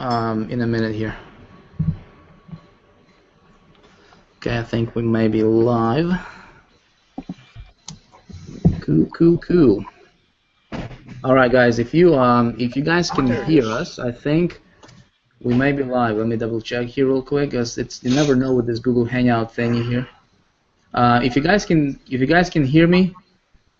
in a minute here. Okay, I think we may be live. Cool. All right, guys. If you guys can hear us, I think we may be live. Let me double check here real quick, because you never know with this Google Hangout thingy here. If you guys can hear me,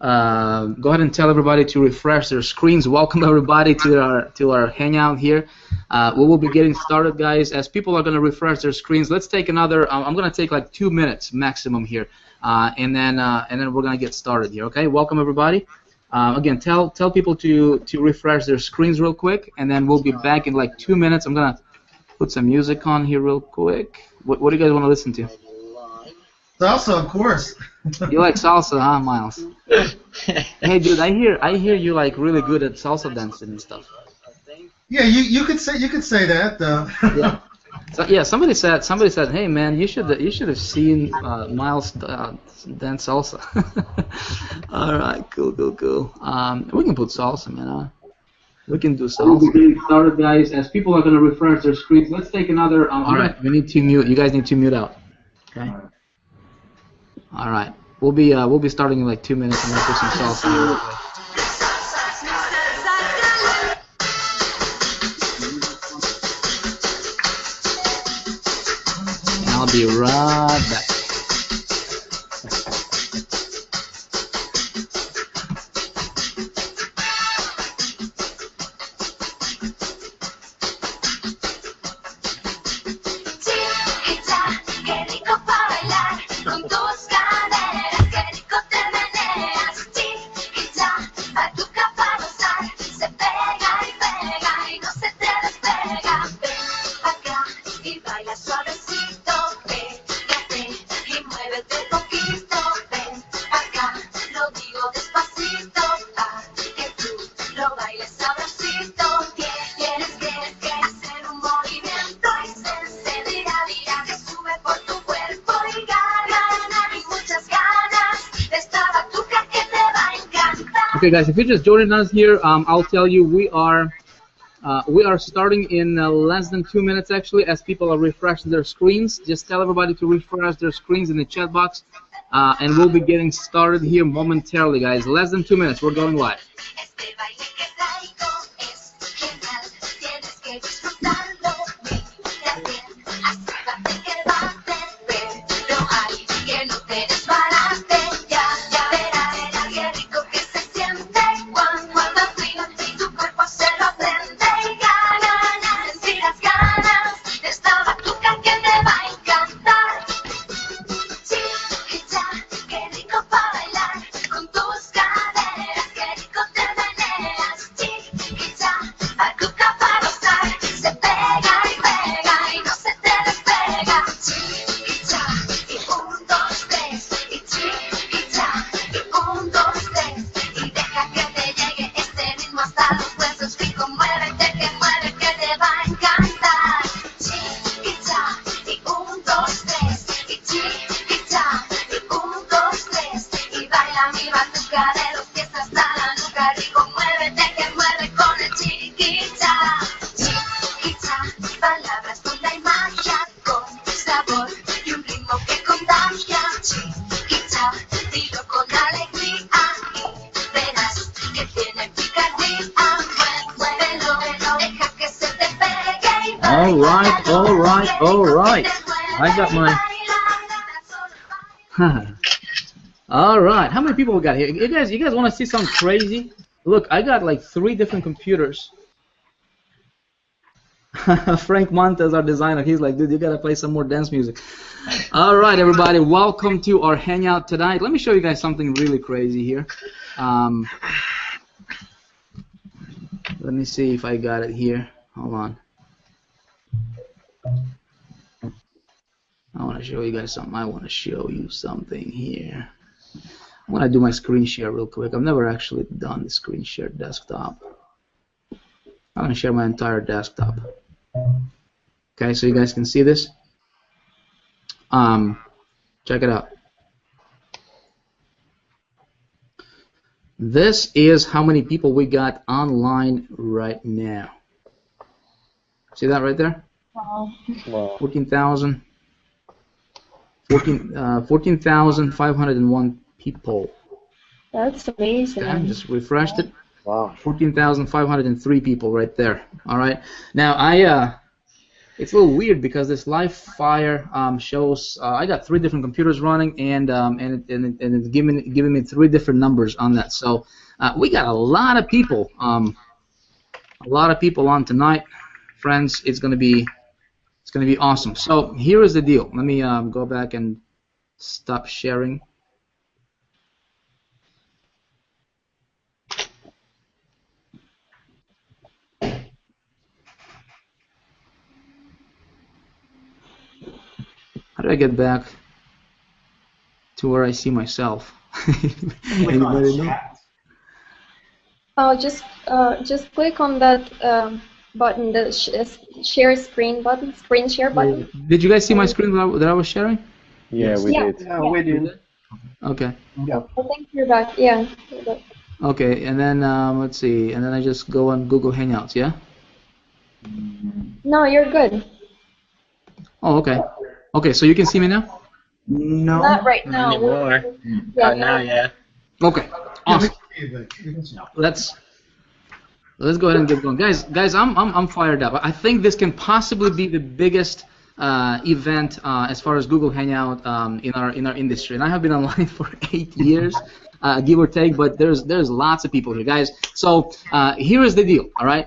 go ahead and tell everybody to refresh their screens. Welcome everybody to our Hangout here. We will be getting started, guys. As people are going to refresh their screens, let's take another. I'm going to take like 2 minutes maximum here, and then we're going to get started here. Okay. Welcome everybody. Again, tell people to refresh their screens real quick, and then we'll be back in like 2 minutes. I'm going to put some music on here real quick. What do you guys want to listen to? Salsa, of course. You like salsa, huh, Miles? Hey, dude, I hear you like really good at salsa dancing and stuff. Yeah, you could say that. Yeah. So yeah, somebody said, hey man, you should have seen Miles dance salsa. All right, cool. We can put salsa, man. We can do salsa. We're getting started, guys. As people are gonna refresh their screens, let's take another. All right, we need to mute. You guys need to mute out. Okay. All right, we'll be starting in like 2 minutes. I'm gonna put some salsa here real quick. And I'll be right back. Okay, guys, if you're just joining us here, I'll tell you we are starting in less than 2 minutes, actually, as people are refreshing their screens. Just tell everybody to refresh their screens in the chat box, and we'll be getting started here momentarily, guys. Less than 2 minutes, we're going live. All right. I got my. All right. How many people we got here? You guys want to see something crazy? Look, I got like 3 different computers. Frank Montes, our designer, he's like, dude, you gotta play some more dance music. All right, everybody, welcome to our hangout tonight. Let me show you guys something really crazy here. Let me see if I got it here. Hold on. I want to show you guys something. I want to show you something here. I'm going to do my screen share real quick. I've never actually done the screen share desktop. I'm going to share my entire desktop. Okay, so you guys can see this. Check it out. This is how many people we got online right now. See that right there? Wow. 14,000. 14,501 people. That's amazing. Okay, just refreshed it. Wow. 14,503 people right there. All right. Now it's a little weird because this live fire shows I got 3 different computers running and it's giving me 3 different numbers on that. So we got a lot of people on tonight, friends. It's gonna be awesome. So here is the deal. Let me go back and stop sharing. How do I get back to where I see myself? Anybody know? Oh, just click on that button, the share screen button, screen share button. Did you guys see my screen that I was sharing? Yeah, we did. Yeah, we did. Okay. Yeah. I think you're back. Yeah. Okay, and then let's see, and then I just go on Google Hangouts, yeah? No, you're good. Oh, okay. Okay, so you can see me now? No. Not right now. Anymore. Yeah, Now, yeah. Okay. Awesome. Let's go ahead and get going, guys. I'm fired up. I think this can possibly be the biggest event as far as Google Hangout in our industry. And I have been online for 8 years, give or take. But there's lots of people here, guys. So here is the deal. All right.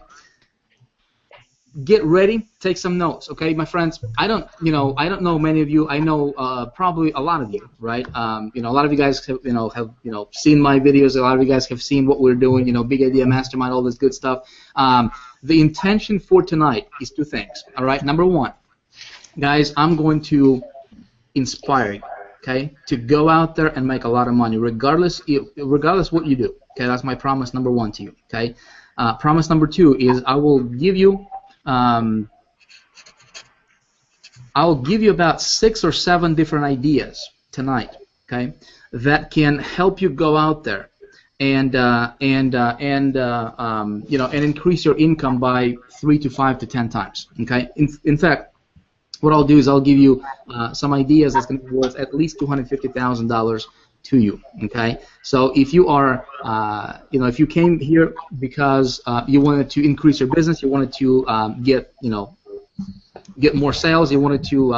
Get ready. Take some notes, okay, my friends. I don't know many of you. I know probably a lot of you, right? A lot of you guys have seen my videos. A lot of you guys have seen what we're doing. Big Idea Mastermind, all this good stuff. The intention for tonight is 2 things. All right. Number 1, guys, I'm going to inspire you, okay, to go out there and make a lot of money, regardless what you do. Okay, that's my promise number 1 to you. Okay. Promise number 2 is I will give you. I'll give you about 6 or 7 different ideas tonight, okay, that can help you go out there and increase your income by 3 to 5 to 10 times. Okay. In fact, what I'll do is I'll give you some ideas that's going to be worth at least $250,000 to you. Okay. So if you are, if you came here because you wanted to increase your business, you wanted to get more sales, you wanted to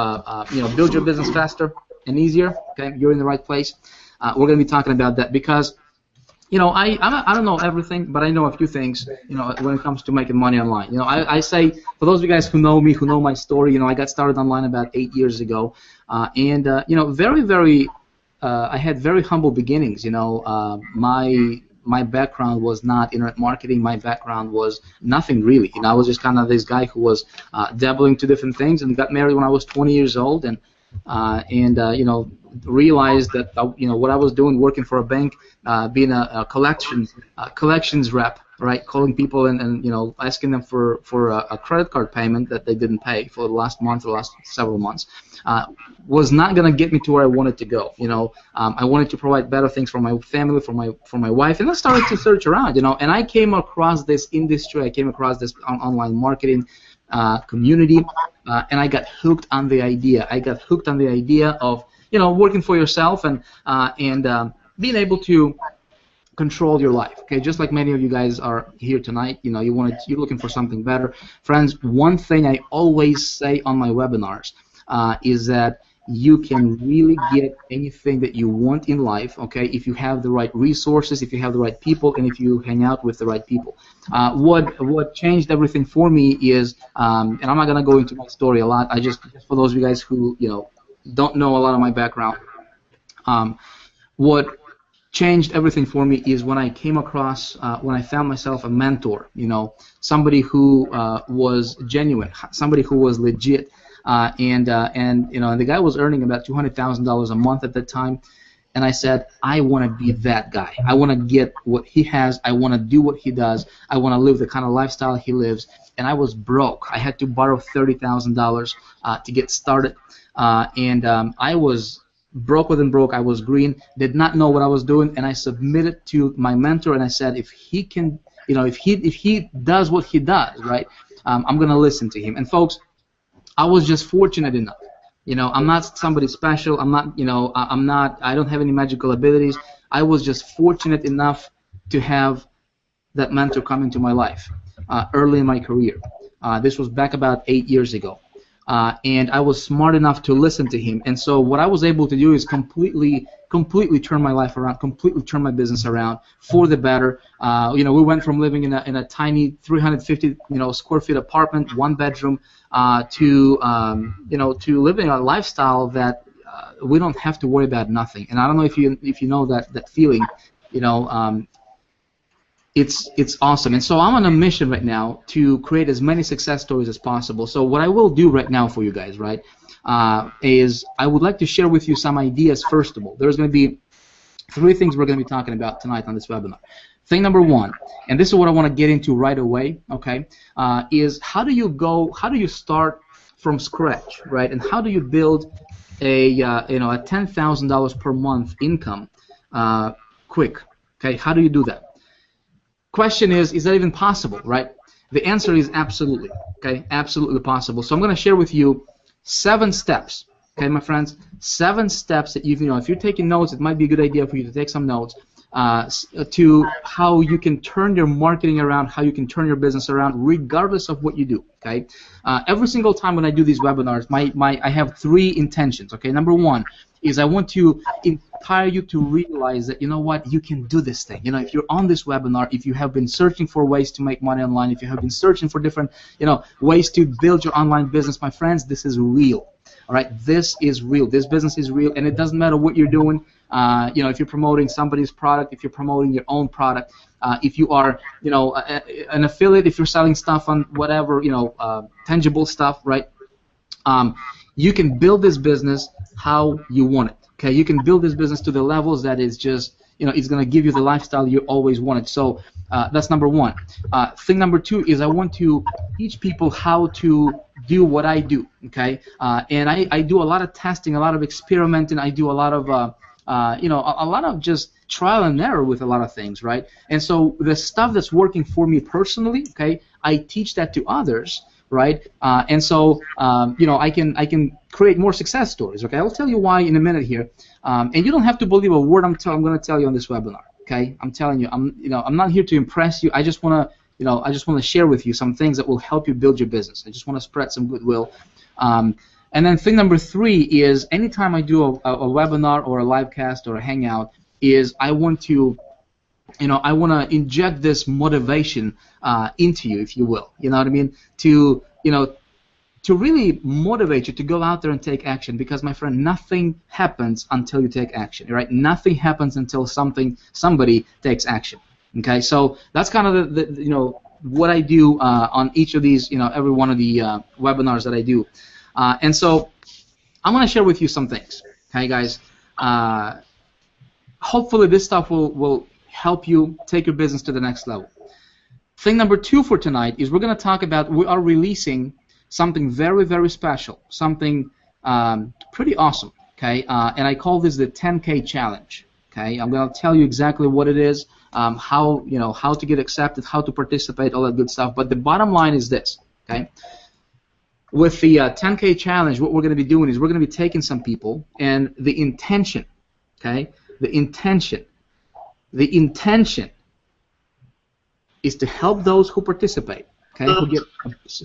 build your business faster and easier, okay, you're in the right place. We're going to be talking about that because I don't know everything, but I know a few things, when it comes to making money online. I say, for those of you guys who know me, who know my story, I got started online about 8 years ago, and very, very I had very humble beginnings. My background was not internet marketing. My background was nothing really. I was just kind of this guy who was dabbling to different things, and got married when I was 20 years old, and realized that what I was doing, working for a bank, being a collections rep, right, calling people and asking them for a credit card payment that they didn't pay for the last month or last several months, was not going to get me to where I wanted to go. I wanted to provide better things for my family, for my wife, and I started to search around, and I came across this industry. I came across this online marketing community, and I got hooked on the idea. I got hooked on the idea of working for yourself and being able to control your life. Okay, just like many of you guys are here tonight. You're looking for something better, friends. One thing I always say on my webinars is that you can really get anything that you want in life, okay, if you have the right resources, if you have the right people, and if you hang out with the right people. What changed everything for me is, and I'm not going to go into my story a lot, just for those of you guys who don't know a lot of my background, what changed everything for me is when I came across, when I found myself a mentor, somebody who was genuine, somebody who was legit. And the guy was earning about $200,000 a month at that time, and I said, I want to be that guy. I want to get what he has. I want to do what he does. I want to live the kind of lifestyle he lives. And I was broke. I had to borrow $30,000 to get started, and I was broke than broke. I was green. Did not know what I was doing, and I submitted to my mentor, and I said, if he can, if he does what he does, right? I'm going to listen to him. And folks, I was just fortunate enough. I'm not somebody special. I'm not, I don't have any magical abilities. I was just fortunate enough to have that mentor come into my life early in my career. This was back about 8 years ago. And I was smart enough to listen to him. And so what I was able to do is completely turn my life around, completely turn my business around for the better. We went from living in a tiny 350 square feet apartment, 1 bedroom, to living a lifestyle that we don't have to worry about nothing. And I don't know if you know that feeling. It's awesome. And so I'm on a mission right now to create as many success stories as possible. So what I will do right now for you guys, right, is I would like to share with you some ideas. First of all, there's going to be 3 things we're going to be talking about tonight on this webinar. Thing number 1, and this is what I want to get into right away, okay, is how do you start from scratch, right, and how do you build a $10,000 per month income quick, okay? How do you do that? Question is that even possible, right? The answer is absolutely, okay, absolutely possible. So I'm going to share with you 7 steps, okay, my friends, 7 steps that if you're taking notes, it might be a good idea for you to take some notes to how you can turn your marketing around, how you can turn your business around, regardless of what you do, okay? Every single time when I do these webinars, I have 3 intentions, okay? Number 1 is I want to inspire you to realize that, you can do this thing. If you're on this webinar, if you have been searching for ways to make money online, if you have been searching for different, ways to build your online business, my friends, this is real. All right, this is real. This business is real, and it doesn't matter what you're doing. If you're promoting somebody's product, if you're promoting your own product, if you are, an affiliate, if you're selling stuff on whatever, tangible stuff, right? You can build this business how you want it. Okay, you can build this business to the levels that is just, it's going to give you the lifestyle you always wanted. So that's number 1. Thing number 2 is I want to teach people how to do what I do. Okay, and I do a lot of testing, a lot of experimenting. I do a lot of a lot of just trial and error with a lot of things, right? And so the stuff that's working for me personally, okay, I teach that to others. Right, and so I can create more success stories. Okay, I'll tell you why in a minute here, and you don't have to believe a word I'm going to tell you on this webinar. Okay, I'm telling you, I'm not here to impress you. I just want to share with you some things that will help you build your business. I just want to spread some goodwill. And then thing number 3 is anytime I do a webinar or a live cast or a hangout, is I want to inject this motivation into you, if you will. You know what I mean? To really motivate you to go out there and take action. Because, my friend, nothing happens until you take action. Right? Nothing happens until somebody takes action. Okay? So that's kind of the what I do on each of these, every one of the webinars that I do. And so I'm going to share with you some things. Okay, guys. Hopefully, this stuff will help you take your business to the next level. Thing number 2 for tonight is we're going to talk about, we are releasing something very, very special, something pretty awesome, okay? And I call this the 10K challenge, okay? I'm going to tell you exactly what it is, how to get accepted, how to participate, all that good stuff. But the bottom line is this, okay? With the 10K challenge, what we're going to be doing is we're going to be taking some people, and the intention, okay? The intention is to help those who participate, okay,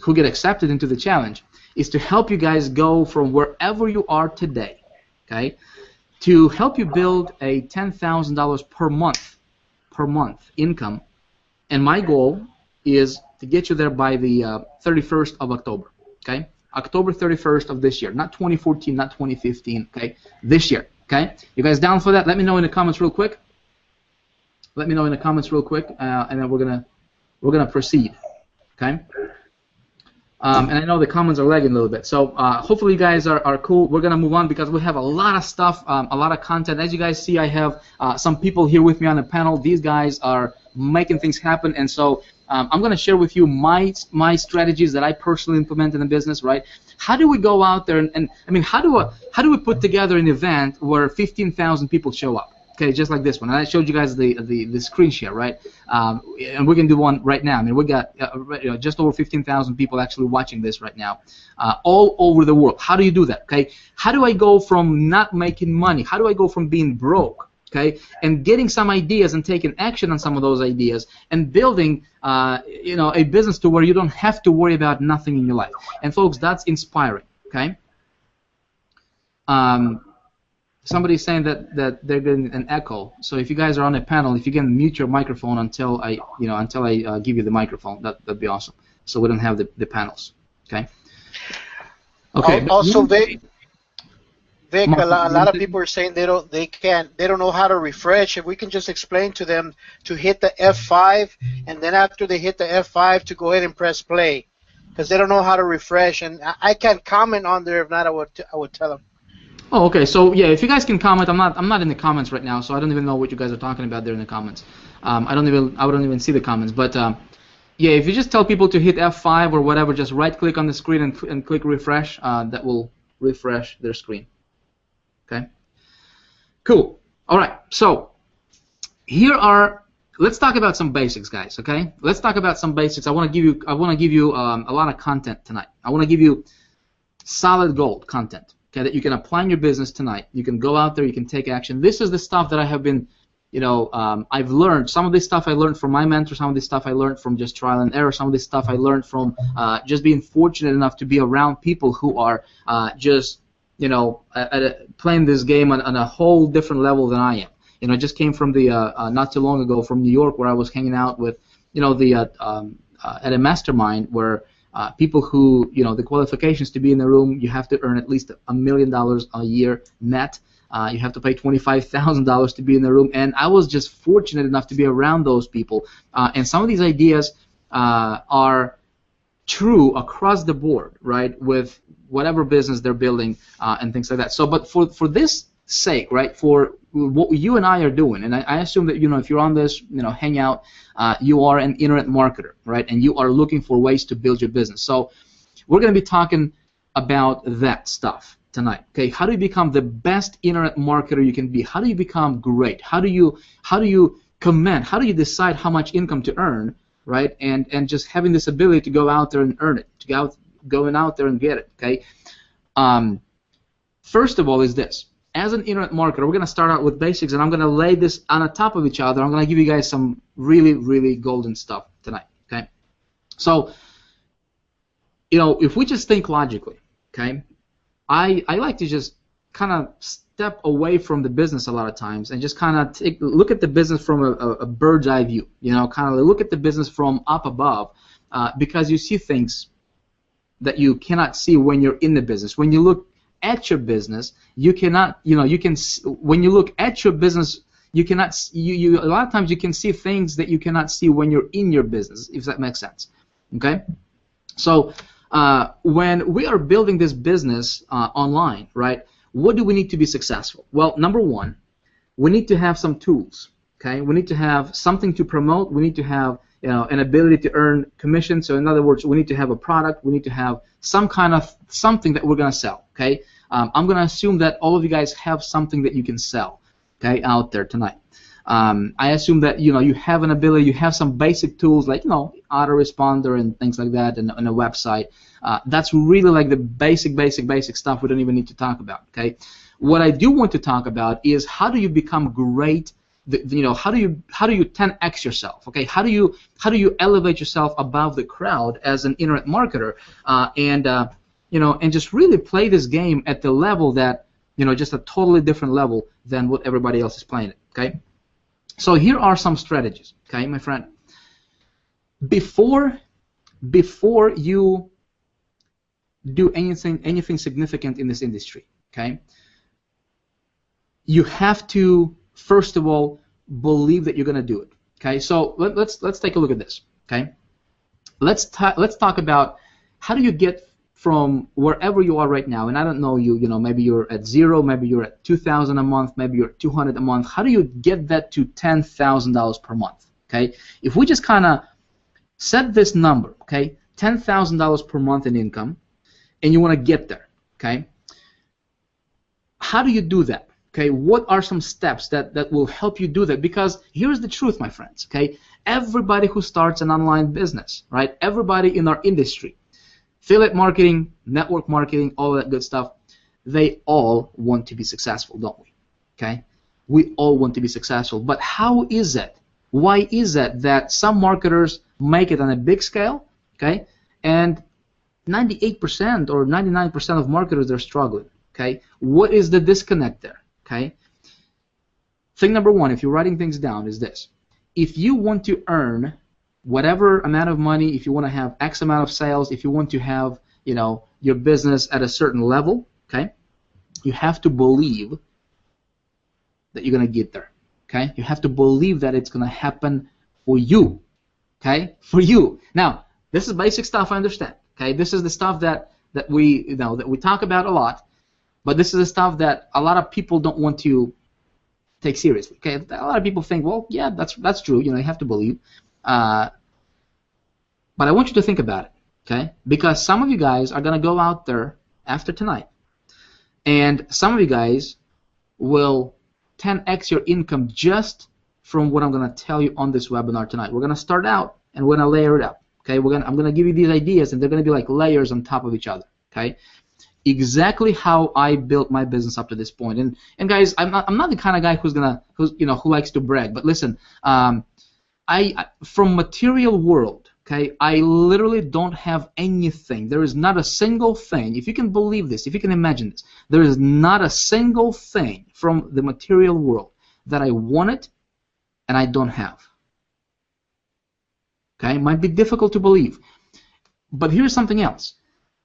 who get accepted into the challenge, is to help you guys go from wherever you are today, okay, to help you build a $10,000 per month income. And my goal is to get you there by the 31st of October, okay, October 31st of this year, not 2014, not 2015, okay, this year, okay. You guys down for that? Let me know in the comments real quick. Let me know in the comments real quick, and then we're gonna proceed, okay? And I know the comments are lagging a little bit, so hopefully you guys are cool. We're gonna move on because we have a lot of stuff, a lot of content. As you guys see, I have some people here with me on the panel. These guys are making things happen, and so I'm gonna share with you my strategies that I personally implement in the business. Right? How do we go out there and I mean, how do we put together an event where 15,000 people show up? okay, just like this one. And I showed you guys the screen share, right? And we're gonna do one right now. I mean, we got just over 15,000 people actually watching this right now, all over the world. How do you do that? Okay, how do I go from not making money? How do I go from being broke? Okay, and getting some ideas and taking action on some of those ideas and building, a business to where you don't have to worry about nothing in your life. And folks, that's inspiring. Okay. Somebody's saying that they're getting an echo. So if you guys are on a panel, if you can mute your microphone until I give you the microphone, that'd be awesome. So we don't have the panels. Okay. Okay. Also, Vic, a lot of people are saying they don't know how to refresh. If we can just explain to them to hit the F5, and then after they hit the F5 to go ahead and press play, because they don't know how to refresh, and I can't comment on there. If not, I would tell them. Oh, okay. So yeah, if you guys can comment, I'm not in the comments right now, so I don't even know what you guys are talking about there in the comments. I don't even see the comments, but yeah, if you just tell people to hit F5 or whatever, just right-click on the screen and click refresh, that will refresh their screen. Okay. Cool. All right. So let's talk about some basics, guys. Okay. Let's talk about some basics. I want to give you a lot of content tonight. I want to give you solid gold content. Okay, that you can apply in your business tonight. You can go out there. You can take action. This is the stuff that I have been, I've learned. Some of this stuff I learned from my mentor. Some of this stuff I learned from just trial and error. Some of this stuff I learned from just being fortunate enough to be around people who are just playing this game on a whole different level than I am. I just came from not too long ago from New York, where I was hanging out with, at a mastermind where people who, the qualifications to be in the room, you have to earn at least $1 million a year net. You have to pay $25,000 to be in the room, and I was just fortunate enough to be around those people. And some of these ideas are true across the board, right, with whatever business they're building and things like that. So, but for this sake, right, for what you and I are doing, and I assume that, if you're on this, hangout, you are an internet marketer, right, and you are looking for ways to build your business. So we're going to be talking about that stuff tonight. Okay, how do you become the best internet marketer you can be? How do you become great? How do you command? How do you decide how much income to earn, right? And just having this ability to go out there and earn it, going out there and get it. Okay. First of all, is this. As an internet marketer, we're going to start out with basics, and I'm going to lay this on the top of each other. I'm going to give you guys some really, really golden stuff tonight. Okay. So, if we just think logically, okay, I like to just kind of step away from the business a lot of times and just kind of look at the business from a bird's eye view. Kind of look at the business from up above, because you see things that you cannot see when you're in the business. When you look at your business, you cannot, when you look at your business, you cannot, a lot of times you can see things that you cannot see when you're in your business, if that makes sense. Okay? So, when we are building this business online, right, what do we need to be successful? Well, number one, we need to have some tools. Okay? We need to have something to promote. We need to have an ability to earn commission. So in other words, we need to have a product. We need to have some kind of something that we're going to sell. Okay, I'm going to assume that all of you guys have something that you can sell. Okay, out there tonight. I assume that you have an ability. You have some basic tools like autoresponder and things like that, and a website. That's really like the basic stuff. We don't even need to talk about. Okay, what I do want to talk about is how do you become great. How do you 10x yourself? Okay, how do you elevate yourself above the crowd as an internet marketer, and just really play this game at the level that just a totally different level than what everybody else is playing it. Okay, so here are some strategies. Okay, my friend. Before you do anything significant in this industry, okay, you have to first of all believe that you're going to do it. Okay, so let's take a look at this. Okay, let's talk about how do you get from wherever you are right now, and I don't know maybe you're at 0, maybe you're at 2,000 a month, maybe you're at 200 a month. How do you get that to $10,000 per month? Okay, if we just kind of set this number, okay, $10,000 per month in income, and you want to get there, okay, how do you do that? Okay, what are some steps that will help you do that? Because here's the truth, my friends, okay? Everybody who starts an online business, right? Everybody in our industry, affiliate marketing, network marketing, all that good stuff, they all want to be successful, don't we? Okay? We all want to be successful, but how is it? Why is it that some marketers make it on a big scale, okay, and 98% or 99% of marketers, they're struggling, okay? What is the disconnect there, okay? Thing number one, if you're writing things down, is this. If you want to earn whatever amount of money, if you want to have X amount of sales, if you want to have, you know, your business at a certain level, okay, you have to believe that you're going to get there, okay? You have to believe that it's going to happen for you, okay? For you. Now, this is basic stuff, I understand, okay? This is the stuff that we, you know, that we talk about a lot, but this is the stuff that a lot of people don't want to take seriously, okay? A lot of people think, well, yeah, that's true, you know, you have to believe. But I want you to think about it, okay? Because some of you guys are going to go out there after tonight, and some of you guys will 10x your income just from what I'm going to tell you on this webinar tonight. We're going to start out, and we're going to layer it up, okay? I'm going to give you these ideas, and they're going to be like layers on top of each other, okay? Exactly how I built my business up to this point. And guys, I'm not the kind of guy who likes to brag. But listen, from material world, okay, I literally don't have anything. There is not a single thing. If you can believe this, if you can imagine this, there is not a single thing from the material world that I wanted and I don't have. Okay, it might be difficult to believe, but here's something else.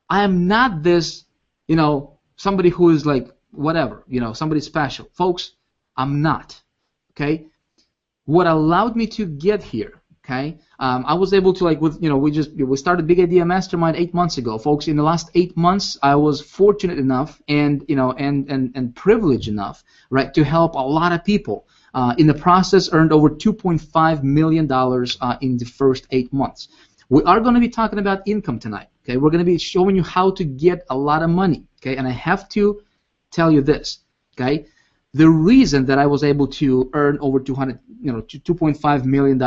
I am not this, you know, somebody who is like whatever, you know, somebody special. Folks, I'm not, okay? What allowed me to get here, okay, I was able to, like, with, you know, we started Big Idea Mastermind 8 months ago. Folks, in the last 8 months, I was fortunate enough and, you know, and privileged enough, right, to help a lot of people. In the process, earned over $2.5 million in the first 8 months. We are going to be talking about income tonight. Okay, we're going to be showing you how to get a lot of money. Okay, and I have to tell you this. Okay, the reason that I was able to earn over $2.5 million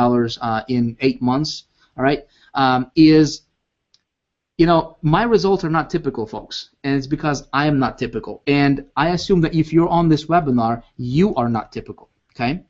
in 8 months, all right, is, you know, my results are not typical, folks, and it's because I am not typical. And I assume that if you're on this webinar, you are not typical. Okay.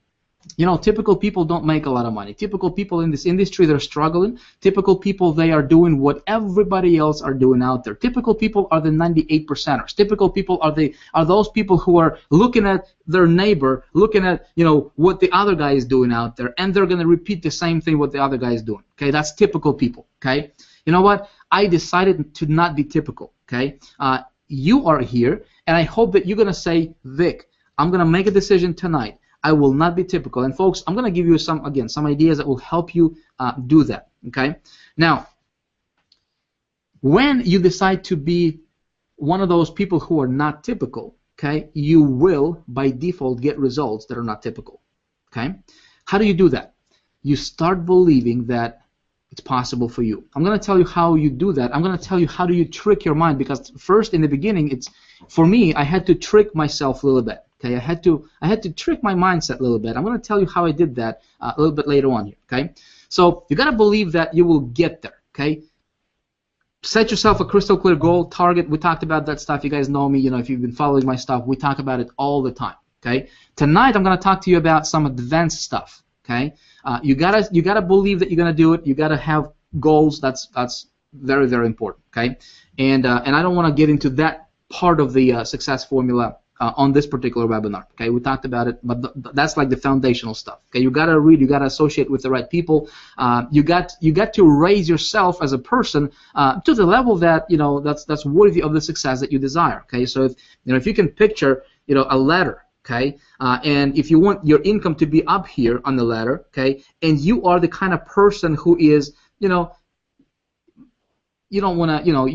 You know, typical people don't make a lot of money. Typical people in this industry, they're struggling. Typical people, they are doing what everybody else are doing out there. Typical people are the 98%ers. Typical people are those people who are looking at their neighbor, looking at, you know, what the other guy is doing out there, and they're going to repeat the same thing what the other guy is doing. Okay, that's typical people. Okay, you know what? I decided to not be typical. Okay, you are here, and I hope that you're going to say, Vic, I'm going to make a decision tonight. I will not be typical. And folks, I'm going to give you some ideas that will help you do that. Okay. Now, when you decide to be one of those people who are not typical, okay, you will by default get results that are not typical. Okay. How do you do that? You start believing that it's possible for you. I'm going to tell you how you do that. I'm going to tell you how do you trick your mind, because first in the beginning, for me, I had to trick myself a little bit. Okay, I had to trick my mindset a little bit. I'm going to tell you how I did that a little bit later on here. Okay, so you got to believe that you will get there. Okay, set yourself a crystal clear goal, target. We talked about that stuff. You guys know me. You know, if you've been following my stuff, we talk about it all the time. Okay, tonight I'm going to talk to you about some advanced stuff. Okay, you gotta believe that you're going to do it. You got to have goals. That's very, very important. Okay, and I don't want to get into that part of the success formula on this particular webinar. Okay, we talked about it, but that's like the foundational stuff. Okay, you gotta read, you gotta associate with the right people. You got to raise yourself as a person to the level that, you know, that's worthy of the success that you desire. Okay, so if you can picture, you know, a ladder. Okay, and if you want your income to be up here on the ladder, okay, and you are the kind of person who is, you know, you don't want to, you know,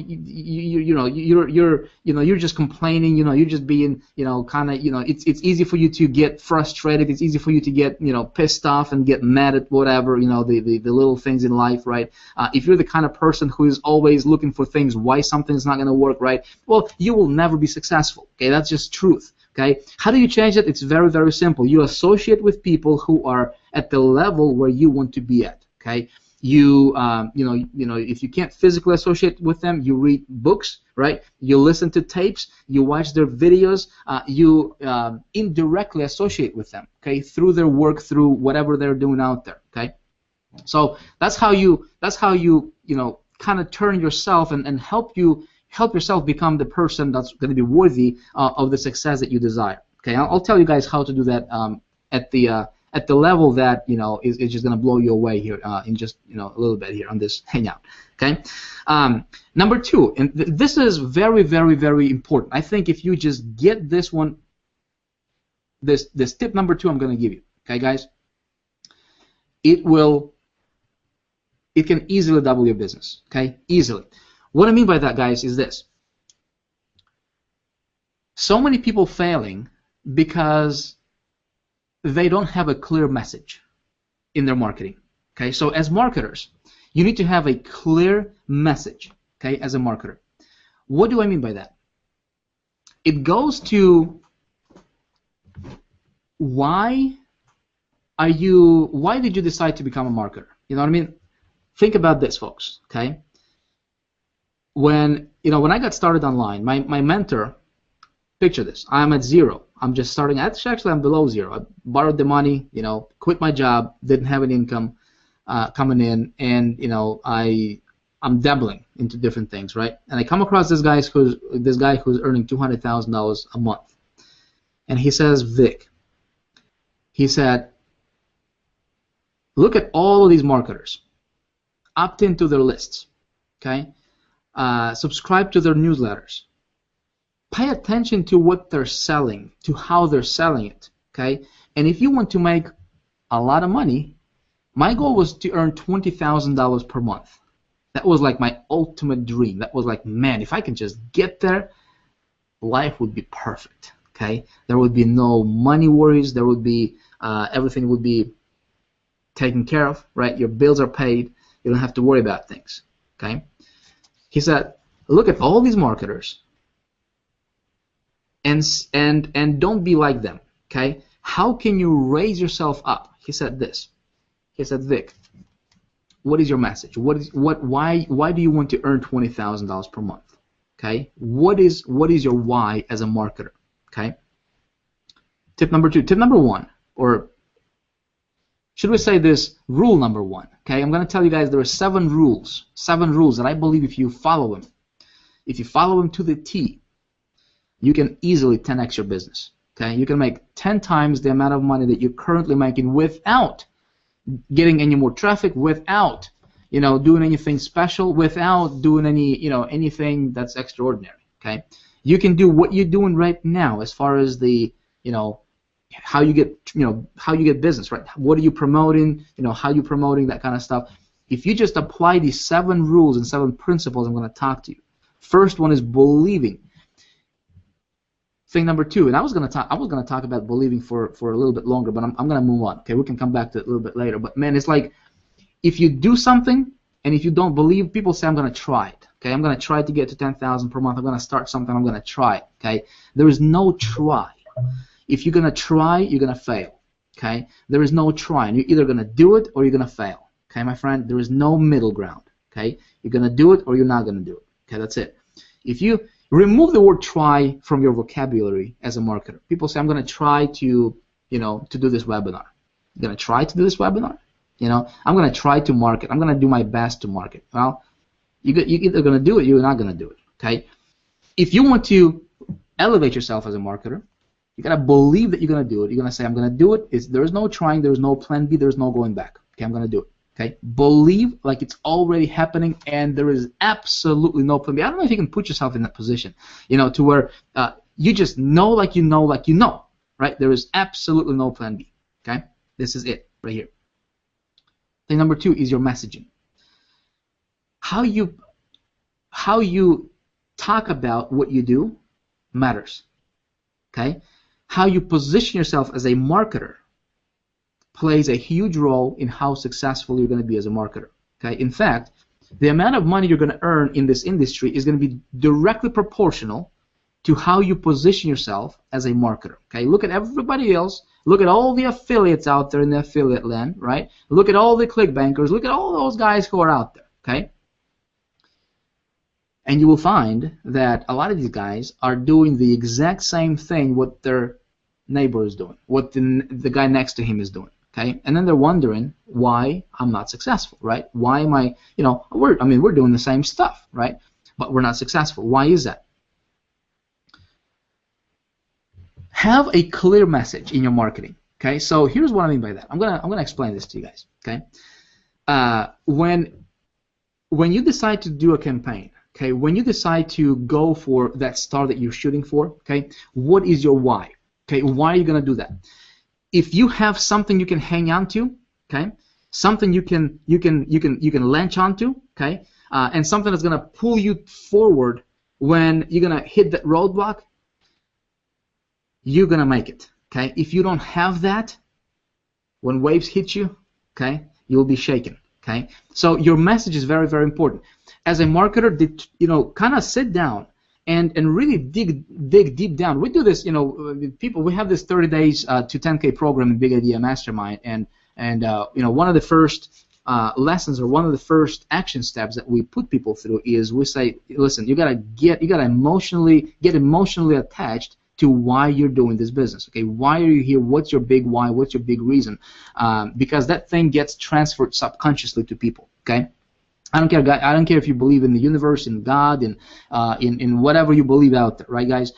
you're just complaining, you know, you're just being, you know, kind of, you know, it's easy for you to get frustrated, it's easy for you to get, you know, pissed off and get mad at whatever, you know, the little things in life, right? If you're the kind of person who is always looking for things, why something's not going to work, right? Well, you will never be successful, okay? That's just truth. Okay, how do you change it? It's very, very simple. You associate with people who are at the level where you want to be at. Okay, you if you can't physically associate with them, you read books, right? You listen to tapes, you watch their videos, you indirectly associate with them, okay, through their work, through whatever they're doing out there. Okay, so that's how you kind of turn yourself and help yourself become the person that's going to be worthy of the success that you desire. Okay, I'll tell you guys how to do that at the level that is just going to blow you away here in just a little bit here on this hangout. Okay, number two, and this is very, very, very important. I think if you just get this one, this tip number two, I'm going to give you. Okay, guys, it can easily double your business. Okay, easily. What I mean by that, guys, is this. So many people failing because they don't have a clear message in their marketing. Okay, so as marketers, you need to have a clear message. Okay, as a marketer. What do I mean by that? It goes to why did you decide to become a marketer? You know what I mean? Think about this, folks. Okay. When I got started online, my mentor, picture this. I'm at zero. I'm just starting. Actually, I'm below zero. I borrowed the money. Quit my job. Didn't have any income coming in, and I'm dabbling into different things, right? And I come across this guy who's earning $200,000 a month, and he says, Vic. He said, look at all of these marketers. Opt into their lists. Okay. Subscribe to their newsletters. Pay attention to what they're selling, to how they're selling it, okay? And if you want to make a lot of money, my goal was to earn $20,000 per month. That was like my ultimate dream. That was like, man, if I can just get there, life would be perfect, okay? There would be no money worries. There would be, everything would be taken care of, right? Your bills are paid. You don't have to worry about things, okay? He said, look at all these marketers and don't be like them, okay? How can you raise yourself up? He said this. He said, Vic, what is your message? Why do you want to earn $20,000 per month? Okay? What is your why as a marketer? Okay? Tip number two. Tip number one, or should we say this, rule number one. Okay, I'm going to tell you guys there are 7 rules that I believe if you follow them to the T, you can easily 10x your business. Okay, you can make 10 times the amount of money that you're currently making without getting any more traffic, without doing anything special, without doing anything that's extraordinary. Okay, you can do what you're doing right now as far as the how you get business, right? What are you promoting? How you promoting, that kind of stuff. If you just apply these 7 rules and 7 principles, I'm going to talk to you. First one is believing. Thing number 2, and I was going to talk about believing for a little bit longer, but I'm going to move on. Okay, we can come back to it a little bit later. But man, it's like if you do something and if you don't believe, people say I'm going to try it. Okay, I'm going to try to get to 10,000 per month. I'm going to start something. I'm going to try it. Okay, there is no try. If you're going to try, you're going to fail, okay? There is no trying. You're either going to do it or you're going to fail, okay, my friend? There is no middle ground, okay? You're going to do it or you're not going to do it, okay? That's it. If you remove the word try from your vocabulary as a marketer, people say, I'm going to try to, to do this webinar. You're going to try to do this webinar? I'm going to try to market. I'm going to do my best to market. Well, you're either going to do it or you're not going to do it, okay? If you want to elevate yourself as a marketer, you gotta believe that you're gonna do it. You're gonna say, "I'm gonna do it." There is no trying. There is no plan B. There is no going back. Okay, I'm gonna do it. Okay, believe like it's already happening, and there is absolutely no plan B. I don't know if you can put yourself in that position, to where you just know, like you know, right? There is absolutely no plan B. Okay, this is it right here. Thing number 2 is your messaging. How you talk about what you do matters. Okay. How you position yourself as a marketer plays a huge role in how successful you're going to be as a marketer. Okay? In fact, the amount of money you're going to earn in this industry is going to be directly proportional to how you position yourself as a marketer. Okay, look at everybody else. Look at all the affiliates out there in the affiliate land, right? Look at all the ClickBankers. Look at all those guys who are out there. Okay, and you will find that a lot of these guys are doing the exact same thing what their neighbor is doing, what the guy next to him is doing. Okay, and then they're wondering why I'm not successful, right? Why am I, we're doing the same stuff, right? But we're not successful. Why is that? Have a clear message in your marketing. Okay, so here's what I mean by that. I'm gonna explain this to you guys. Okay, when you decide to do a campaign, okay, when you decide to go for that star that you're shooting for, okay, what is your why? Okay, why are you gonna do that? If you have something you can hang on to, okay, something you can latch onto, okay, and something that's gonna pull you forward when you're gonna hit that roadblock, you're gonna make it. Okay, if you don't have that, when waves hit you, okay, you'll be shaken. Okay, so your message is very, very important. As a marketer, kind of sit down and really dig deep down. We do this, people. We have this 30 days to 10K program in Big Idea Mastermind, and one of the first lessons or one of the first action steps that we put people through is we say, listen, you gotta get emotionally attached to why you're doing this business. Okay, why are you here? What's your big why? What's your big reason? Because that thing gets transferred subconsciously to people. Okay, I don't care, guys. I don't care if you believe in the universe, in God, in whatever you believe out there, right, guys?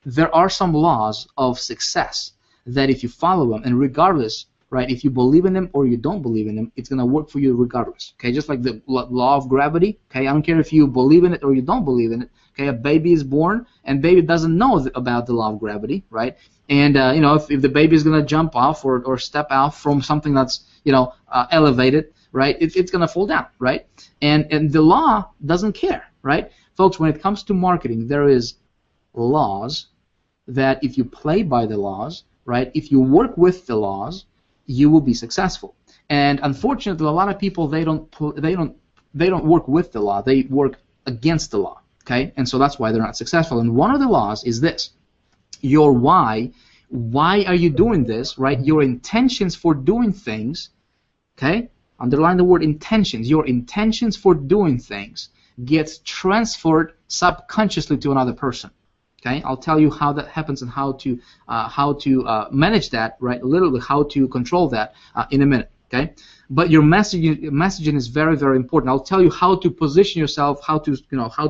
There are some laws of success that if you follow them, and regardless, right, if you believe in them or you don't believe in them, it's gonna work for you regardless. Okay, just like the law of gravity. Okay, I don't care if you believe in it or you don't believe in it. Okay, a baby is born, and baby doesn't know about the law of gravity, right? And if the baby is gonna jump off or step out from something that's elevated, right? It's gonna fall down, right? And the law doesn't care, right? Folks, when it comes to marketing, there is laws that if you play by the laws, right? If you work with the laws, you will be successful. And unfortunately, a lot of people they don't work with the law. They work against the law. Okay, and so that's why they're not successful. And one of the laws is this: your why. Why are you doing this? Right? Your intentions for doing things. Okay, underline the word intentions. Your intentions for doing things gets transferred subconsciously to another person. Okay, I'll tell you how that happens and how to manage that. Right, literally how to control that in a minute. Okay, but your messaging is very, very important. I'll tell you how to position yourself, how to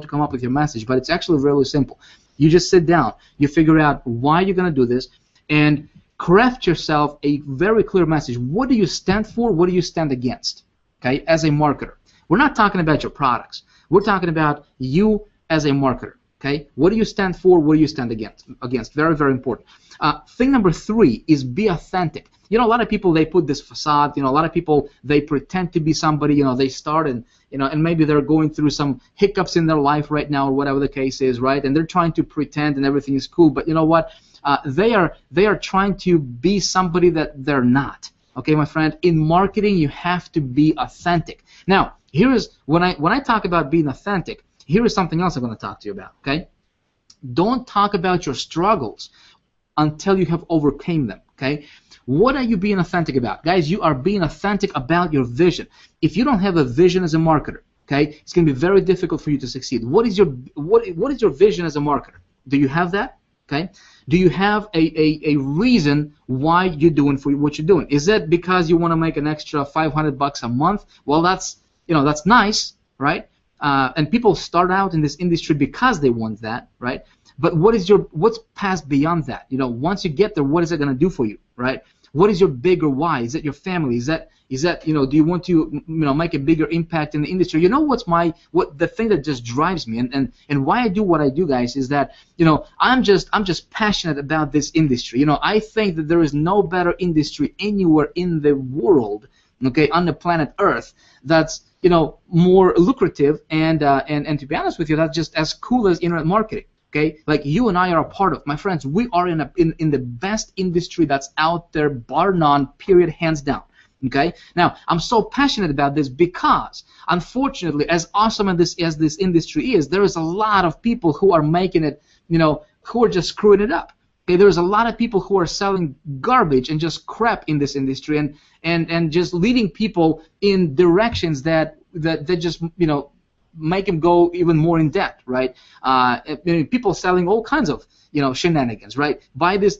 come up with your message. But it's actually really simple. You just sit down, you figure out why you're going to do this, and craft yourself a very clear message. What do you stand for? What do you stand against? Okay, as a marketer, we're not talking about your products. We're talking about you as a marketer. Okay, what do you stand for? What do you stand against? Very, very important. Thing number 3 is be authentic. A lot of people, they put this facade. A lot of people, they pretend to be somebody. They start and maybe they're going through some hiccups in their life right now or whatever the case is, right? And they're trying to pretend and everything is cool. But you know what? They are trying to be somebody that they're not. Okay, my friend. In marketing, you have to be authentic. Now, here is when I talk about being authentic. Here is something else I'm going to talk to you about. Okay, don't talk about your struggles until you have overcame them. Okay. What are you being authentic about? Guys, you are being authentic about your vision. If you don't have a vision as a marketer, okay, it's going to be very difficult for you to succeed. What is your vision as a marketer? Do you have that? Okay. Do you have a reason why you're doing what you're doing? Is that because you want to make an extra $500 a month? Well, that's nice, right? And people start out in this industry because they want that, right? But what's past beyond that? Once you get there, what is it going to do for you, right? What is your bigger why? Is it your family? Is that do you want to make a bigger impact in the industry? What the thing that just drives me and why I do what I do, guys, is that I'm just passionate about this industry. I think that there is no better industry anywhere in the world, okay, on the planet Earth that's more lucrative and to be honest with you, that's just as cool as internet marketing. Okay, like you and I are a part of. My friends, we are in the best industry that's out there, bar none, period, hands down. Okay. Now, I'm so passionate about this because, unfortunately, as awesome as this industry is, there is a lot of people who are making it, who are just screwing it up. Okay, there's a lot of people who are selling garbage and just crap in this industry, and just leading people in directions that just make them go even more in debt, right? People selling all kinds of shenanigans, right? Buy this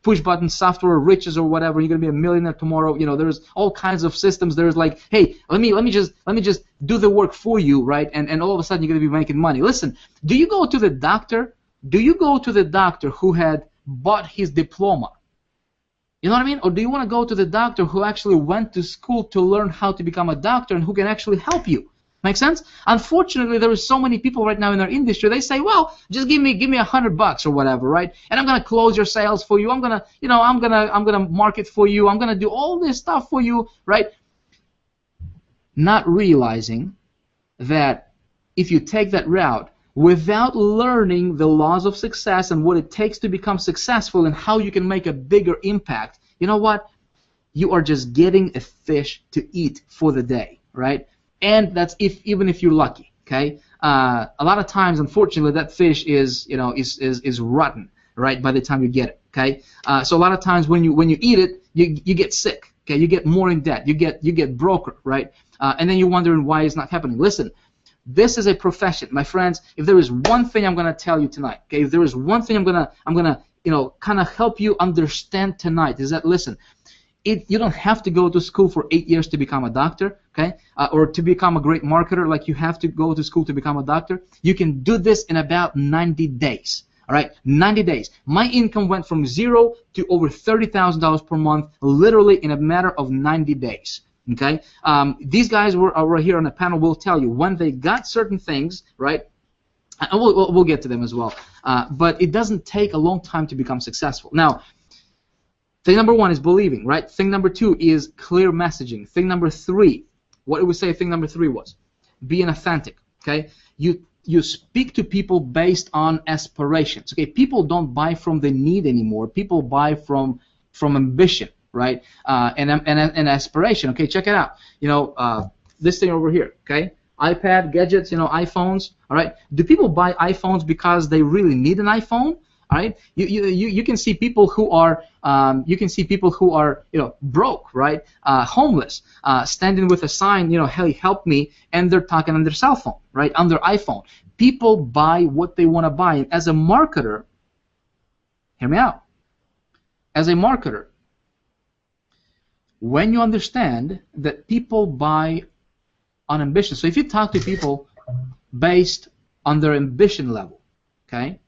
push button software, riches or whatever, you're gonna be a millionaire tomorrow. There's all kinds of systems. There's like, hey, let me just do the work for you, right? And all of a sudden you're gonna be making money. Listen, do you go to the doctor? Do you go to the doctor who had bought his diploma? You know what I mean? Or do you want to go to the doctor who actually went to school to learn how to become a doctor and who can actually help you? Make sense? Unfortunately, there are so many people right now in our industry. They say, "Well, just give me $100 or whatever, right? And I'm gonna close your sales for you. I'm gonna market for you. I'm gonna do all this stuff for you, right?" Not realizing that if you take that route without learning the laws of success and what it takes to become successful and how you can make a bigger impact, you know what? You are just getting a fish to eat for the day, right? And that's even if you're lucky, okay? A lot of times, unfortunately, that fish is rotten, right? By the time you get it, okay? So a lot of times when you eat it, you get sick, okay? You get more in debt, you get broker, right? And then you're wondering why it's not happening. Listen. This is a profession, my friends. If there is one thing I'm going to tell you tonight, okay? If there is one thing I'm gonna kind of help you understand tonight, is that, listen, you don't have to go to school for 8 years to become a doctor, okay? Or to become a great marketer, like you have to go to school to become a doctor. You can do this in about 90 days. All right, 90 days. My income went from zero to over $30,000 per month, literally in a matter of 90 days. Okay, these guys were here on the panel will tell you when they got certain things, right? And we'll get to them as well. But it doesn't take a long time to become successful. Now, thing number one is believing, right? Thing number two is clear messaging. Thing number three, what did we say thing number three was? Being authentic, okay? You speak to people based on aspirations, okay? People don't buy from the need anymore. People buy from ambition. Right, and aspiration. Okay, check it out. This thing over here. Okay, iPad, gadgets. iPhones. All right. Do people buy iPhones because they really need an iPhone? All right. You can see people who are broke, right? Homeless, standing with a sign. Hey, help me, and they're talking on their cell phone, right? On their iPhone. People buy what they want to buy. And as a marketer, hear me out. As a marketer, when you understand that people buy on ambition, so if you talk to people based on their ambition level, okay?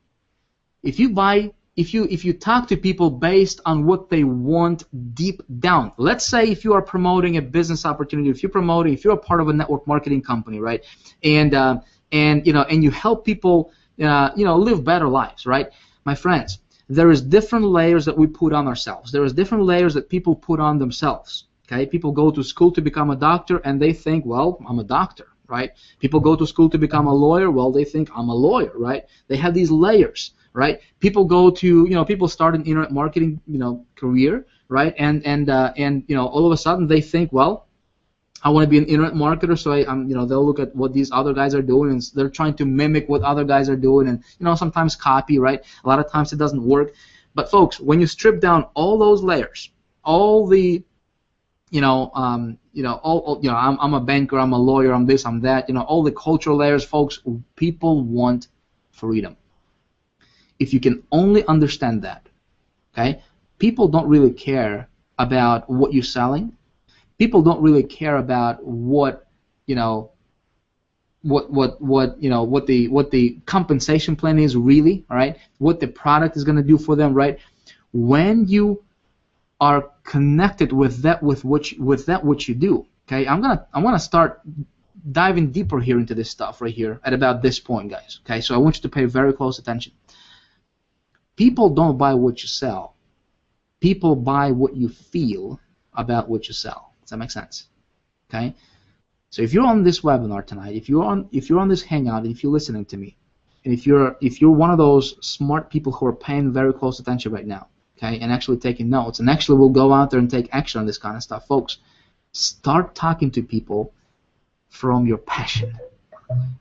If you talk to people based on what they want deep down, let's say if you are promoting a business opportunity, if you're a part of a network marketing company, right? And you help people live better lives, right? My friends, there is different layers that we put on ourselves. There is different layers that people put on themselves. Okay, people go to school to become a doctor, and they think, well, I'm a doctor, right? People go to school to become a lawyer. Well, they think I'm a lawyer, right? They have these layers, right? People go to, people start an internet marketing, career, right? And all of a sudden they think, well, I want to be an internet marketer, so they'll look at what these other guys are doing, and they're trying to mimic what other guys are doing, and sometimes copy, right? A lot of times it doesn't work. But folks, when you strip down all those layers, all the, I'm a banker, I'm a lawyer, I'm this, I'm that, all the cultural layers, folks, people want freedom. If you can only understand that, okay, people don't really care about what you're selling. People don't really care about what the compensation plan is really, all right? What the product is going to do for them, right? When you are connected with that, with what you do, okay? I want to start diving deeper here into this stuff right here at about this point, guys. Okay, so I want you to pay very close attention. People don't buy what you sell. People buy what you feel about what you sell. Does that make sense? Okay. So if you're on this webinar tonight, if you're on this hangout, and if you're listening to me, and if you're one of those smart people who are paying very close attention right now, okay, and actually taking notes, and actually will go out there and take action on this kind of stuff. Folks, start talking to people from your passion.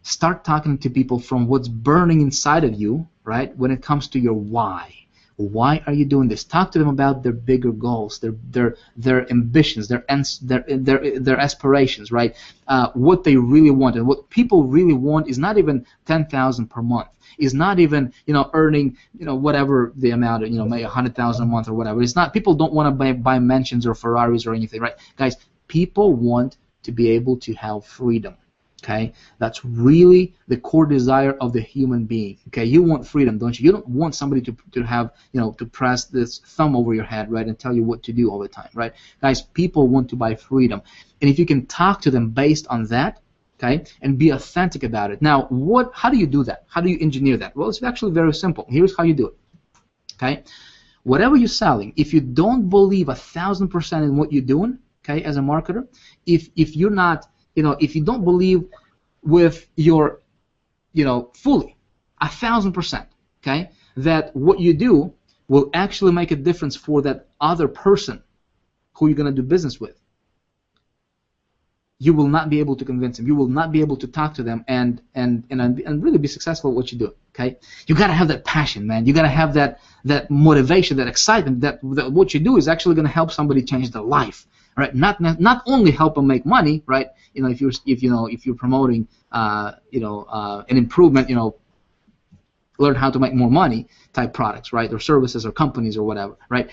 Start talking to people from what's burning inside of you, right, when it comes to your why. Why are you doing this? Talk to them about their bigger goals, their ambitions, their aspirations, right? What they really want, and what people really want is not even 10,000 per month. Is not even earning whatever the amount of maybe 100,000 a month or whatever. It's not. People don't want to buy mansions or Ferraris or anything, right? Guys, people want to be able to have freedom. Okay, that's really the core desire of the human being. Okay, you want freedom, don't you? You don't want somebody to have, to press this thumb over your head, right, and tell you what to do all the time, right? Guys, people want to buy freedom, and if you can talk to them based on that, okay, and be authentic about it. Now, how do you do that? How do you engineer that? Well, it's actually very simple. Here's how you do it. Okay, whatever you're selling, if you don't believe 1,000% in what you're doing, okay, as a marketer, if you're not, if you don't believe with your, fully, 1,000%, okay, that what you do will actually make a difference for that other person who you're going to do business with, you will not be able to convince them. You will not be able to talk to them and really be successful at what you do. Okay, you got to have that passion, man. You got to have that motivation, that excitement. That what you do is actually going to help somebody change their life, right? Not only help them make money, right? If you're promoting an improvement, learn how to make more money type products, right, or services or companies or whatever, right?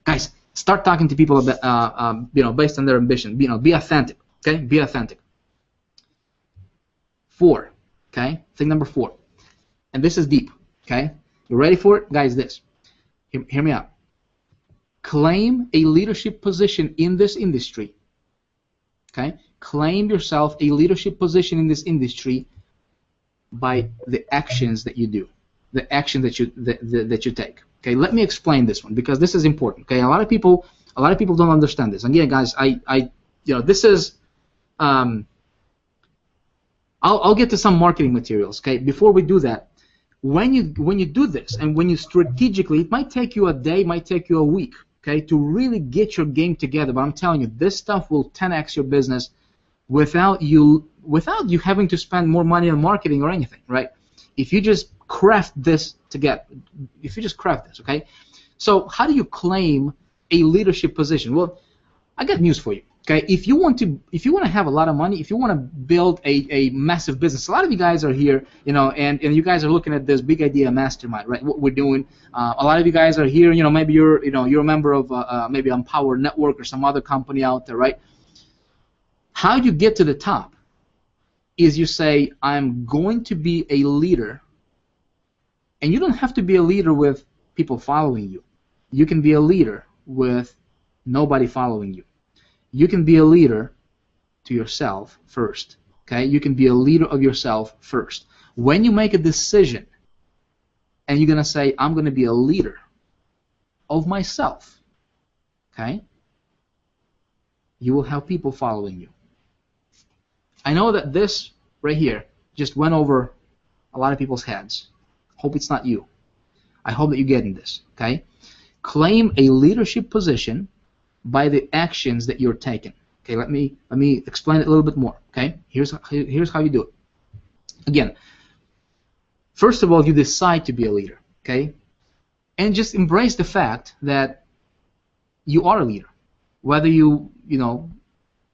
Guys, start talking to people about based on their ambition. Be authentic. Okay, be authentic. 4, okay, thing number 4, and this is deep. Okay, you ready for it, guys? Hear me out. Claim a leadership position in this industry. Okay, claim yourself a leadership position in this industry by the actions that you do, the action that you take. Okay, let me explain this one because this is important. Okay, a lot of people don't understand this. And yeah, guys, this is. I'll get to some marketing materials. Okay, before we do that, when you do this and when you strategically, it might take you a day, might take you a week, okay, to really get your game together. But I'm telling you, this stuff will 10x your business without you having to spend more money on marketing or anything, right? If you just craft this together, okay. So how do you claim a leadership position? Well, I got news for you. Okay, if you want to have a lot of money, if you want to build a massive business, a lot of you guys are here, and you guys are looking at this big idea mastermind, right? What we're doing. A lot of you guys are here, maybe you're a member of maybe Empower Network or some other company out there, right? How you get to the top is you say, I'm going to be a leader, and you don't have to be a leader with people following you. You can be a leader with nobody following you. You can be a leader to yourself first. Okay? You can be a leader of yourself first. When you make a decision and you're going to say, I'm going to be a leader of myself, okay, you will have people following you. I know that this right here just went over a lot of people's heads. Hope it's not you. I hope that you're getting this. Okay? Claim a leadership position by the actions that you're taking. Okay, let me explain it a little bit more. Okay, here's how you do it. Again, first of all, you decide to be a leader. Okay, and just embrace the fact that you are a leader, whether you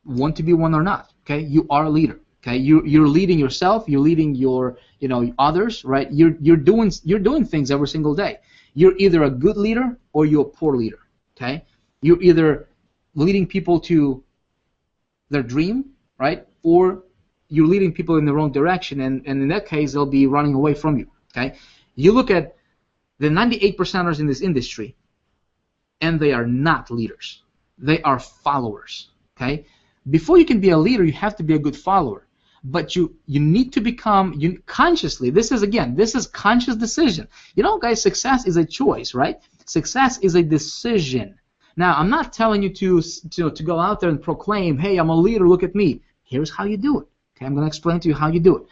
want to be one or not. Okay, you are a leader. Okay, you're leading yourself. You're leading your others. Right. You're doing things every single day. You're either a good leader or you're a poor leader. Okay. You're either leading people to their dream, right, or you're leading people in the wrong direction, and in that case, they'll be running away from you. Okay, you look at the 98%ers in this industry, and they are not leaders. They are followers. Okay, before you can be a leader, you have to be a good follower. But you need to become consciously. This is conscious decision. Guys, success is a choice, right? Success is a decision. Now, I'm not telling you to go out there and proclaim, hey, I'm a leader, look at me. Here's how you do it. Okay, I'm going to explain to you how you do it.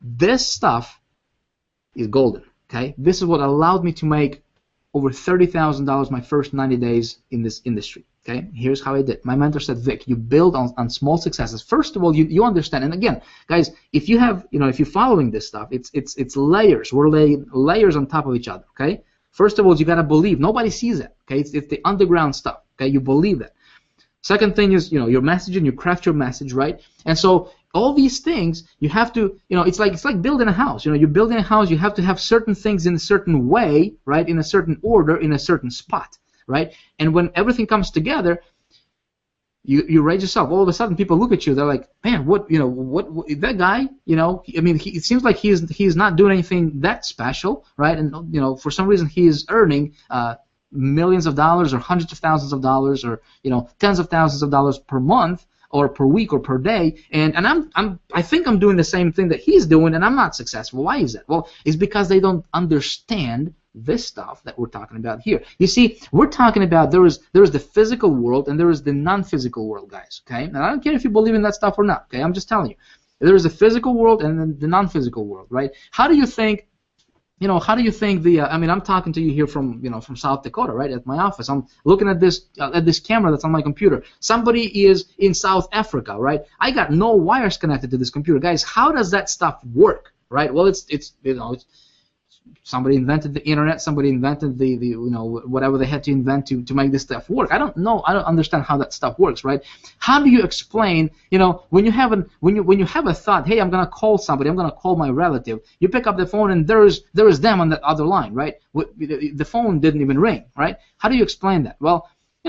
This stuff is golden. Okay, this is what allowed me to make over $30,000 my first 90 days in this industry. Okay, here's how I did. My mentor said, Vic, you build on small successes. First of all, you understand. And again, guys, if you have, if you're following this stuff, it's layers. We're laying layers on top of each other. Okay. First of all, you gotta believe. Nobody sees it. Okay, it's the underground stuff. Okay, you believe it. Second thing is, your messaging. You craft your message, right? And so all these things you have to, it's like building a house. You're building a house. You have to have certain things in a certain way, right? In a certain order, in a certain spot. Right? And when everything comes together, you raise yourself. All of a sudden, people look at you. They're like, "Man, what that guy? I mean, it seems like he's not doing anything that special, right? And for some reason, he is earning millions of dollars, or hundreds of thousands of dollars, or tens of thousands of dollars per month, or per week, or per day. And I think I'm doing the same thing that he's doing, and I'm not successful. Why is that? Well, it's because they don't understand this stuff that we're talking about here. You see, we're talking about there is the physical world and there is the non-physical world, guys. Okay, and I don't care if you believe in that stuff or not. Okay, I'm just telling you, there is the physical world and then the non-physical world, right? How do you think? How do you think the? I mean, I'm talking to you here from from South Dakota, right? At my office, I'm looking at this camera that's on my computer. Somebody is in South Africa, right? I got no wires connected to this computer, guys. How does that stuff work, right? Well, it's somebody invented the internet. Somebody invented the whatever they had to invent to make this stuff work. I don't know. I don't understand how that stuff works, right? How do you explain? When you have a thought, hey, I'm gonna call somebody. I'm gonna call my relative. You pick up the phone and there is them on that other line, right? The phone didn't even ring, right? How do you explain that? Well,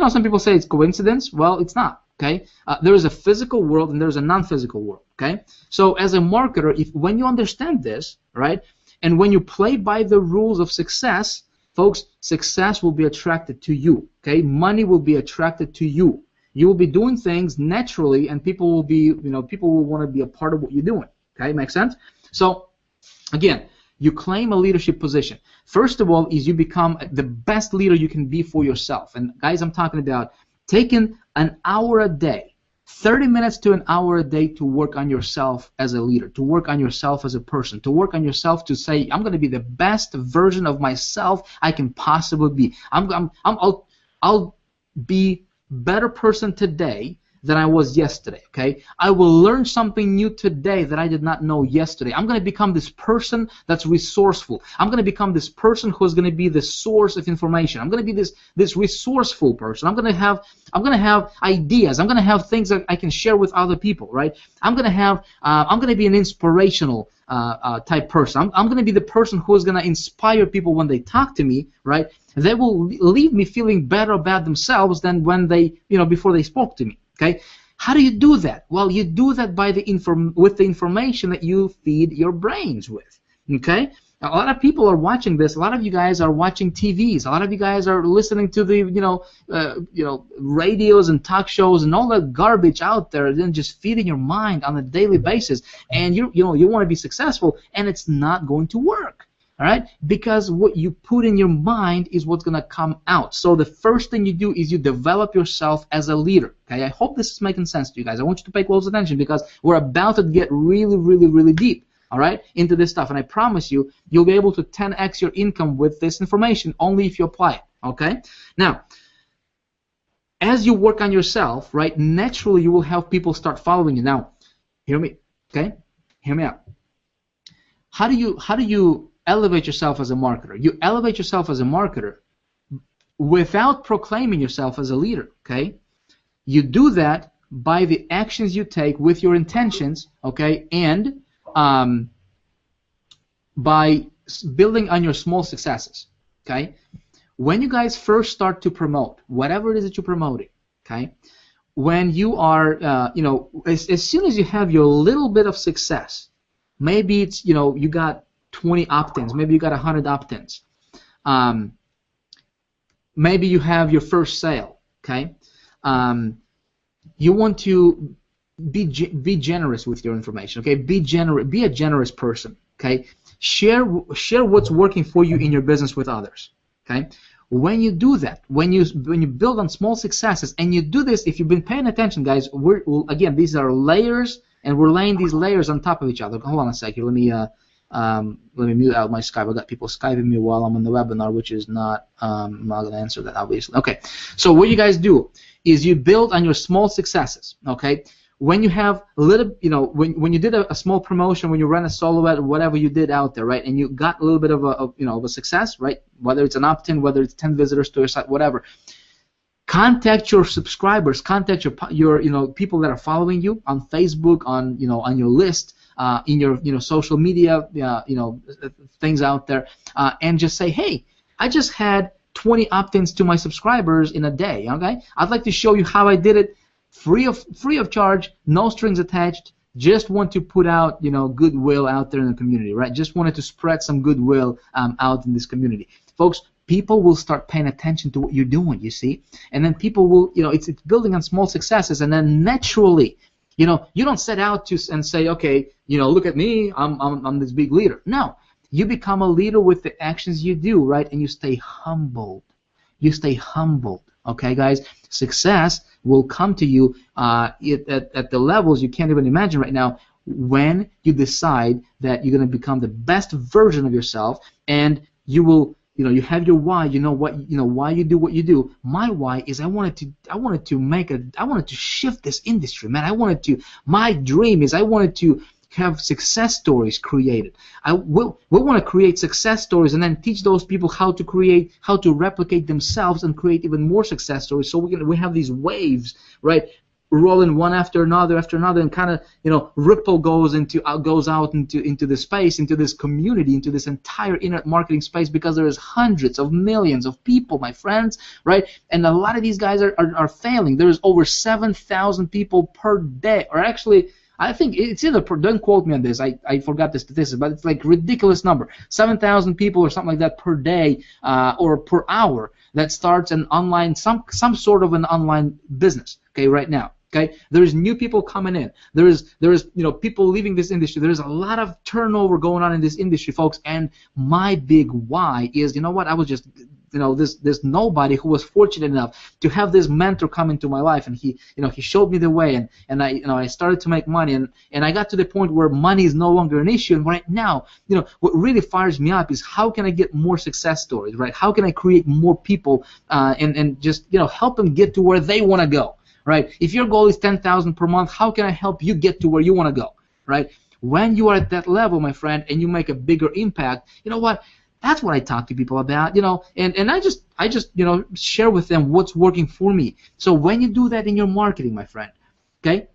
some people say it's coincidence. Well, it's not. Okay, there is a physical world and there's a non-physical world. Okay, so as a marketer, when you understand this, right? And when you play by the rules of success, folks, success will be attracted to you. Okay, money will be attracted to you. You will be doing things naturally, and people will be, people will want to be a part of what you're doing. Okay, make sense? So, again, you claim a leadership position. First of all, is you become the best leader you can be for yourself. And guys, I'm talking about taking an hour a day. 30 minutes to an hour a day to work on yourself as a leader, to work on yourself as a person, to work on yourself to say, I'm going to be the best version of myself I can possibly be. I'll be a better person today than I was yesterday, okay? I will learn something new today that I did not know yesterday. I'm going to become this person that's resourceful. I'm going to become this person who's going to be the source of information. I'm going to be this resourceful person. I'm going to have ideas. I'm going to have things that I can share with other people, right? I'm going to be an inspirational type person. I'm going to be the person who is going to inspire people when they talk to me, right? They will leave me feeling better about themselves than when they, before they spoke to me. Okay, how do you do that? Well, you do that by with the information that you feed your brains with. Okay, a lot of people are watching this. A lot of you guys are watching TVs. A lot of you guys are listening to the radios and talk shows and all that garbage out there, and then just feeding your mind on a daily basis. And you want to be successful, and it's not going to work. All right, because what you put in your mind is what's going to come out. So the first thing you do is you develop yourself as a leader. Okay, I hope this is making sense to you guys. I want you to pay close attention because we're about to get really, really, really deep, all right, into this stuff. And I promise you, you'll be able to 10x your income with this information only if you apply it. Okay, now, as you work on yourself, right, naturally you will have people start following you. Now, hear me, okay? Hear me out. How do you elevate yourself as a marketer? You elevate yourself as a marketer without proclaiming yourself as a leader, okay? You do that by the actions you take with your intentions, okay, and by building on your small successes, okay? When you guys first start to promote, whatever it is that you're promoting, okay, when you are, as soon as you have your little bit of success, maybe it's, you got 20 opt-ins, maybe you got 100 opt-ins. Maybe you have your first sale, okay? You want to be generous with your information, okay? Be a generous person, okay? Share what's working for you in your business with others, okay? When you do that, when you build on small successes, and you do this, if you've been paying attention, guys, again, these are layers, and we're laying these layers on top of each other. Hold on a second, let me Let me mute out my Skype. I got people Skyping me while I'm on the webinar, which is not, I'm not going to answer that, obviously. Okay, so what you guys do is you build on your small successes, okay? When you have a little, you know, when you did a small promotion, when you ran a solo ad or whatever you did out there, right, and you got a little bit of a you know, of a success, right, whether it's an opt-in, whether it's 10 visitors to your site, whatever, contact your subscribers, contact your you know, people that are following you on Facebook, on, you know, on your list, in your, you know, social media, you know, things out there, and just say, hey, I just had 20 opt-ins to my subscribers in a day. Okay, I'd like to show you how I did it, free of charge, no strings attached. Just want to put out, you know, goodwill out there in the community, right? Just wanted to spread some goodwill out in this community, folks. People will start paying attention to what you're doing, you see, and then people will, you know, it's building on small successes, and then naturally, you know, you don't set out to and say, okay, you know, look at me, I'm this big leader. No, you become a leader with the actions you do, right? And you stay humbled. You stay humbled, okay, guys? Success will come to you at the levels you can't even imagine right now when you decide that you're going to become the best version of yourself, and you will. You know, you have your why. You know what. You know why you do what you do. My why is I wanted to shift this industry, man. My dream is I wanted to have success stories created. We want to create success stories and then teach those people how to replicate themselves and create even more success stories. So we have these waves, right? Rolling one after another, and kind of, you know, ripple goes out into the space, into this community, into this entire internet marketing space, because there is hundreds of millions of people, my friends, right? And a lot of these guys are failing. There is over 7,000 people per day, or actually, I think it's either don't quote me on this. I forgot the statistics, but it's like ridiculous number, 7,000 people or something like that per day or per hour that starts an online some sort of an online business. Okay, right now. Okay, there's new people coming in. There's you know, people leaving this industry. There's a lot of turnover going on in this industry, folks. And my big why is, you know what? I was just, you know, this nobody who was fortunate enough to have this mentor come into my life, and he showed me the way, and I started to make money, and I got to the point where money is no longer an issue. And right now, you know, what really fires me up is how can I get more success stories, right? How can I create more people and just, you know, help them get to where they want to go. Right? If your goal is 10,000 per month, how can I help you get to where you want to go? Right? When you are at that level, my friend, and you make a bigger impact, you know what? That's what I talk to people about, you know, and I just you know, share with them what's working for me. So when you do that in your marketing, my friend, okay,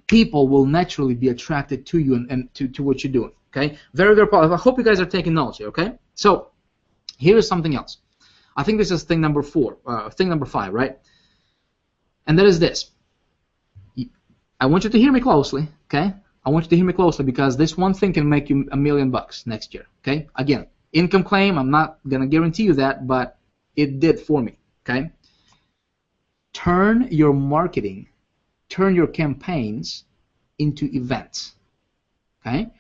people will naturally be attracted to you and to what you're doing. Okay? Very, very powerful. I hope you guys are taking notes here, okay? So here is something else. I think this is thing number 5, right? And that is this. I want you to hear me closely, okay? I want you to hear me closely, because this one thing can make you $1 million next year, okay? Again, income claim, I'm not going to guarantee you that, but it did for me, okay? Turn your marketing, turn your campaigns into events, okay?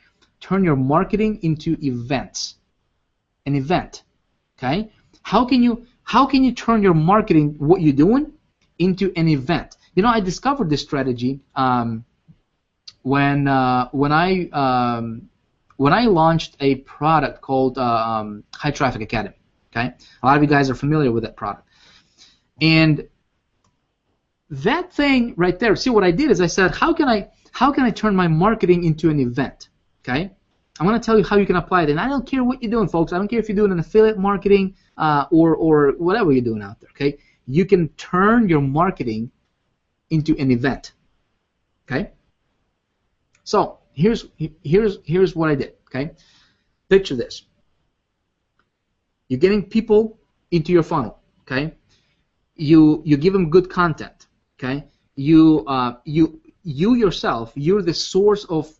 Turn your marketing into events. An event, okay? How can you turn your marketing, what you're doing, into an event? You know, I discovered this strategy when I launched a product called High Traffic Academy. Okay, a lot of you guys are familiar with that product, and that thing right there. See, what I did is I said, how can I turn my marketing into an event? Okay, I'm going to tell you how you can apply it, and I don't care what you're doing, folks. I don't care if you're doing an affiliate marketing or whatever you're doing out there. Okay. You can turn your marketing into an event. Okay? So here's what I did. Okay? Picture this. You're getting people into your funnel. Okay? You give them good content. Okay? You yourself, you're the source of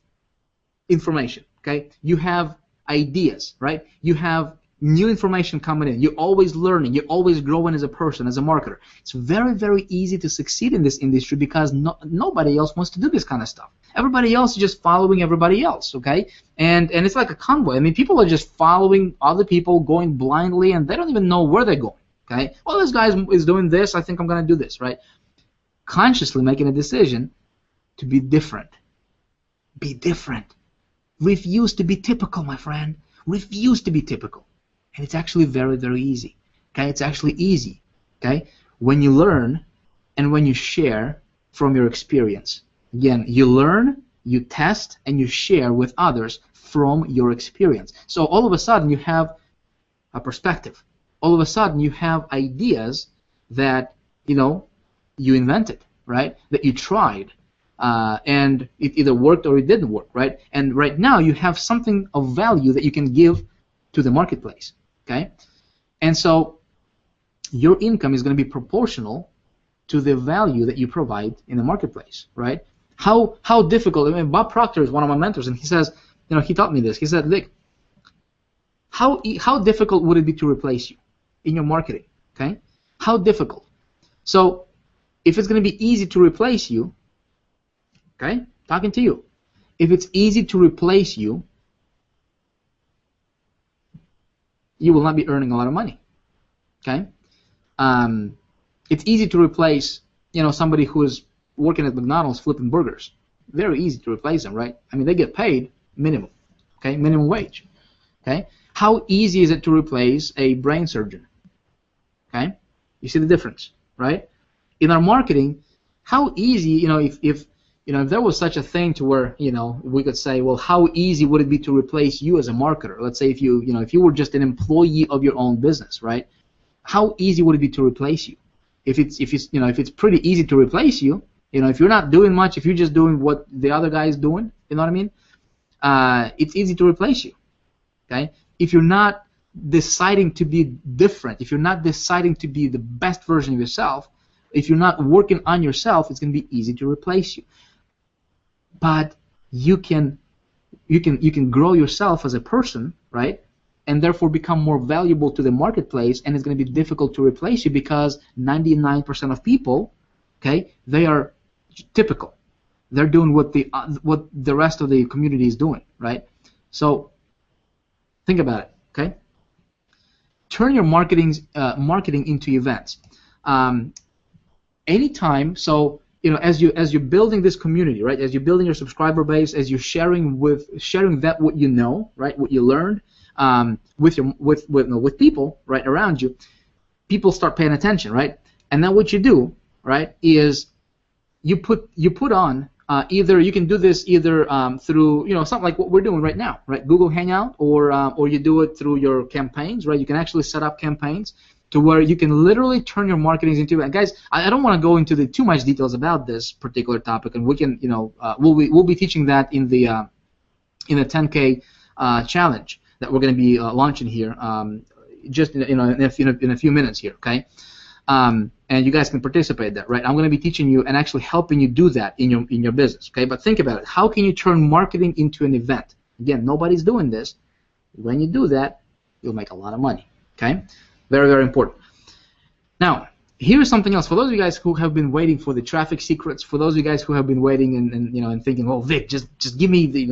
information. Okay? You have ideas, right? You have new information coming in. You're always learning. You're always growing as a person, as a marketer. It's very, very easy to succeed in this industry because nobody else wants to do this kind of stuff. Everybody else is just following everybody else, okay? And it's like a convoy. I mean, people are just following other people, going blindly, and they don't even know where they're going, okay? Well, this guy is doing this. I think I'm going to do this, right? Consciously making a decision to be different. Be different. Refuse to be typical, my friend. Refuse to be typical. And it's actually very, very easy. Okay, it's actually easy. Okay, when you learn and when you share from your experience. Again, you learn, you test, and you share with others from your experience. So all of a sudden you have a perspective. All of a sudden you have ideas that you invented, right? That you tried, and it either worked or it didn't work, right? And right now you have something of value that you can give to the marketplace, okay? And so your income is going to be proportional to the value that you provide in the marketplace, right? How difficult? I mean, Bob Proctor is one of my mentors, and he says, he taught me this. He said, Vic, how difficult would it be to replace you in your marketing? Okay, how difficult? So, if it's going to be easy to replace you, okay, talking to you, if it's easy to replace you, you will not be earning a lot of money. Okay, it's easy to replace, somebody who is working at McDonald's flipping burgers. Very easy to replace them, right? I mean, they get paid minimum, okay, minimum wage. Okay, how easy is it to replace a brain surgeon? Okay, you see the difference, right? In our marketing, how easy, if there was such a thing to where, we could say, well, how easy would it be to replace you as a marketer? Let's say if you were just an employee of your own business, right? How easy would it be to replace you? If it's pretty easy to replace you, if you're not doing much, if you're just doing what the other guy is doing, you know what I mean? It's easy to replace you. Okay? If you're not deciding to be different, if you're not deciding to be the best version of yourself, if you're not working on yourself, it's going to be easy to replace you. But you can grow yourself as a person, right? And therefore become more valuable to the marketplace, and it's going to be difficult to replace you because 99% of people, okay, they are typical. They're doing what the rest of the community is doing, right? So think about it, okay? Turn your marketing into events. Anytime, so as you're building this community, right? As you're building your subscriber base, as you're sharing that what you know, right? What you learned with people right around you, people start paying attention, right? And then what you do, right, is you put on either you can do this either through something like what we're doing right now, right? Google Hangout, or you do it through your campaigns, right? You can actually set up campaigns to where you can literally turn your marketing into. And guys, I don't want to go into too much details about this particular topic, and we can we'll be teaching that in the 10K challenge that we're going to be launching here just in a few minutes here, okay? And you guys can participate in that, right? I'm going to be teaching you and actually helping you do that in your business, okay? But think about it. How can you turn marketing into an event? Again, nobody's doing this. When you do that, you'll make a lot of money, okay? Very, very important. Now, here's something else. For those of you guys who have been waiting for the traffic secrets, for those of you guys who have been waiting and thinking, oh, Vic, just give me the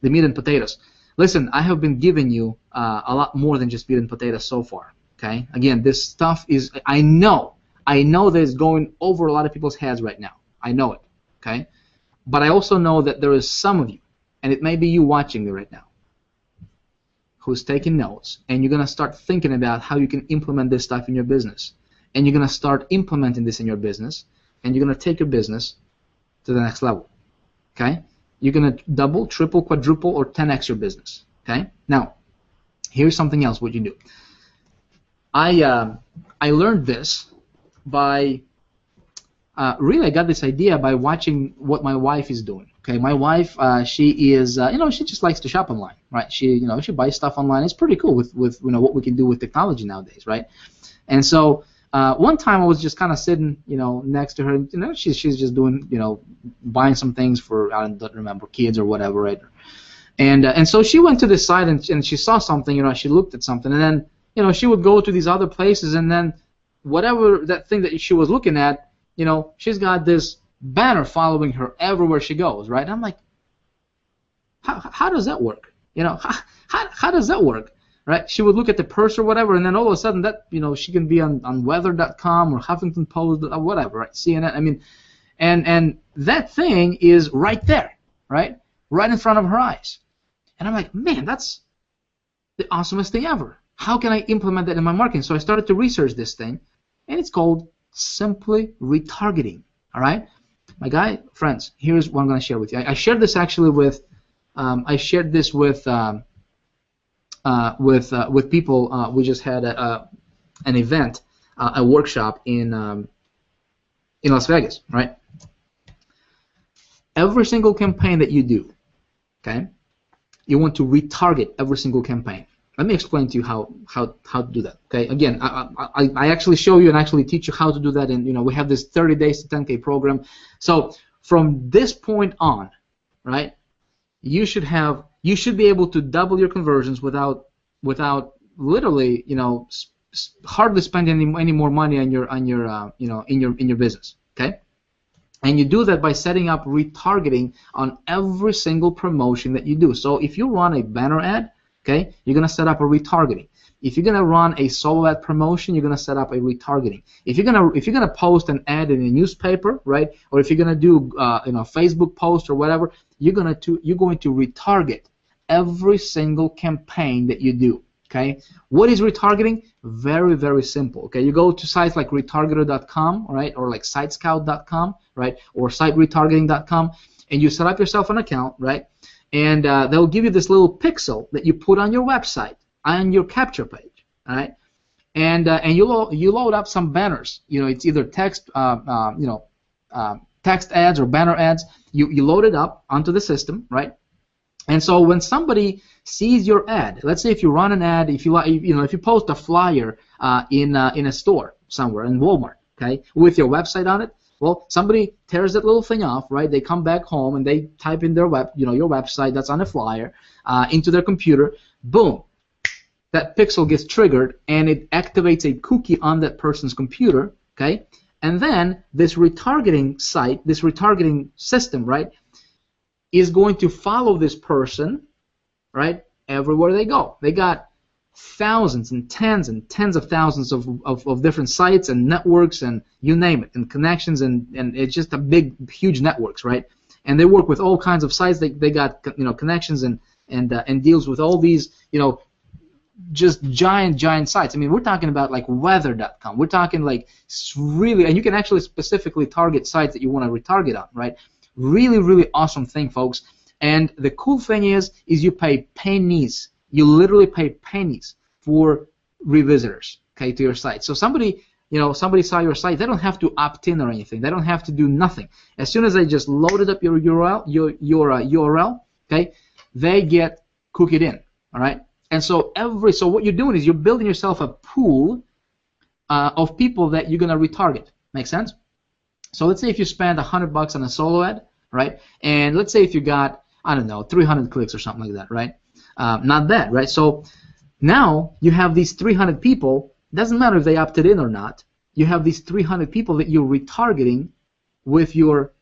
meat and potatoes. Listen, I have been giving you a lot more than just meat and potatoes so far. Okay. Again, this stuff is I know that it's going over a lot of people's heads right now. I know it. Okay. But I also know that there is some of you, and it may be you watching me right now, who's taking notes, and you're gonna start thinking about how you can implement this stuff in your business, and you're gonna start implementing this in your business, and you're gonna take your business to the next level. Okay. You're going to double, triple, quadruple, or 10x your business. Okay. Now, here's something else. What you do. I learned this by really I got this idea by watching what my wife is doing. Okay. My wife, she is she just likes to shop online, right? She buys stuff online. It's pretty cool with what we can do with technology nowadays, right? And so. One time I was just kind of sitting, next to her. She's just doing, buying some things for I don't remember kids or whatever, right? And so she went to this site and she saw something, she looked at something, and then she would go to these other places, and then whatever that thing that she was looking at, she's got this banner following her everywhere she goes, right? And I'm like, how does that work? How does that work? Right? She would look at the purse or whatever, and then all of a sudden that she can be on weather.com or Huffington Post or whatever, right? CNN. I mean, and that thing is right there, right? right in front of her eyes. And I'm like, man, that's the awesomest thing ever. How can I implement that in my marketing? So I started to research this thing, and it's called simply retargeting. All right, my friends, here's what I'm going to share with you. I shared this actually with with people. We just had an event, a workshop in Las Vegas, right? Every single campaign that you do, okay, you want to retarget every single campaign. Let me explain to you how to do that. Okay, again, I actually show you and actually teach you how to do that, and we have this 30 days to 10K program. So from this point on, right, you should be able to double your conversions without literally hardly spending any more money on your in your business. Okay. And you do that by setting up retargeting on every single promotion that you do. So if you run a banner ad, okay, you're going to set up a retargeting. If you're going to run a solo ad promotion, you're going to set up a retargeting. If you're going to post an ad in a newspaper, right, or if you're going to do Facebook post or whatever, you're going to retarget every single campaign that you do. Okay, what is retargeting? Very, very simple. Okay, you go to sites like retargeter.com, right, or like sitescout.com, right, or siteretargeting.com, and you set up yourself an account, right, and they'll give you this little pixel that you put on your website, on your capture page, all right, and you load up some banners. It's either text, text ads or banner ads. You load it up onto the system, right. And so when somebody sees your ad, let's say if you run an ad, if you post a flyer in a store somewhere in Walmart, okay, with your website on it, well, somebody tears that little thing off, right? They come back home and they type in their your website that's on a flyer into their computer. Boom, that pixel gets triggered and it activates a cookie on that person's computer, okay, and then this retargeting site, this retargeting system, right, is going to follow this person, right, everywhere they go. They got thousands and tens of thousands of different sites and networks and you name it, and connections, and it's just a big, huge networks, right? And they work with all kinds of sites. They got connections and deals with all these just giant sites. I mean, we're talking about like weather.com. We're talking like really, and you can actually specifically target sites that you want to retarget on, right? Really, really awesome thing, folks. And the cool thing is you pay pennies. You literally pay pennies for revisitors, okay, to your site. So somebody saw your site. They don't have to opt in or anything. They don't have to do nothing. As soon as they just loaded up your URL, okay, they get cookied in, all right. And so what you're doing is you're building yourself a pool of people that you're gonna retarget. Make sense? So let's say if you spend $100 on a solo ad, right? And let's say if you got, I don't know, 300 clicks or something like that, right? Not bad, right? So now you have these 300 people. Doesn't matter if they opted in or not. You have these 300 people that you're retargeting with your,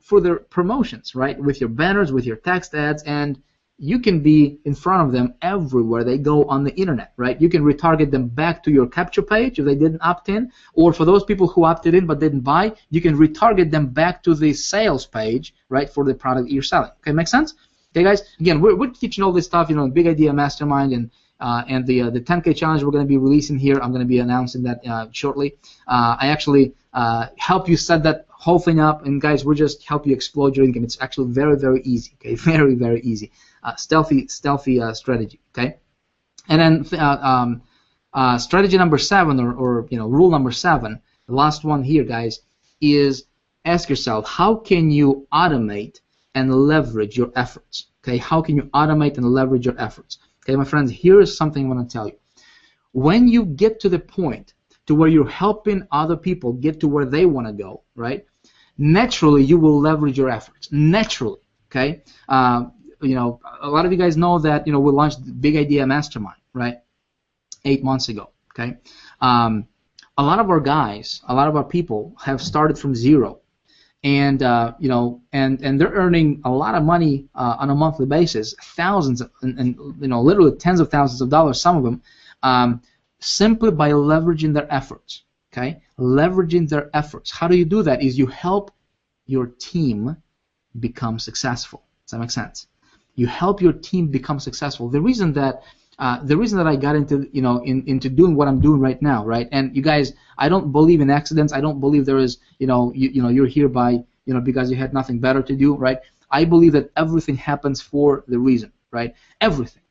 for their promotions, right? With your banners, with your text ads, and you can be in front of them everywhere they go on the internet, right? You can retarget them back to your capture page if they didn't opt in, or for those people who opted in but didn't buy, you can retarget them back to the sales page, right, for the product that you're selling. Okay, make sense? Okay, guys. Again, we're teaching all this stuff, Big Idea Mastermind and the 10K challenge we're going to be releasing here. I'm going to be announcing that shortly. I actually help you set that whole thing up, and guys, we'll just help you explode your income. It's actually very, very easy. Okay, very, very easy. Stealthy strategy. Okay, and then strategy number 7, or rule number 7, the last one here, guys, is ask yourself, how can you automate and leverage your efforts? Okay, how can you automate and leverage your efforts? Okay, my friends, here is something I want to tell you. When you get to the point to where you're helping other people get to where they want to go, right? Naturally, you will leverage your efforts. Naturally, okay. A lot of you guys know that we launched the Big Idea Mastermind, right? 8 months ago, okay. A lot of our guys, a lot of our people have started from zero, and and they're earning a lot of money on a monthly basis, thousands and literally tens of thousands of dollars, some of them, simply by leveraging their efforts. Okay, leveraging their efforts. How do you do that? Is you help your team become successful. Does that make sense? You help your team become successful. The reason that I got into into doing what I'm doing right now, right? And you guys, I don't believe in accidents. I don't believe there is you're here by because you had nothing better to do, right? I believe that everything happens for the reason, right? Everything,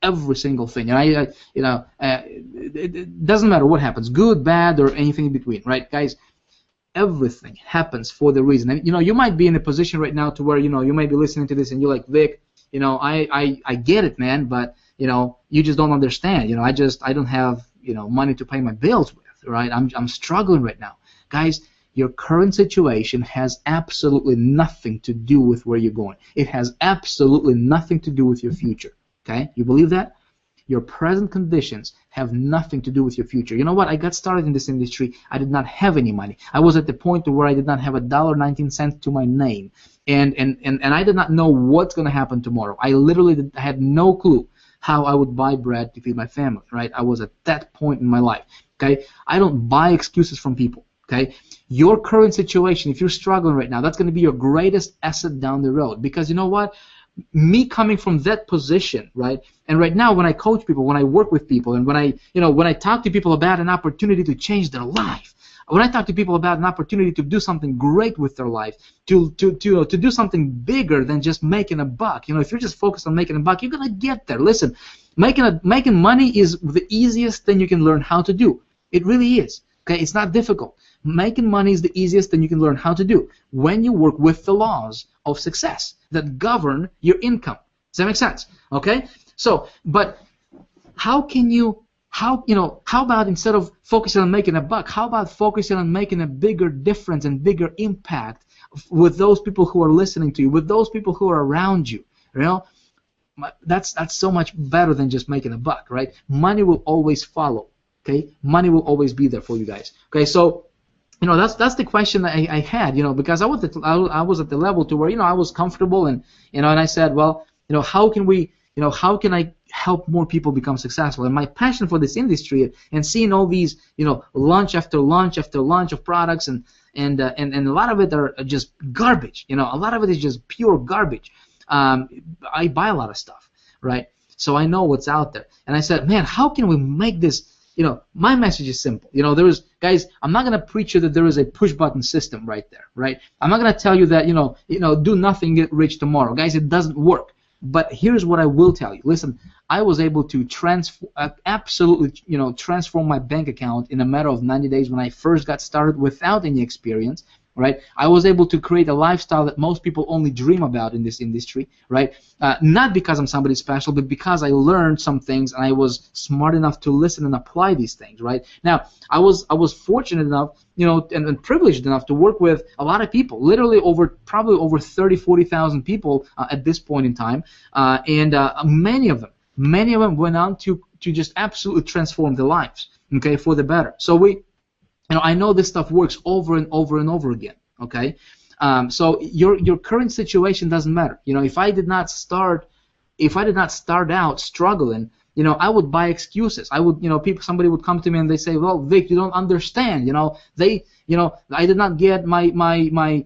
every single thing. And it doesn't matter what happens, good, bad, or anything in between, right, guys? Everything happens for the reason. And you might be in a position right now to where you may be listening to this and you're like, Vic, I get it, man, but you just don't understand. I don't have money to pay my bills with, right? I'm struggling right now, guys. Your current situation has absolutely nothing to do with where you're going. It has absolutely nothing to do with your future. Okay, you believe that? Your present conditions have nothing to do with your future. You know what? I got started in this industry. I did not have any money. I was at the point where I did not have $1.19 to my name, and I did not know what's going to happen tomorrow. I literally had no clue how I would buy bread to feed my family. Right? I was at that point in my life. Okay, I don't buy excuses from people. Okay, your current situation, if you're struggling right now, that's going to be your greatest asset down the road. Because you know what? Me coming from that position, right? And right now, when I coach people, when I work with people, and when I talk to people about an opportunity to change their life, when I talk to people about an opportunity to do something great with their life, to do something bigger than just making a buck. If you're just focused on making a buck, you're gonna get there. Listen, making money is the easiest thing you can learn how to do. It really is. Okay, it's not difficult. Making money is the easiest thing you can learn how to do when you work with the laws of success that govern your income. Does that make sense? Okay? So, but how about instead of focusing on making a buck, how about focusing on making a bigger difference and bigger impact with those people who are listening to you, with those people who are around you? That's so much better than just making a buck, right? Money will always follow. Okay, money will always be there for you guys. Okay, so that's the question that I had, because I was at the level to where I was comfortable, and and I said, well, how can I help more people become successful? And my passion for this industry and seeing all these lunch after lunch after lunch of products and a lot of it are just garbage. A lot of it is just pure garbage. I buy a lot of stuff, right? So I know what's out there, and I said, man, how can we make this? My message is simple. Guys, I'm not gonna preach you that there is a push-button system right there, right? I'm not gonna tell you that do nothing, get rich tomorrow, guys. It doesn't work. But here's what I will tell you. Listen, I was able to absolutely transform my bank account in a matter of 90 days when I first got started without any experience. Right? I was able to create a lifestyle that most people only dream about in this industry, right? Not because I'm somebody special, but because I learned some things and I was smart enough to listen and apply these things, right? Now, I was fortunate enough, and privileged enough to work with a lot of people, literally probably over 30, 40,000 people at this point in time, and many of them went on to just absolutely transform their lives, okay, for the better. So I know this stuff works over and over and over again. Okay, so your current situation doesn't matter. If I did not start out struggling, I would buy excuses. I would, somebody would come to me and they say, well, Vic, you don't understand. I did not get my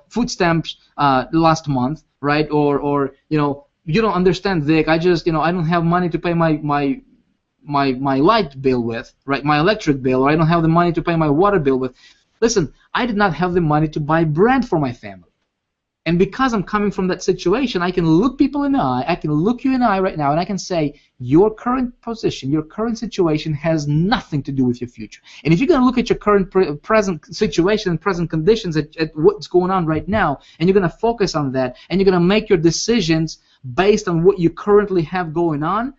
food stamps last month, right? Or you don't understand, Vic. I don't have money to pay my light bill with, right? My electric bill, or I don't have the money to pay my water bill with. Listen, I did not have the money to buy bread for my family. And because I'm coming from that situation, I can look people in the eye, I can look you in the eye right now, and I can say, your current position, your current situation has nothing to do with your future. And if you're going to look at your current present situation and present conditions at what's going on right now, and you're going to focus on that, and you're going to make your decisions based on what you currently have going on,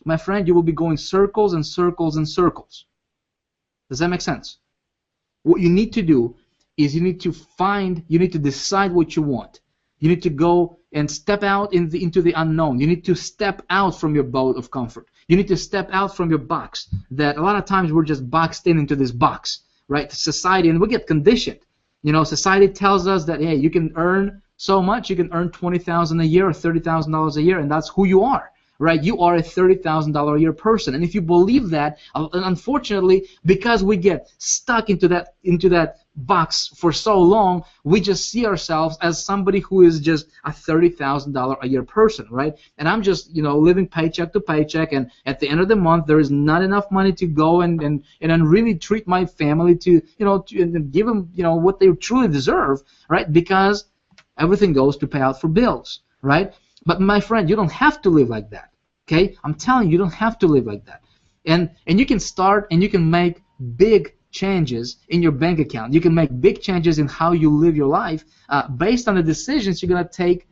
my friend, you will be going circles and circles and circles. Does that make sense? What you need to do is you need to decide what you want. You need to go and step out into the unknown. You need to step out from your boat of comfort. You need to step out from your box. That a lot of times we're just boxed into this box, right? Society, and we get conditioned. Society tells us that, hey, you can earn so much. You can earn $20,000 a year or $30,000 a year, and that's who you are. Right, you are a $30,000 a year person, and if you believe that, unfortunately, because we get stuck into that bucks for so long, we just see ourselves as somebody who is just a $30,000 a year person, right? And I'm just, living paycheck to paycheck, and at the end of the month, there is not enough money to go and really treat my family to, and give them, what they truly deserve, right? Because everything goes to pay out for bills, right? But my friend, you don't have to live like that, okay? I'm telling you, you don't have to live like that. And you can start and you can make big changes in your bank account. You can make big changes in how you live your life based on the decisions you're going to take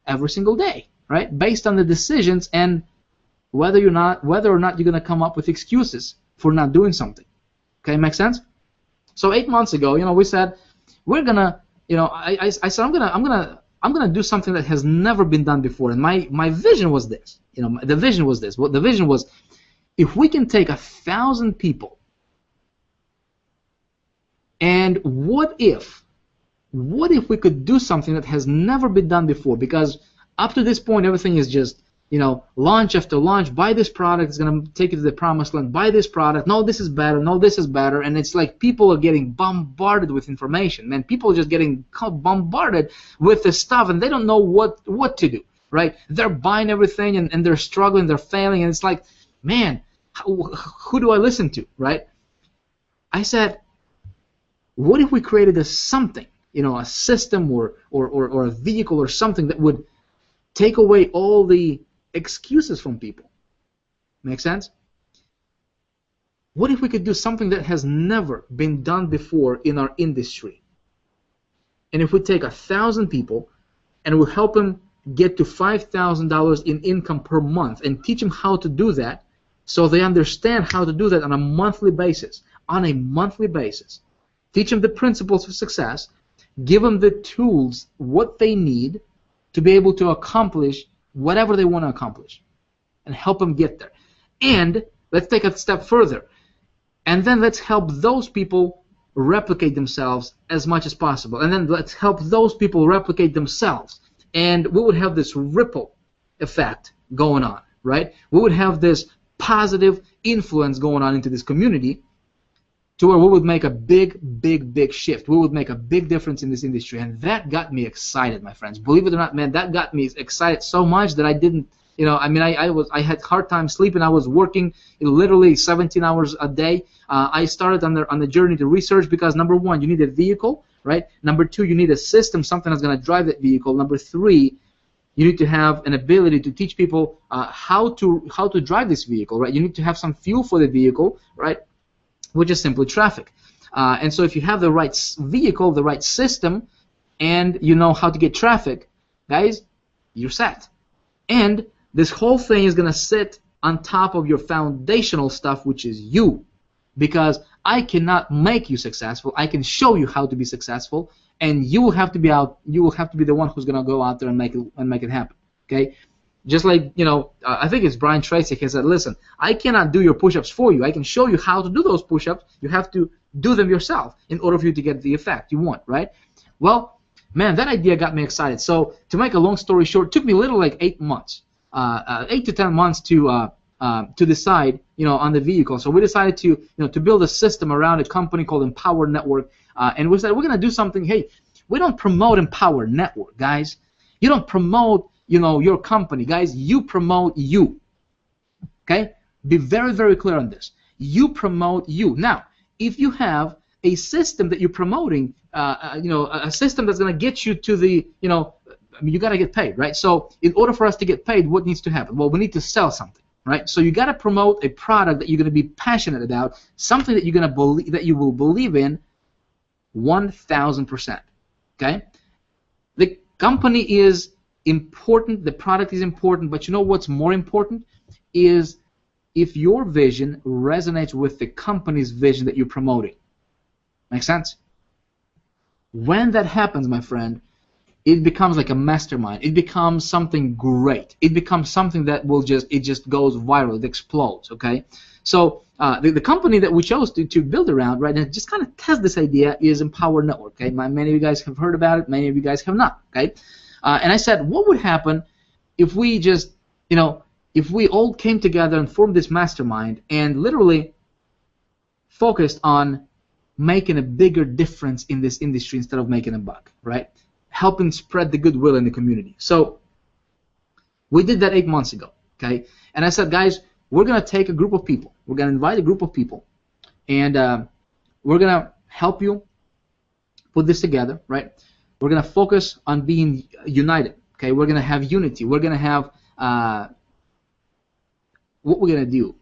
every single day, right? Based on the decisions and whether or not you're going to come up with excuses for not doing something. Okay, make sense? So 8 months ago, we said we're gonna, I said I'm gonna do something that has never been done before, and my vision was this. The vision was this. What the vision was, if we can take 1,000 people. And what if we could do something that has never been done before? Because up to this point, everything is just, launch after launch. Buy this product, it's going to take you to the promised land. Buy this product. No, this is better. No, this is better. And it's like people are getting bombarded with information. Man, people are just getting bombarded with this stuff, and they don't know what to do, right? They're buying everything, and they're struggling, they're failing, and it's like, man, who do I listen to, right? I said, what if we created a something, a system or a vehicle or something that would take away all the excuses from people? Make sense? What if we could do something that has never been done before in our industry? And if we take 1,000 people and we help them get to $5,000 in income per month and teach them how to do that, so they understand how to do that on a monthly basis, teach them the principles of success, give them the tools, what they need to be able to accomplish whatever they want to accomplish, and help them get there. And let's take a step further, and then let's help those people replicate themselves as much as possible, and then let's help those people replicate themselves, and we would have this ripple effect going on, right? We would have this positive influence going on into this community, to where we would make a big shift. We would make a big difference in this industry, and that got me excited, my friends. Believe it or not, man, that got me excited so much that I didn't, I had hard time sleeping. I was working literally 17 hours a day. I started on the journey to research because, number one, you need a vehicle, right? Number two, you need a system, something that's going to drive that vehicle. Number three, you need to have an ability to teach people how to drive this vehicle, right? You need to have some fuel for the vehicle, right? Which is simply traffic. And so if you have the right vehicle, the right system, and you know how to get traffic, guys, you're set. And this whole thing is going to sit on top of your foundational stuff, which is you. Because I cannot make you successful. I can show you how to be successful, and you will have to be the one who's going to go out there and make it happen. Okay? Just like, I think it's Brian Tracy, he said, listen, I cannot do your push-ups for you. I can show you how to do those push-ups. You have to do them yourself in order for you to get the effect you want, right? Well, man, that idea got me excited. So to make a long story short, it took me literally like 8 months, 8 to 10 months to decide, on the vehicle. So we decided to build a system around a company called Empower Network, and we said we're going to do something. Hey, we don't promote Empower Network, guys. You don't promote your company, guys. You promote you. Okay? Be very, very clear on this. You promote you. Now, if you have a system that you're promoting, a system that's going to get you to the, you got to get paid, right? So, in order for us to get paid, what needs to happen? Well, we need to sell something, right? So, you got to promote a product that you're going to be passionate about, something that you're going to believe, that you will believe in, 1,000%. Okay? The company is important, the product is important, but you know what's more important is if your vision resonates with the company's vision that you're promoting. Make sense? When that happens, my friend, it becomes like a mastermind. It becomes something great. It becomes something that it just goes viral. It explodes. Okay, so the company that we chose to build around, right, and just kind of test this idea is Empower Network. Okay, many of you guys have heard about it. Many of you guys have not. Okay. And I said, what would happen if we just, if we all came together and formed this mastermind and literally focused on making a bigger difference in this industry instead of making a buck, right? Helping spread the goodwill in the community. So we did that 8 months ago, okay? And I said, guys, we're going to take a group of people. We're going to invite a group of people, and we're going to help you put this together, right? We're going to focus on being united, okay? We're going to have unity. We're going to have, what we're going to do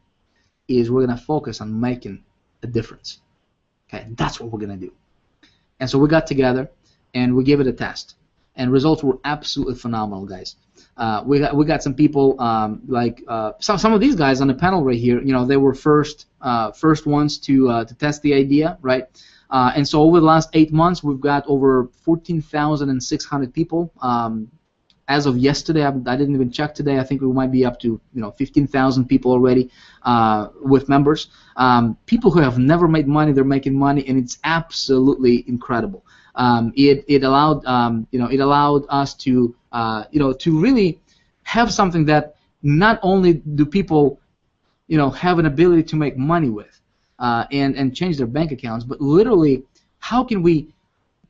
is we're going to focus on making a difference, okay? That's what we're going to do. And so we got together, and we gave it a test, and results were absolutely phenomenal, guys. We got some people like some of these guys on the panel right here. You know, they were first ones to test the idea, right? And so over the last 8 months, we've got over 14,600 people. As of yesterday, I didn't even check today. I think we might be up to 15,000 people already with members. People who have never made money, they're making money, and it's absolutely incredible. It allowed it allowed us to to really have something that not only do people have an ability to make money with and change their bank accounts, but literally how can we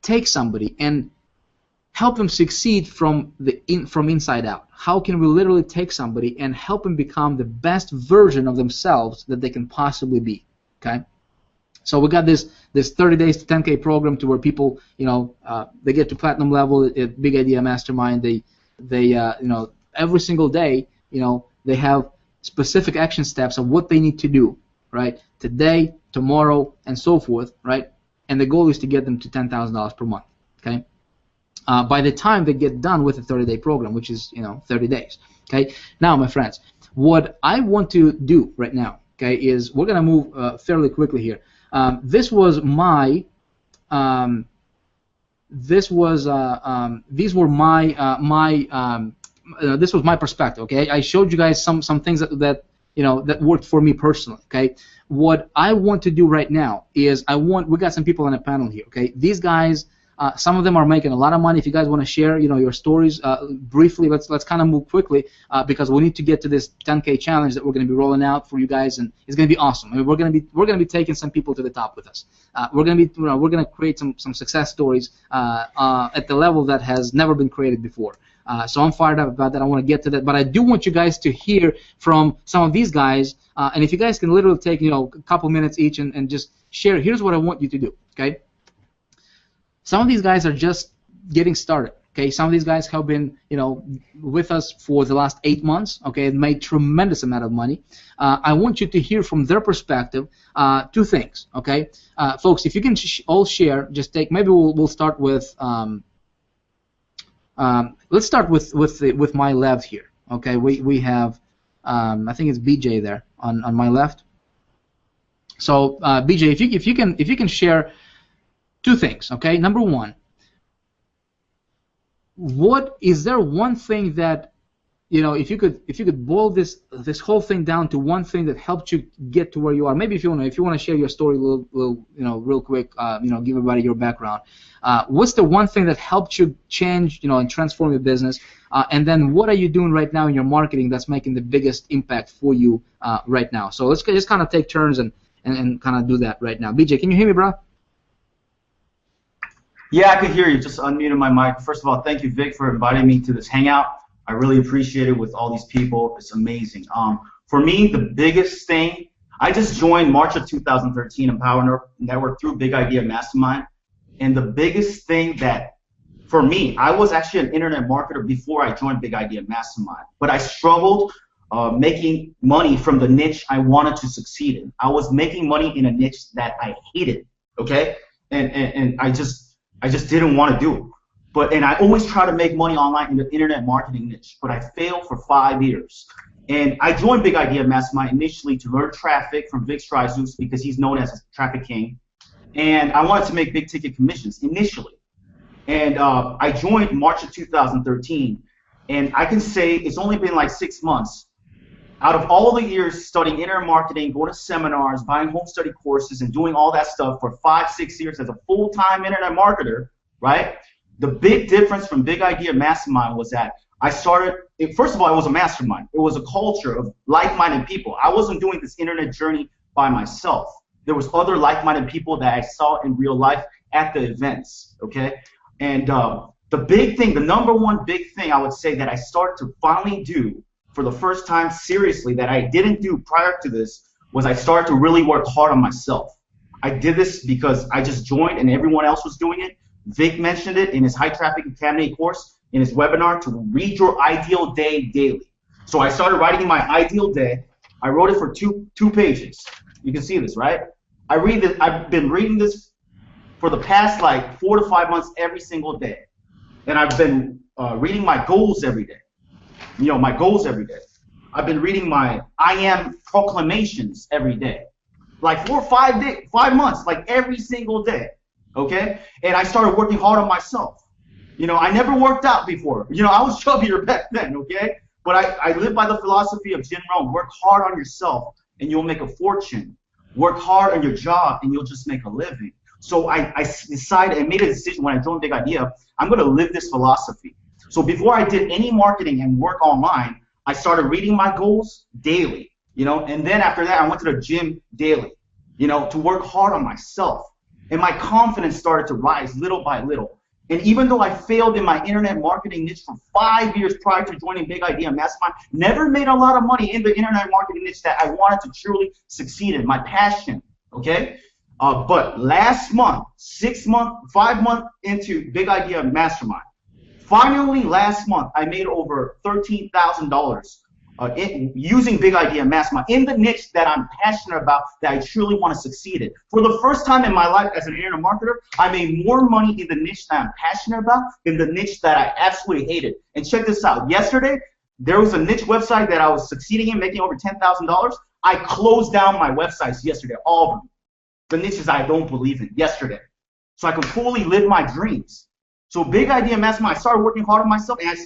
take somebody and help them succeed from inside out? How can we literally take somebody and help them become the best version of themselves that they can possibly be? Okay. So we got this 30 days to 10K program to where people, they get to platinum level at Big Idea Mastermind. They every single day, they have specific action steps of what they need to do, right? Today, tomorrow, and so forth, right? And the goal is to get them to $10,000 per month, okay? By the time they get done with the 30-day program, which is 30 days, okay? Now, my friends, what I want to do right now, okay, is we're gonna move fairly quickly here. This was my this was my perspective. Okay, I showed you guys some things that worked for me personally. Okay, what I want to do right now is we got some people on the panel here. Okay, these guys. Some of them are making a lot of money. If you guys want to share, your stories briefly, let's kind of move quickly because we need to get to this 10K challenge that we're going to be rolling out for you guys, and it's going to be awesome. I mean, we're going to be taking some people to the top with us. We're going to create some success stories at the level that has never been created before. So I'm fired up about that. I want to get to that, but I do want you guys to hear from some of these guys, and if you guys can literally take a couple minutes each and just share. Here's what I want you to do. Okay. Some of these guys are just getting started. Okay, some of these guys have been, with us for the last 8 months. Okay, and made tremendous amount of money. I want you to hear from their perspective 2 things. Okay, folks, if you can all share, just take. Maybe we'll start with. Let's start with my left here. Okay, we have. I think it's BJ there on my left. So BJ, if you can share 2 things, okay? Number 1, what is there one thing that if you could boil this whole thing down to one thing that helped you get to where you are? Maybe if you want to share your story real quick, give everybody your background. What's the one thing that helped you change, and transform your business? And then what are you doing right now in your marketing that's making the biggest impact for you right now? So let's just kind of take turns and kind of do that right now. BJ, can you hear me, bro? Yeah, I could hear you. Just unmuted my mic. First of all, thank you, Vic, for inviting me to this hangout. I really appreciate it with all these people. It's amazing. For me, the biggest thing, I just joined March of 2013 Empower Network through Big Idea Mastermind. And the biggest thing that, for me, I was actually an internet marketer before I joined Big Idea Mastermind. But I struggled making money from the niche I wanted to succeed in. I was making money in a niche that I hated, okay? And I just didn't want to do it. And I always try to make money online in the internet marketing niche, but I failed for 5 years. And I joined Big Idea Mastermind initially to learn traffic from Vick Strizheus because he's known as a traffic king. And I wanted to make big ticket commissions initially. And I joined March of 2013. And I can say it's only been like 6 months. Out of all the years studying internet marketing, going to seminars, buying home study courses, and doing all that stuff for 5-6 years as a full-time internet marketer, right? The big difference from Big Idea Mastermind was that I started, first of all, it was a mastermind. It was a culture of like-minded people. I wasn't doing this internet journey by myself. There was other like-minded people that I saw in real life at the events, okay? And the big thing, the number one big thing I would say that I started to finally do for the first time seriously that I didn't do prior to this was I started to really work hard on myself. I did this because I just joined and everyone else was doing it. Vic mentioned it in his High Traffic Academy course, in his webinar, to read your ideal day daily. So I started writing my ideal day. I wrote it for two pages. You can see this, right? I've been reading this for the past like 4 to 5 months every single day. And I've been reading my goals every day. You know, my goals every day. I've been reading my I am proclamations every day. Like 4 or 5 months, like every single day. Okay? And I started working hard on myself. You know, I never worked out before. You know, I was chubbier back then, okay? But I live by the philosophy of Jim Rohn. Work hard on yourself and you'll make a fortune. Work hard on your job and you'll just make a living. So I decided and made a decision when I joined Big Idea, I'm going to live this philosophy. So before I did any marketing and work online, I started reading my goals daily, you know, and then after that I went to the gym daily, you know, to work hard on myself. And my confidence started to rise little by little. And even though I failed in my internet marketing niche for 5 years prior to joining Big Idea Mastermind, never made a lot of money in the internet marketing niche that I wanted to truly succeed in, my passion, okay? But last month, 5 months into Big Idea Mastermind, finally last month, I made over $13,000 using Big Idea Mastermind in the niche that I'm passionate about, that I truly want to succeed in. For the first time in my life as an internet marketer, I made more money in the niche that I'm passionate about than the niche that I absolutely hated. And check this out. Yesterday, there was a niche website that I was succeeding in, making over $10,000. I closed down my websites yesterday, all of them. The niches I don't believe in, yesterday. So I can fully live my dreams. So Big Idea Mastermind, I started working hard on myself, and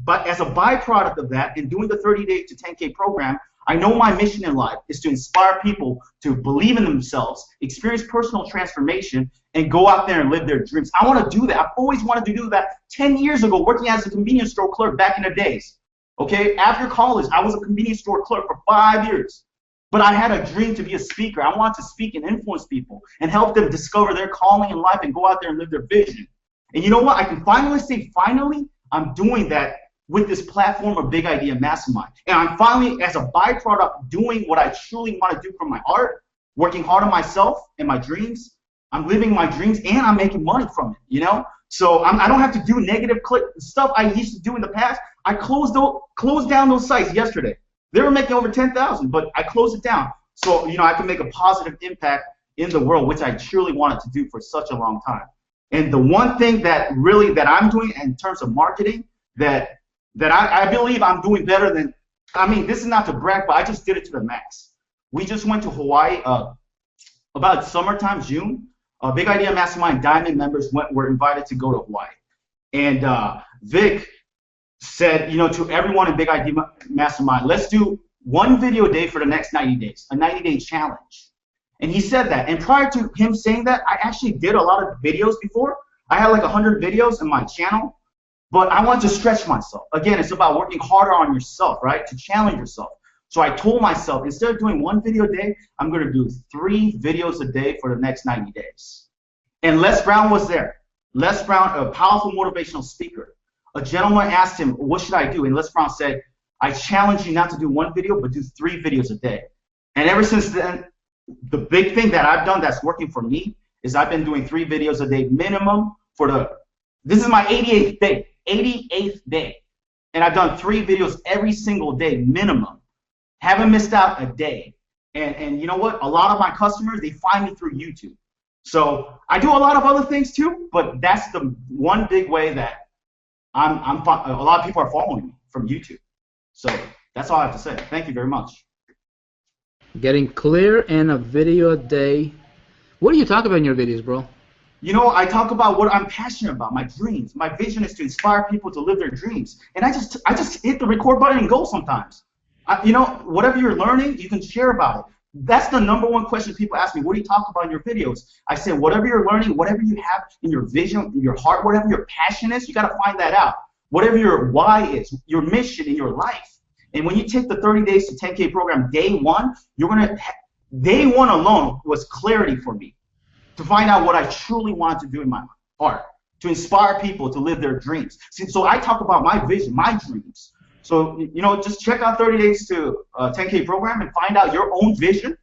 but as a byproduct of that, and doing the 30-day to 10K program, I know my mission in life is to inspire people to believe in themselves, experience personal transformation, and go out there and live their dreams. I want to do that. I've always wanted to do that 10 years ago, working as a convenience store clerk back in the days. Okay, after college, I was a convenience store clerk for 5 years. But I had a dream to be a speaker. I wanted to speak and influence people and help them discover their calling in life and go out there and live their vision. And you know what? I can finally say, finally, I'm doing that with this platform of Big Idea Mastermind. And I'm finally, as a byproduct, doing what I truly want to do from my heart, working hard on myself and my dreams. I'm living my dreams and I'm making money from it, you know? So I don't have to do negative stuff I used to do in the past. I closed down those sites yesterday. They were making over 10,000, but I closed it down. So, you know, I can make a positive impact in the world, which I truly wanted to do for such a long time. And the one thing that I'm doing in terms of marketing that I believe I'm doing better than, I mean, this is not to brag, but I just did it to the max. We just went to Hawaii about summertime, June. Big Idea Mastermind Diamond members were invited to go to Hawaii. And Vic said, you know, to everyone in Big Idea Mastermind, let's do one video a day for the next 90 days, a 90-day challenge. And he said that. And prior to him saying that, I actually did a lot of videos before. I had like 100 videos in my channel, but I wanted to stretch myself. Again, it's about working harder on yourself, right, to challenge yourself. So I told myself, instead of doing one video a day, I'm going to do 3 videos a day for the next 90 days. And Les Brown was there. Les Brown, a powerful motivational speaker. A gentleman asked him, what should I do? And Les Brown said, I challenge you not to do 1 video, but do 3 videos a day. And ever since then, the big thing that I've done that's working for me is I've been doing 3 videos a day minimum this is my 88th day. 88th day. And I've done 3 videos every single day minimum. Haven't missed out a day. And you know what? A lot of my customers, they find me through YouTube. So I do a lot of other things too, but that's the one big way that a lot of people are following me from YouTube. So that's all I have to say. Thank you very much. Getting clear in a video a day. What do you talk about in your videos, bro? You know, I talk about what I'm passionate about, my dreams. My vision is to inspire people to live their dreams. And I just hit the record button and go sometimes. You know, whatever you're learning, you can share about it. That's the #1 question people ask me. What do you talk about in your videos? I say, whatever you're learning, whatever you have in your vision, in your heart, whatever your passion is, you got to find that out. Whatever your why is, your mission in your life. And when you take the 30 days to 10K program day 1, you're going to day one alone was clarity for me to find out what I truly want to do in my heart, to inspire people to live their dreams. See, so I talk about my vision, my dreams. So, just check out 30 Days to 10K program and find out your own vision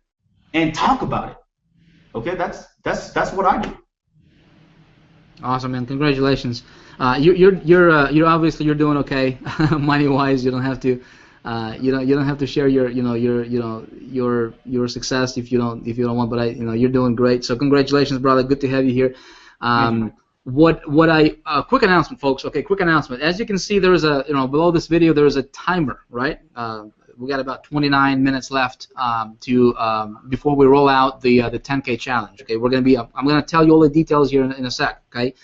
and talk about it. Okay, that's what I do. Awesome, man! Congratulations. You're obviously you're doing okay, money wise. You don't have to, you don't have to share your your success if you don't want. But you're doing great. So congratulations, brother. Good to have you here. Quick announcement, folks. Okay, quick announcement. As you can see, there is a below this video there is a timer, right? We got about 29 minutes left before we roll out the 10K challenge. Okay, I'm gonna tell you all the details here in a sec. Okay,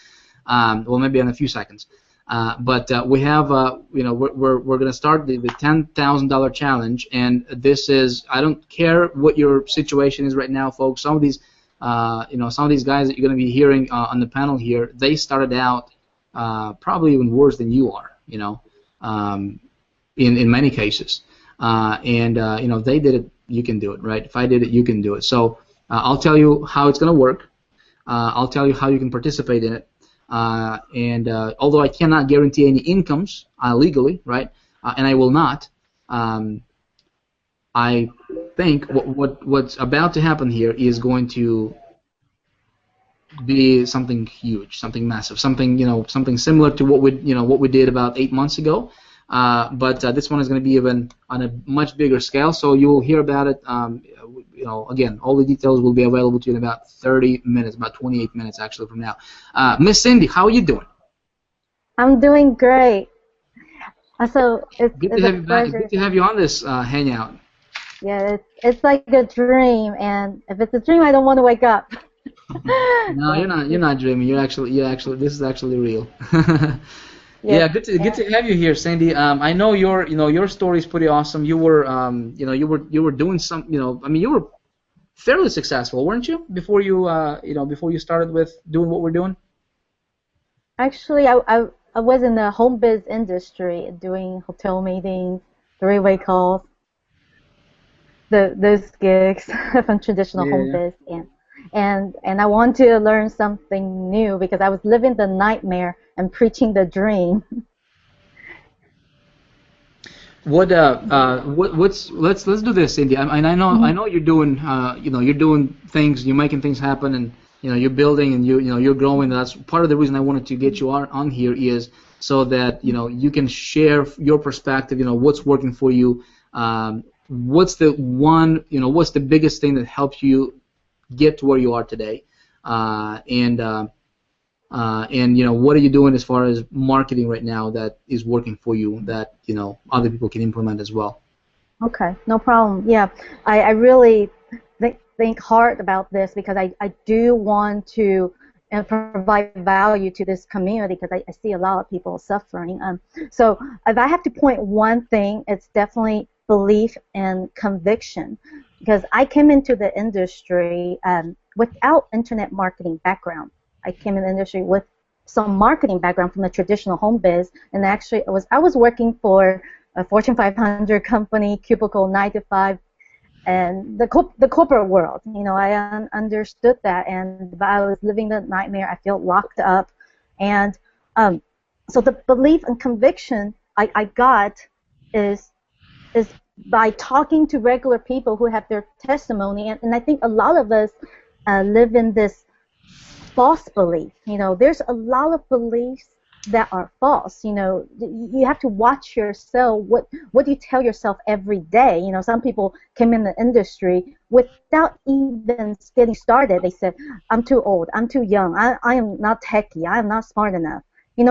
well maybe in a few seconds. But we have we're gonna start the $10,000 challenge, and this is, I don't care what your situation is right now, folks. Some of these some of these guys that you're gonna be hearing on the panel here, they started out probably even worse than you are. In many cases. They did it, you can do it, right? If I did it, you can do it. So I'll tell you how it's going to work. I'll tell you how you can participate in it. Although I cannot guarantee any incomes legally, right? And I will not. I think what's about to happen here is going to be something huge, something massive, something similar to what we did about 8 months ago. But this one is going to be even on a much bigger scale, so you'll hear about it. Again, all the details will be available to you in about 30 minutes, about 28 minutes actually from now. Miss Cindy, how are you doing? I'm doing great. So it's good to have you back. Good to have you on this hangout. Yeah, it's like a dream, and if it's a dream, I don't want to wake up. No, you're not dreaming. You're actually this is actually real. Yeah, good to have you here, Sandy. I know your story is pretty awesome. You were you were doing some you were fairly successful, weren't you? Before you started with doing what we're doing. Actually, I was in the home biz industry, doing hotel meetings, three-way calls, those gigs from traditional home biz, and I want to learn something new because I was living the nightmare and preaching the dream. Let's do this, Cindy. I know you're doing you're doing things, you're making things happen, and you're building and you're growing. That's part of the reason I wanted to get you on here is so that you can share your perspective. What's working for you. What's the biggest thing that helps you get to where you are today, and what are you doing as far as marketing right now that is working for you that other people can implement as well? Okay, no problem. Yeah, I really think hard about this because I do want to provide value to this community because I see a lot of people suffering. So if I have to point one thing, it's definitely belief and conviction. Because I came into the industry without internet marketing background. I came in the industry with some marketing background from the traditional home biz, and actually I was working for a Fortune 500 company, cubicle 9 to 5, and the corporate world. I understood that, but I was living the nightmare. I felt locked up, and so the belief and conviction I got is by talking to regular people who have their testimony, and I think a lot of us live in this false belief. There's a lot of beliefs that are false. You have to watch yourself. What do you tell yourself every day? Some people came in the industry without even getting started. They said, "I'm too old. I'm too young. I am not techie. I am not smart enough." You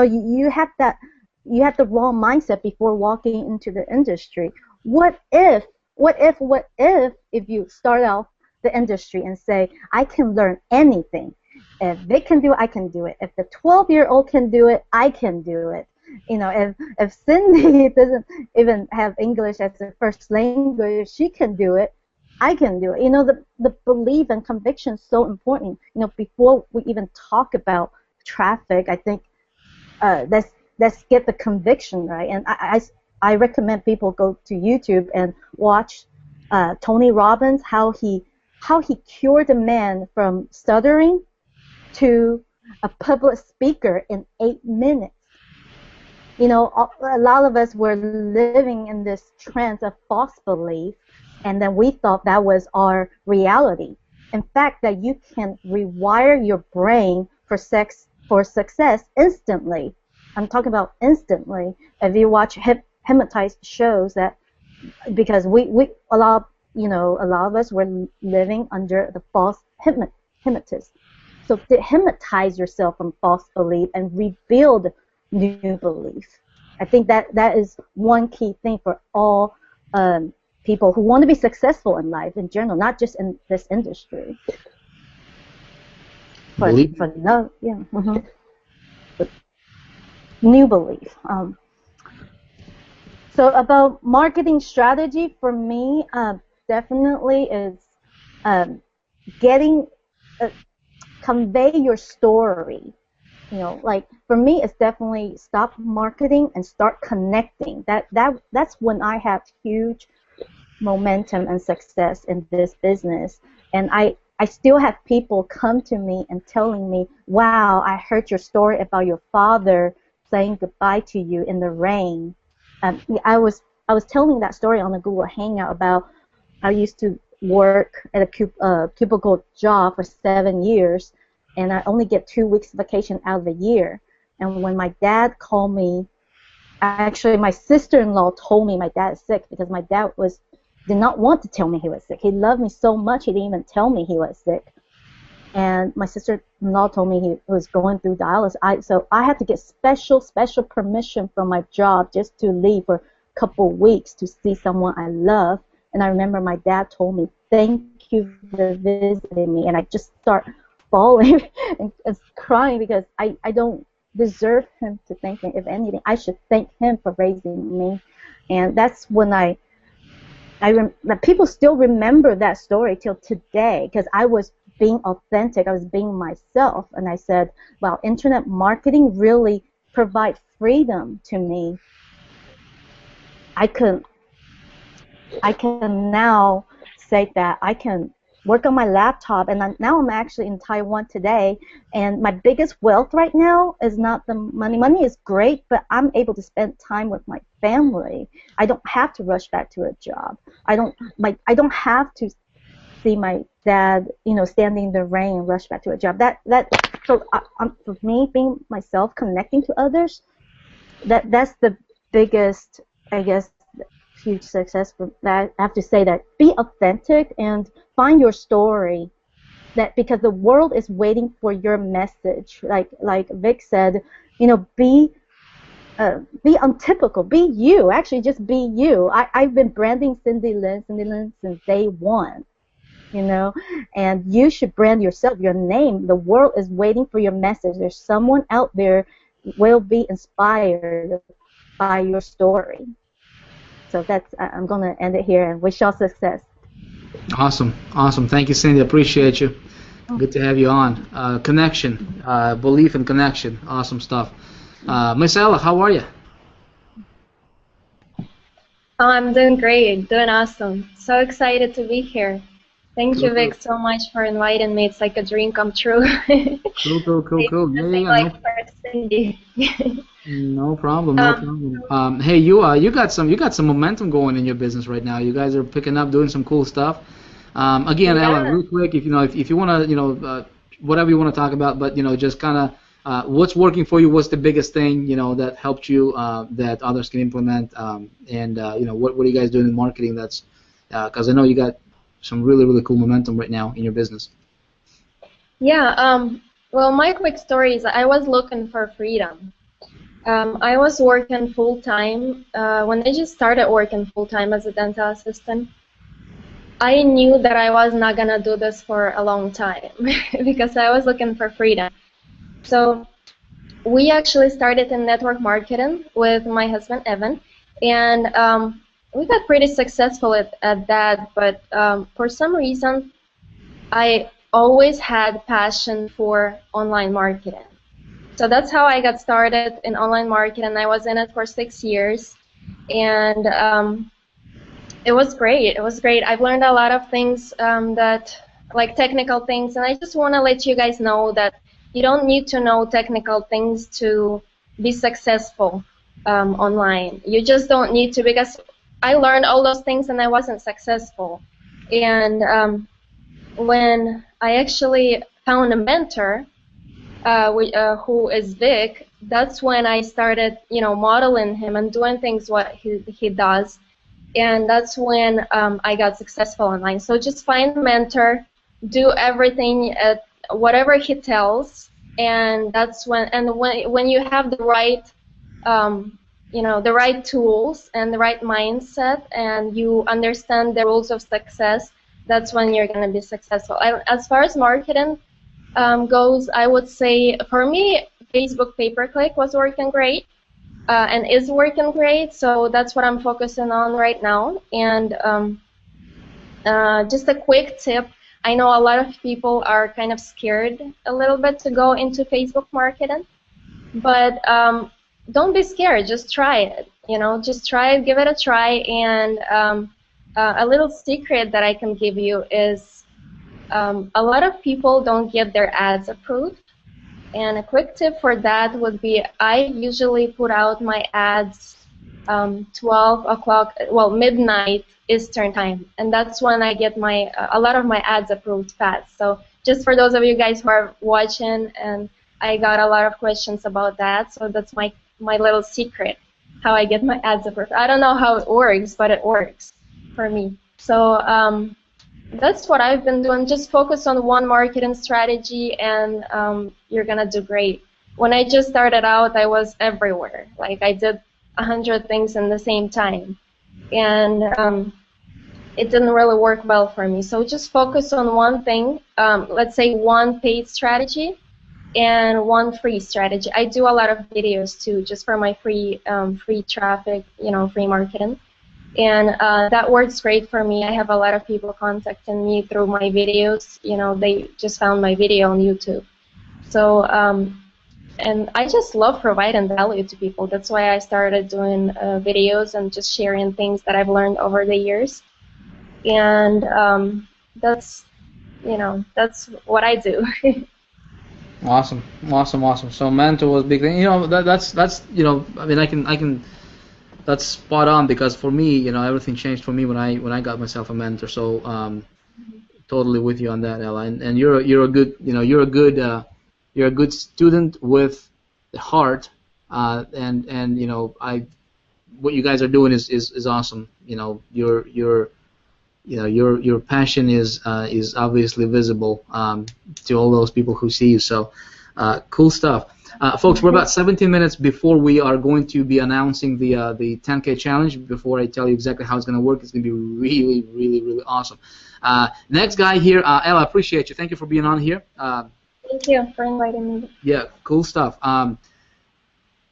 have the wrong mindset before walking into the industry. What if you start off the industry and say, I can learn anything. If they can do it, I can do it. If the 12-year-old can do it, I can do it. If Cindy doesn't even have English as her first language, she can do it, I can do it. The belief and conviction is so important. Before we even talk about traffic, I think let's get the conviction right. And I recommend people go to YouTube and watch Tony Robbins, how he how he cured a man from stuttering to a public speaker in 8 minutes. You know, a lot of us were living in this trance of false belief, and then we thought that was our reality. In fact, that you can rewire your brain for success instantly. I'm talking about instantly. If you watch hypnotized shows, that because a lot of us were living under the false hypnotist. So to hypnotize yourself from false belief and rebuild new belief. I think that is one key thing for all people who want to be successful in life in general, not just in this industry. But no, yeah, but new belief. So about marketing strategy for me, definitely is convey your story. You know, like for me, it's definitely stop marketing and start connecting. That's when I have huge momentum and success in this business. And I still have people come to me and telling me, "Wow, I heard your story about your father saying goodbye to you in the rain." I was telling that story on a Google Hangout about I used to work at a cubicle job for 7 years, and I only get 2 weeks vacation out of the year. And when my dad called me, actually my sister-in-law told me my dad is sick, because my dad did not want to tell me he was sick. He loved me so much he didn't even tell me he was sick. And my sister-in-law told me he was going through dialysis. So I had to get special permission from my job just to leave for a couple weeks to see someone I love. And I remember my dad told me, "Thank you for visiting me." And I just start bawling and crying, because I don't deserve him to thank me. If anything, I should thank him for raising me. And that's when people still remember that story till today, because I was being authentic. I was being myself, and I said, "Wow, internet marketing really provides freedom to me. I can now say that I can work on my laptop, and now I'm actually in Taiwan today, and my biggest wealth right now is not the money. Money is great, but I'm able to spend time with my family. I don't have to rush back to a job. I don't have to see my dad, standing in the rain and rush back to a job. So for me, being myself, connecting to others, that's the biggest, I guess, huge success for that. I have to say that be authentic and find your story. Because the world is waiting for your message. Like Vic said, be untypical. Be you. Actually, just be you. I've been branding Cindy Lin since day one. And you should brand yourself, your name. The world is waiting for your message. There's someone out there will be inspired by your story. So I'm going to end it here and wish y'all success. Awesome. Thank you, Cindy. Appreciate you. Good to have you on. Connection, belief and connection. Awesome stuff. Miss Ella, how are you? Oh, I'm doing great, doing awesome. So excited to be here. Thank you, Vic, so much for inviting me. It's like a dream come true. Cool. Yeah, for Cindy. No problem. Hey, you got some momentum going in your business right now. You guys are picking up, doing some cool stuff. Again, Yeah. Ella, real quick, if you want to, whatever you want to talk about, but just kind of what's working for you. What's the biggest thing that helped you that others can implement, and what are you guys doing in marketing? That's because I know you got some really cool momentum right now in your business. Yeah. Well, my quick story is I was looking for freedom. I was working full time. When I just started working full time as a dental assistant, I knew that I was not gonna do this for a long time because I was looking for freedom. So we actually started in network marketing with my husband Evan, and we got pretty successful at that. But for some reason, I always had passion for online marketing. So that's how I got started in online marketing. I was in it for 6 years, and it was great. I've learned a lot of things that like technical things, and I just want to let you guys know that you don't need to know technical things to be successful online. You just don't need to, because I learned all those things and I wasn't successful. And when I actually found a mentor, who is Vick, that's when I started, modeling him and doing things what he does, and that's when I got successful online. So just find a mentor, do everything at whatever he tells, and that's when you have the right, the right tools and the right mindset, and you understand the rules of success, that's when you're going to be successful. And as far as marketing goes, I would say for me, Facebook pay-per-click was working great and is working great, so that's what I'm focusing on right now. And just a quick tip, I know a lot of people are kind of scared a little bit to go into Facebook marketing, but don't be scared, just try it. Just try it, give it a try, and a little secret that I can give you is a lot of people don't get their ads approved, and a quick tip for that would be I usually put out my ads 12 o'clock, well, midnight Eastern time, and that's when I get a lot of my ads approved fast. So just for those of you guys who are watching, and I got a lot of questions about that, so that's my little secret, how I get my ads approved. I don't know how it works, but it works for me. So that's what I've been doing. Just focus on one marketing strategy, and you're gonna do great. When I just started out, I was everywhere. Like, I did 100 things in the same time, and it didn't really work well for me. So just focus on one thing. Let's say one paid strategy and one free strategy. I do a lot of videos too, just for my free traffic, free marketing. And that works great for me. I have a lot of people contacting me through my videos. They just found my video on YouTube. So, and I just love providing value to people. That's why I started doing videos and just sharing things that I've learned over the years. And that's what I do. Awesome. So mentor was big thing. That's I mean, I can. That's spot on, because for me, everything changed for me when I got myself a mentor. So totally with you on that, Ella. And you're a good you're a good student with the heart, and what you guys are doing is awesome. Your passion is obviously visible to all those people who see you. So cool stuff. Folks, we're about 17 minutes before we are going to be announcing the 10K challenge. Before I tell you exactly how it's going to work, it's going to be really, really, really awesome. Next guy here, Ella, appreciate you. Thank you for being on here. Thank you for inviting me. Yeah, cool stuff.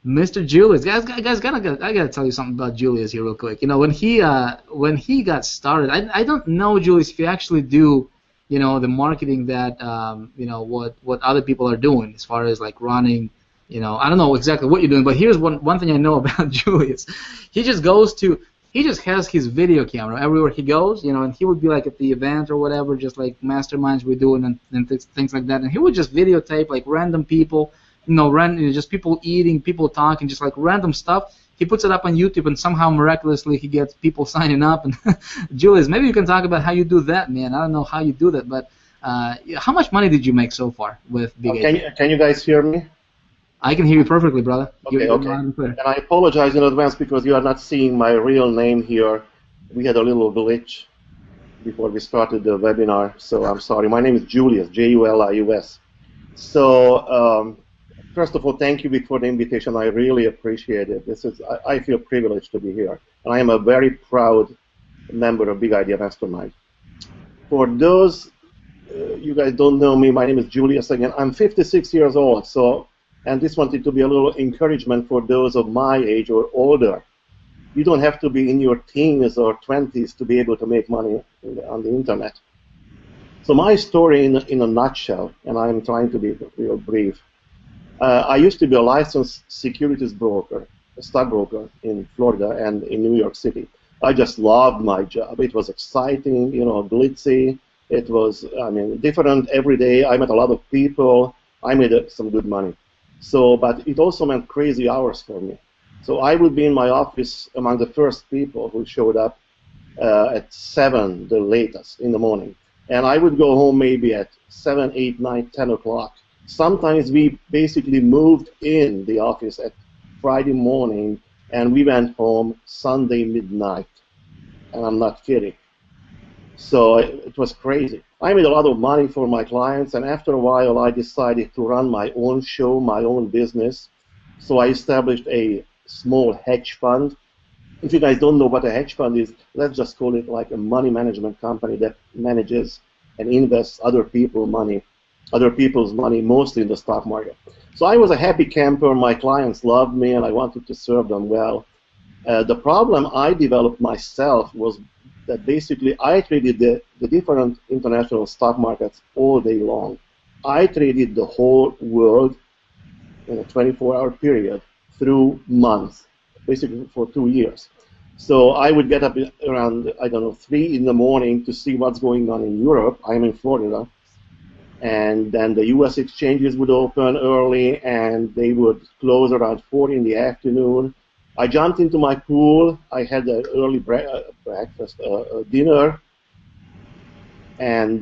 Mr. Julius, guys, I gotta tell you something about Julius here real quick. When he got started, I don't know, Julius, if you actually do the marketing that what other people are doing as far as like running. I don't know exactly what you're doing, but here's one thing I know about Julius. He just has his video camera everywhere he goes, and he would be like at the event or whatever, just like masterminds we're doing and things like that, and he would just videotape like random people, just people eating, people talking, just like random stuff. He puts it up on YouTube, and somehow miraculously he gets people signing up. And Julius, maybe you can talk about how you do that, man. I don't know how you do that, but how much money did you make so far with Big Can you guys hear me? I can hear you perfectly, brother. Okay. And I apologize in advance because you are not seeing my real name here. We had a little glitch before we started the webinar, so I'm sorry. My name is Julius, Julius. So. First of all, thank you, Vic, for the invitation. I really appreciate it. I feel privileged to be here, and I am a very proud member of Big Idea Mastermind. For those you guys don't know me, my name is Julius again. I'm 56 years old, and this wanted to be a little encouragement for those of my age or older. You don't have to be in your teens or 20s to be able to make money on the internet. So my story in a nutshell, and I'm trying to be real brief. I used to be a licensed securities broker, a stockbroker in Florida and in New York City. I just loved my job. It was exciting, glitzy. It was, I mean, different every day. I met a lot of people. I made some good money. So, but it also meant crazy hours for me. So I would be in my office among the first people who showed up at 7, the latest, in the morning. And I would go home maybe at 7, 8, 9, 10 o'clock. Sometimes we basically moved in the office at Friday morning, and we went home Sunday midnight. And I'm not kidding. So it was crazy. I made a lot of money for my clients, and after a while I decided to run my own show, my own business. So I established a small hedge fund. If you guys don't know what a hedge fund is, let's just call it like a money management company that manages and invests other people's money, mostly in the stock market. So I was a happy camper. My clients loved me, and I wanted to serve them well. The problem I developed myself was that basically I traded the different international stock markets all day long. I traded the whole world in a 24-hour period through months, basically for 2 years. So I would get up around, I don't know, 3 in the morning to see what's going on in Europe. I'm in Florida. And then the U.S. exchanges would open early, and they would close around 4 in the afternoon. I jumped into my pool. I had an early breakfast, dinner, and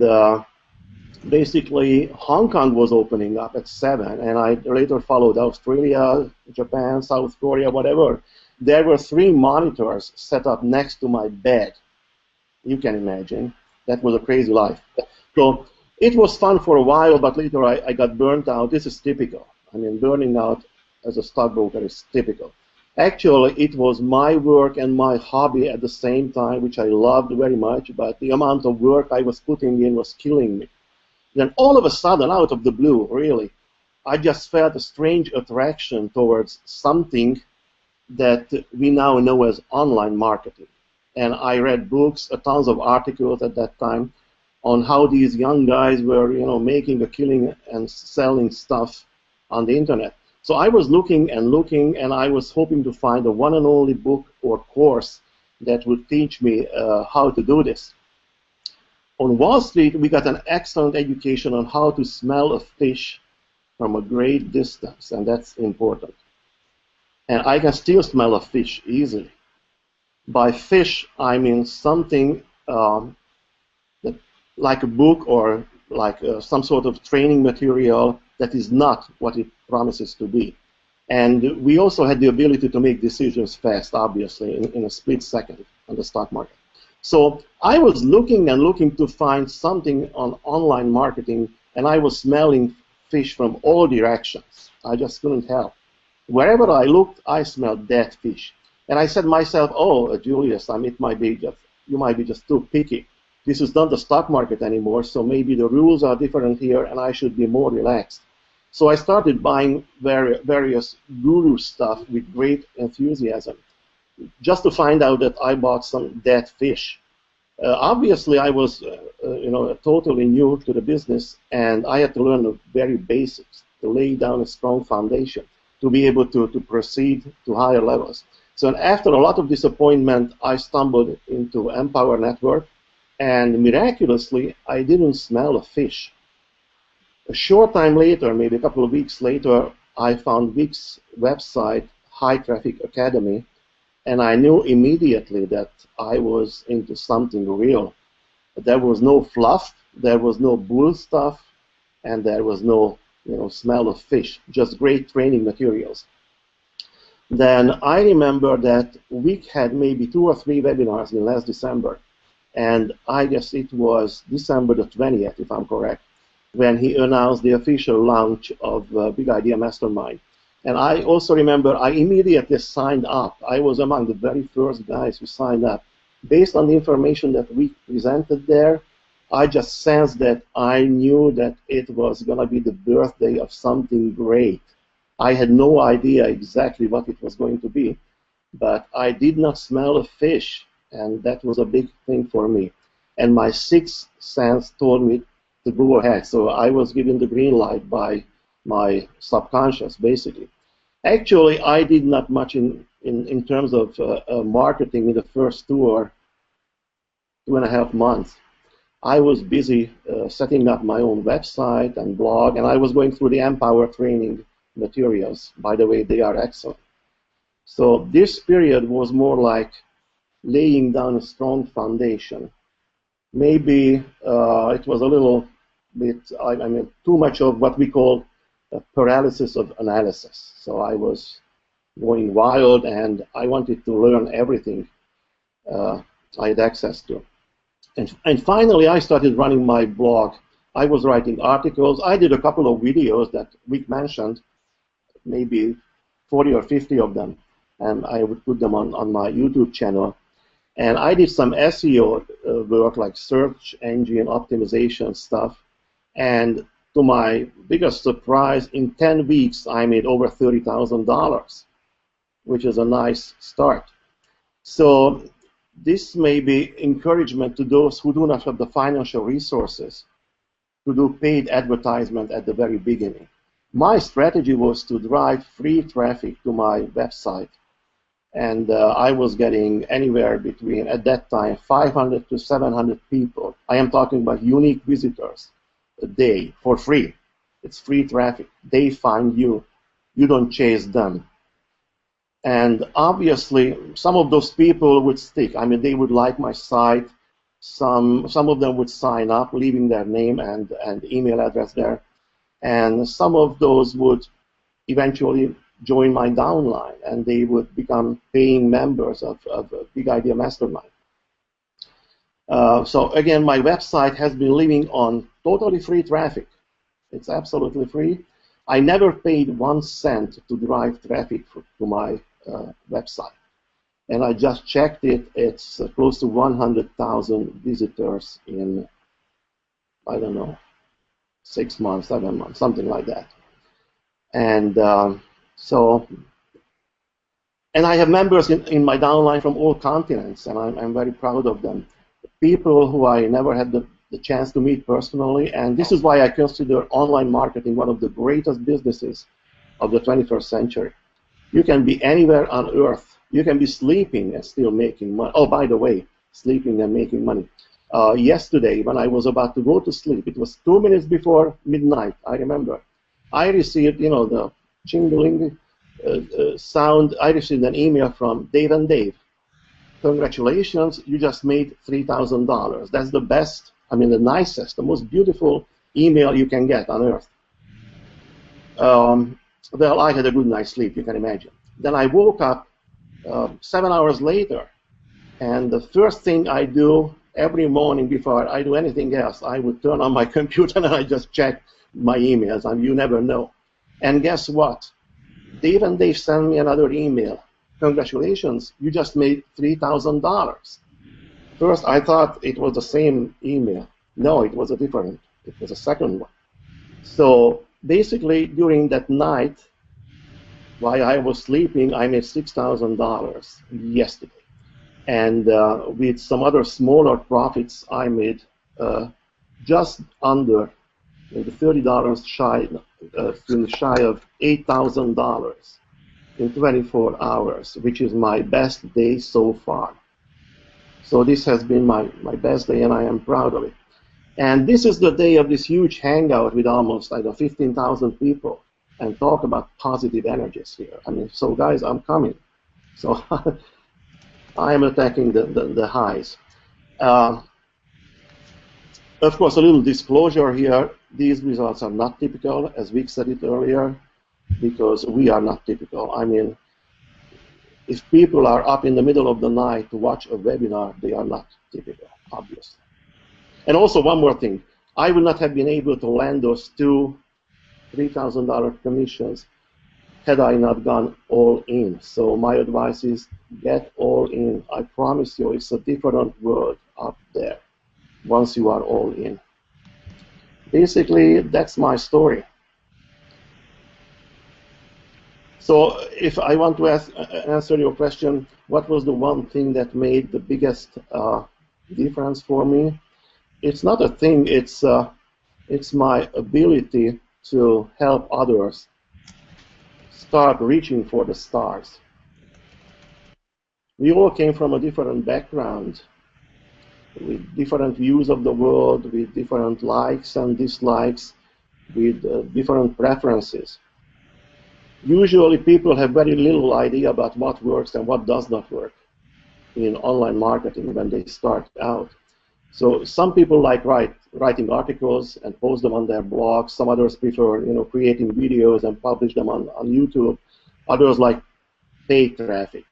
basically Hong Kong was opening up at 7, and I later followed Australia, Japan, South Korea, whatever. There were 3 monitors set up next to my bed. You can imagine. That was a crazy life. So it was fun for a while, but later I got burnt out. This is typical. I mean, burning out as a stockbroker is typical. Actually, it was my work and my hobby at the same time, which I loved very much, but the amount of work I was putting in was killing me. Then all of a sudden, out of the blue, really, I just felt a strange attraction towards something that we now know as online marketing. And I read books, tons of articles at that time on how these young guys were, making a killing and selling stuff on the internet. So I was looking, and I was hoping to find the one and only book or course that would teach me how to do this. On Wall Street, we got an excellent education on how to smell a fish from a great distance, and that's important. And I can still smell a fish easily. By fish, I mean something that, like a book or like some sort of training material that is not what it promises to be. And we also had the ability to make decisions fast, obviously, in a split second on the stock market. So I was looking and looking to find something on online marketing, and I was smelling fish from all directions. I just couldn't help. Wherever I looked, I smelled dead fish. And I said to myself, oh, Julius, you might be just too picky. This is not the stock market anymore, so maybe the rules are different here, and I should be more relaxed. So I started buying various guru stuff with great enthusiasm, just to find out that I bought some dead fish. Obviously, I was, totally new to the business, and I had to learn the very basics to lay down a strong foundation to be able to proceed to higher levels. So after a lot of disappointment, I stumbled into Empower Network, and miraculously, I didn't smell a fish. A short time later, maybe a couple of weeks later, I found Vick's website, High Traffic Academy, and I knew immediately that I was into something real. There was no fluff, there was no bull stuff, and there was no smell of fish, just great training materials. Then I remember that Vick had maybe 2 or 3 webinars in last December, and I guess it was December the 20th, if I'm correct, when he announced the official launch of Big Idea Mastermind. And I also remember I immediately signed up. I was among the very first guys who signed up. Based on the information that we presented there, I just sensed that I knew that it was going to be the birthday of something great. I had no idea exactly what it was going to be, but I did not smell a fish, and that was a big thing for me. And my sixth sense told me to go ahead. So I was given the green light by my subconscious, basically. Actually, I did not much in terms of marketing in the first 2 or 2.5 months. I was busy setting up my own website and blog, and I was going through the Empower training materials. By the way, they are excellent. So this period was more like laying down a strong foundation. Maybe it was a little bit, I mean, too much of what we call paralysis of analysis. So I was going wild, and I wanted to learn everything I had access to. And finally, I started running my blog. I was writing articles. I did a couple of videos that Vick mentioned, maybe 40 or 50 of them, and I would put them on my YouTube channel. And I did some SEO work, like search engine optimization stuff. And to my biggest surprise, in 10 weeks, I made over $30,000, which is a nice start. So this may be encouragement to those who do not have the financial resources to do paid advertisement at the very beginning. My strategy was to drive free traffic to my website. And I was getting anywhere between, at that time, 500 to 700 people. I am talking about unique visitors a day for free. It's free traffic. They find you. You don't chase them. And obviously, some of those people would stick. I mean, they would like my site. Some of them would sign up, leaving their name and email address there. And some of those would eventually join my downline, and they would become paying members of Big Idea Mastermind. So again, my website has been living on totally free traffic. It's absolutely free. I never paid 1 cent to drive traffic to my website. And I just checked it. It's close to 100,000 visitors in, I don't know, 6 months, 7 months, something like that. And and I have members in my downline from all continents, and I'm very proud of them. People who I never had the chance to meet personally, and this is why I consider online marketing one of the greatest businesses of the 21st century. You can be anywhere on earth. You can be sleeping and still making money. Oh, by the way, sleeping and making money. Yesterday, when I was about to go to sleep, it was 2 minutes before midnight, I remember. I received, the jingling sound. I received an email from Dave and Dave. Congratulations, you just made $3,000. That's the best, the nicest, the most beautiful email you can get on earth. Well, I had a good night's sleep, you can imagine. Then I woke up 7 hours later, and the first thing I do every morning before I do anything else, I would turn on my computer and I just check my emails, and you never know. And guess what? Dave and Dave sent me another email. Congratulations, you just made $3,000. First, I thought it was the same email. No, it was a different. It was a second one. So basically, during that night, while I was sleeping, I made $6,000 yesterday. And with some other smaller profits, I made just under maybe $30 shy of $8,000 in 24 hours, which is my best day so far. So this has been my best day, and I am proud of it. And this is the day of this huge hangout with almost 15,000 people, and talk about positive energies here. So guys, I'm coming. So I am attacking the highs. Of course, a little disclosure here. These results are not typical, as Vick said it earlier, because we are not typical. If people are up in the middle of the night to watch a webinar, they are not typical, obviously. And also one more thing. I would not have been able to land those two $3,000 commissions had I not gone all in. So my advice is get all in. I promise you, it's a different world up there once you are all in. Basically, that's my story. So if I want to answer your question, what was the one thing that made the biggest difference for me? It's not a thing, it's my ability to help others start reaching for the stars. We all came from a different background. with different views of the world, with different likes and dislikes, with different preferences. Usually people have very little idea about what works and what does not work in online marketing when they start out. So some people like writing articles and post them on their blogs. Some others prefer, creating videos and publish them on YouTube. Others like paid traffic.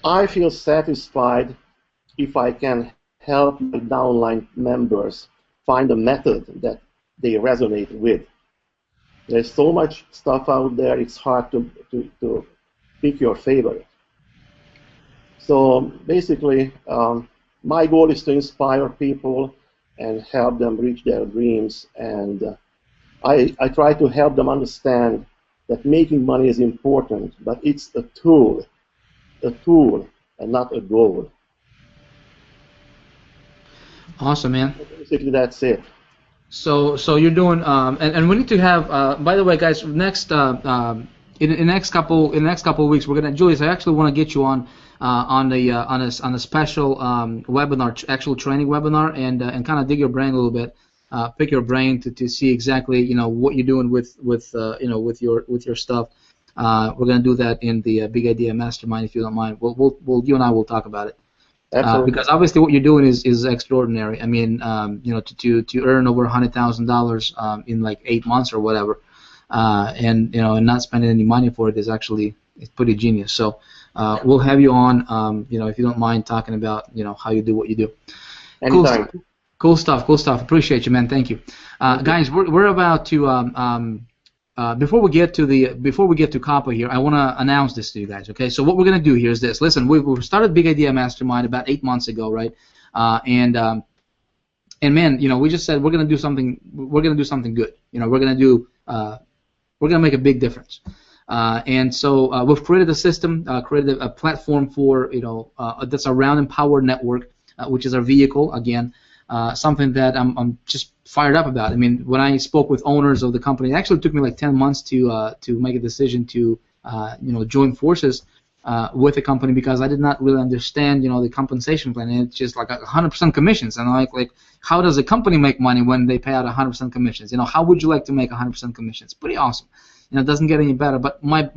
I feel satisfied if I can help my downline members find a method that they resonate with. There's so much stuff out there, it's hard to pick your favorite. So basically, my goal is to inspire people and help them reach their dreams. And I try to help them understand that making money is important, but it's a tool and not a goal. Awesome, man. Basically, that's it. So you're doing, and we need to have. By the way, guys, next in the next couple of weeks, we're gonna, Julius, I actually want to get you on a special webinar, actual training webinar, and kind of dig your brain a little bit, pick your brain to see exactly what you're doing with your stuff. We're gonna do that in the Big Idea Mastermind, if you don't mind. We'll you and I will talk about it. Because obviously what you're doing is extraordinary. I mean, to earn over $100,000 in like 8 months or whatever, and not spending any money for it is actually pretty genius. So we'll have you on, if you don't mind talking about how you do what you do. Anytime. Cool stuff. Appreciate you, man. Thank you, guys. We're about to. Before we get to COPPA here, I want to announce this to you guys. Okay, so what we're gonna do here is this. Listen, we started Big Idea Mastermind about 8 months ago, right? And man, we just said we're gonna do something. We're gonna do something good. We're gonna make a big difference. And so we've created a system, created a platform for that's around Empowered Network, which is our vehicle again. Something that I'm just fired up about. I mean, when I spoke with owners of the company, it actually took me like 10 months to make a decision to join forces with the company, because I did not really understand the compensation plan. And it's just like 100% commissions, and I'm like how does a company make money when they pay out 100% commissions? How would you like to make 100% commissions? Pretty awesome. It doesn't get any better. But my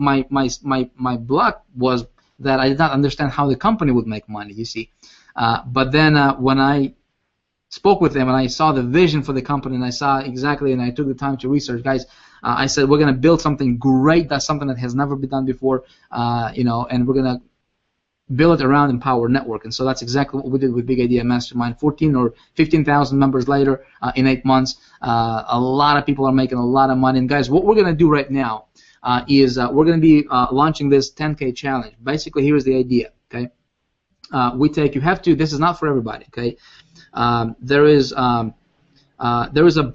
block was that I did not understand how the company would make money. You see, but then when I spoke with them and I saw the vision for the company, and I saw exactly, and I took the time to research, guys. I said we're gonna build something great. That's something that has never been done before, and we're gonna build it around Empower Network. And so that's exactly what we did with Big Idea Mastermind. 14 or 15,000 members later in 8 months. A lot of people are making a lot of money. And guys, what we're gonna do right now is we're gonna be launching this 10K challenge. Basically, here's the idea. Okay, you have to. This is not for everybody. Okay. There is a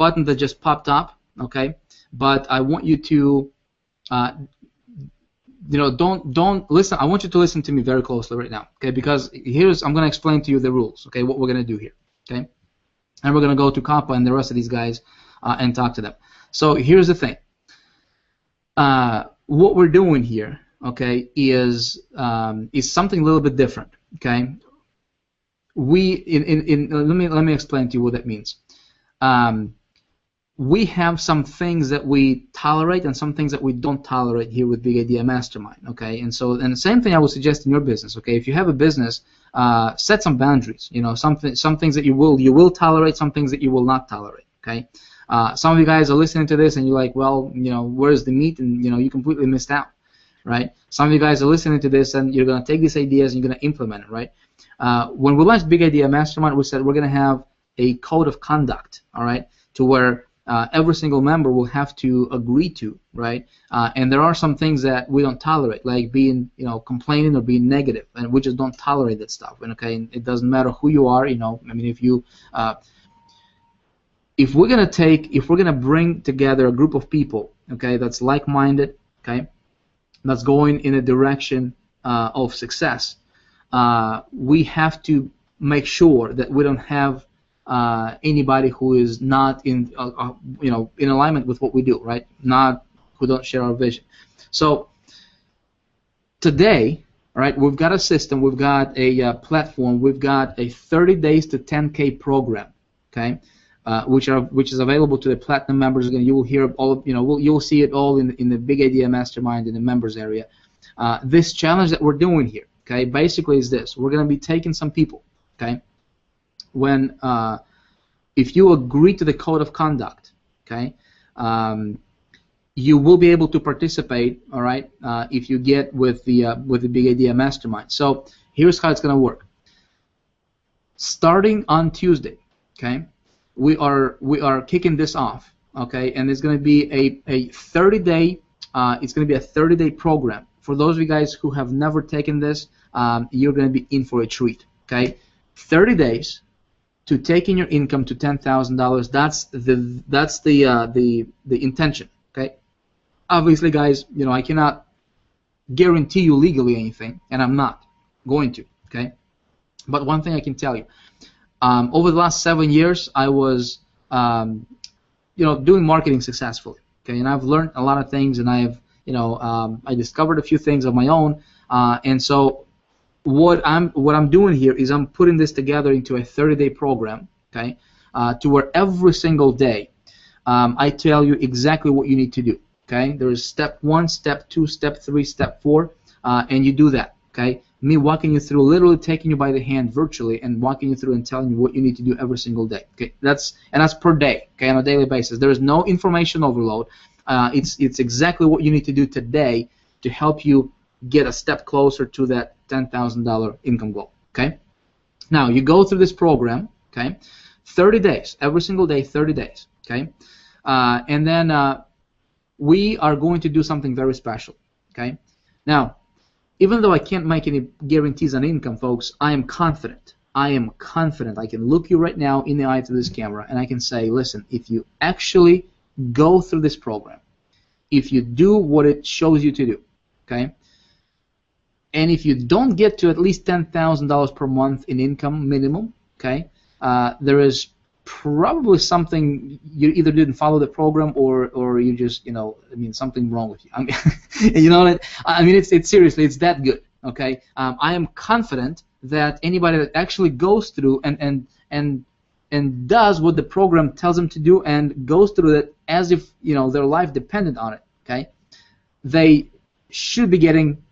button that just popped up, okay? But I want you to, don't listen. I want you to listen to me very closely right now, okay? Because I'm going to explain to you the rules, okay? What we're going to do here, okay? And we're going to go to COPPA and the rest of these guys and talk to them. So here's the thing. What we're doing here, okay, is something a little bit different, okay? Let me explain to you what that means. We have some things that we tolerate and some things that we don't tolerate here with Big Idea Mastermind. Okay, and the same thing I would suggest in your business. Okay, if you have a business, set some boundaries. Some things that you will tolerate, some things that you will not tolerate. Okay, some of you guys are listening to this and you're like, well, where's the meat? And you completely missed out, right? Some of you guys are listening to this and you're gonna take these ideas and you're gonna implement it, right? When we launched Big Idea Mastermind, we said we're going to have a code of conduct, all right, to where every single member will have to agree to, right? And there are some things that we don't tolerate, like being, complaining or being negative, and we just don't tolerate that stuff. And okay, it doesn't matter who you are, I mean, if we're gonna bring together a group of people, okay, that's like-minded, okay, that's going in a direction of success. We have to make sure that we don't have anybody who is not in alignment with what we do, right? Who don't share our vision. So today, All right, we've got a system, we've got a platform, we've got a 30 days to 10K program, okay, which is available to the platinum members. Again, you will hear all, you'll see it all in the Big Idea Mastermind in the members area. This challenge that we're doing here, okay, basically is this: we're going to be taking some people, okay, when if you agree to the code of conduct, okay. You will be able to participate, all right, if you get with the Big Idea Mastermind. So here's how it's going to work. Starting on Tuesday, okay, we are kicking this off, okay, and it's going to be a 30-day. It's going to be a 30-day program. For those of you guys who have never taken this, you're going to be in for a treat, okay. 30 days to taking your income to $10,000. That's the intention, okay. Obviously, guys, I cannot guarantee you legally anything, and I'm not going to, okay? But one thing I can tell you, over the last 7 years, I was, doing marketing successfully, okay? And I've learned a lot of things, and I have, I discovered a few things of my own, and so what I'm doing here is I'm putting this together into a 30-day program, okay? To where every single day, I tell you exactly what you need to do. Okay, there is step 1, step 2, step 3, step 4, and you do that. Okay, me walking you through, literally taking you by the hand virtually and walking you through and telling you what you need to do every single day. Okay, that's per day. Okay, on a daily basis. There is no information overload. It's exactly what you need to do today to help you get a step closer to that $10,000 income goal. Okay, now you go through this program. Okay, 30 days, every single day, 30 days. Okay, and then we are going to do something very special, okay? Now, even though I can't make any guarantees on income, folks, I am confident. I can look you right now in the eye through this camera, and I can say, listen, if you actually go through this program, if you do what it shows you to do, okay, and if you don't get to at least $10,000 per month in income minimum, okay, there is probably something you either didn't follow the program or you just something wrong with you. I mean, it's seriously, it's that good. Okay, I am confident that anybody that actually goes through and does what the program tells them to do and goes through it as if their life depended on it. Okay, they should be getting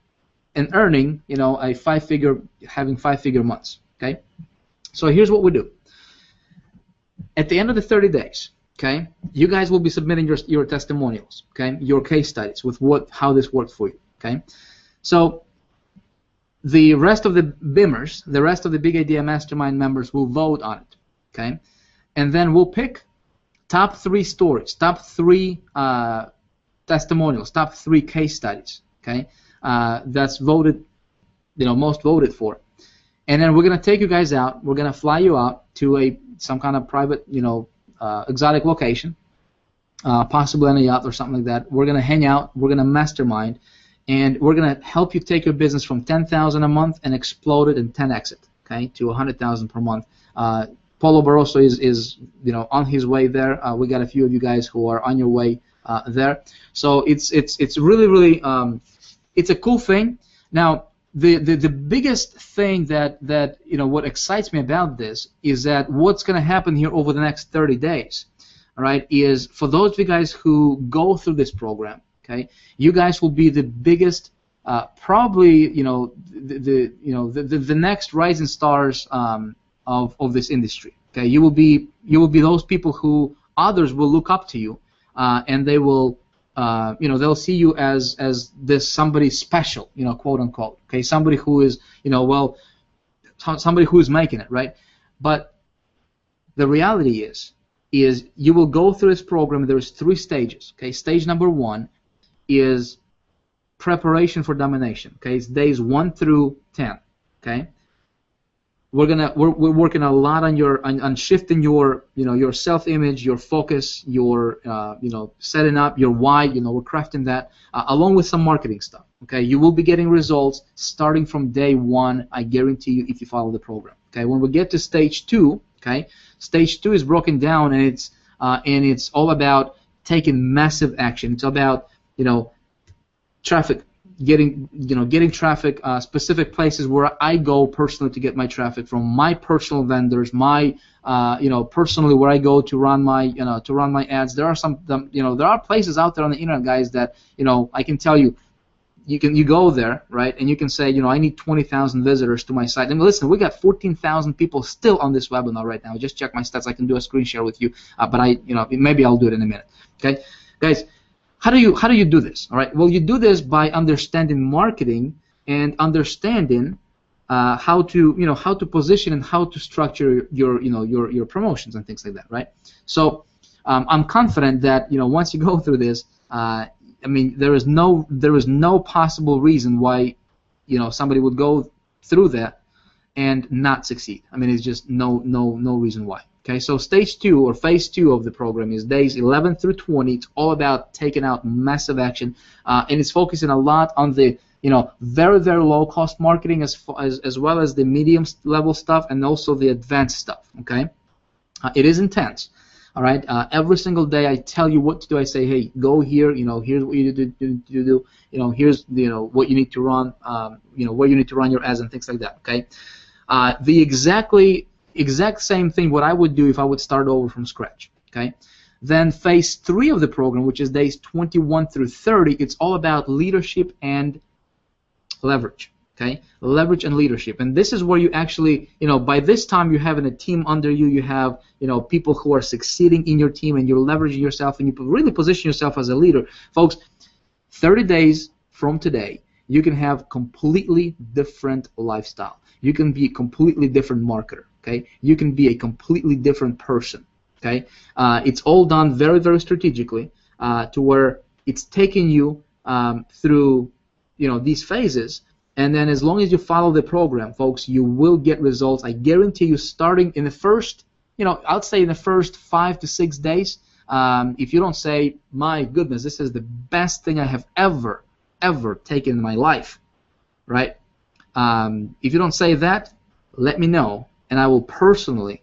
and earning having 5-figure months. Okay, so here's what we do. At the end of the 30 days, okay, you guys will be submitting your testimonials, okay, your case studies with how this worked for you, okay. So the rest of the BIMers, the rest of the Big Idea Mastermind members will vote on it, okay, and then we'll pick top 3 stories, top 3 testimonials, top 3 case studies, okay, that's voted, most voted for, and then we're gonna take you guys out. We're gonna fly you out to some kind of private, exotic location, possibly on a yacht or something like that. We're gonna hang out. We're gonna mastermind, and we're gonna help you take your business from $10,000 a month and explode it and 10x it, okay, to $100,000 per month. Paulo Barroso is on his way there. We got a few of you guys who are on your way there. So it's really it's a cool thing. Now, the biggest thing that what excites me about this is that what's going to happen here over the next 30 days, all right, is for those of you guys who go through this program, okay, you guys will be the biggest, probably the next rising stars of this industry. Okay, you will be those people who others will look up to you, and they will. They'll see you as this somebody special, quote unquote. Okay, somebody who is, somebody who is making it, right? But the reality is you will go through this program. There's 3 stages. Okay, stage number 1 is preparation for domination. Okay, it's days 1 through 10. Okay, we're working a lot on shifting your your self-image, your focus, your setting up your why. We're crafting that along with some marketing stuff. Okay, you will be getting results starting from day 1. I guarantee you, if you follow the program. Okay, when we get to stage 2, okay, stage 2 is broken down, and it's all about taking massive action. It's about traffic getting traffic, specific places where I go personally to get my traffic from, my personal vendors, my personally where I go to run my ads. There are there are places out there on the internet, guys, that I can tell you. You go there, right, and you can say, I need 20,000 visitors to my site. And listen, we got 14,000 people still on this webinar right now. Just check my stats. I can do a screen share with you, but maybe I'll do it in a minute. Okay, guys, how do you do this? All right. Well, you do this by understanding marketing and understanding how to position and how to structure your promotions and things like that, right? So I'm confident that once you go through this. There is no possible reason why somebody would go through that and not succeed. It's just no reason why. Okay, so stage 2 or phase 2 of the program is days 11 through 20. It's all about taking out massive action, and it's focusing a lot on the very, very low cost marketing as well as the medium level stuff and also the advanced stuff. Okay, it is intense. All right. Every single day, I tell you what to do. I say, hey, go here. Here's what you do. Here's what you need to run. Where you need to run your ads and things like that. Okay. The exact same thing. What I would do if I would start over from scratch. Okay. Then phase 3 of the program, which is days 21 through 30, it's all about leadership and leverage. Okay, leverage and leadership, and this is where you actually, by this time you're having a team under you. You have, people who are succeeding in your team, and you're leveraging yourself, and you really position yourself as a leader, folks. 30 days from today, you can have completely different lifestyle. You can be a completely different marketer. Okay, you can be a completely different person. Okay, it's all done very, very strategically to where it's taking you through, these phases. And then as long as you follow the program, folks, you will get results. I guarantee you, starting in the first, I'd say in the first 5 to 6 days, if you don't say, my goodness, this is the best thing I have ever taken in my life, right? If you don't say that, let me know, and I will personally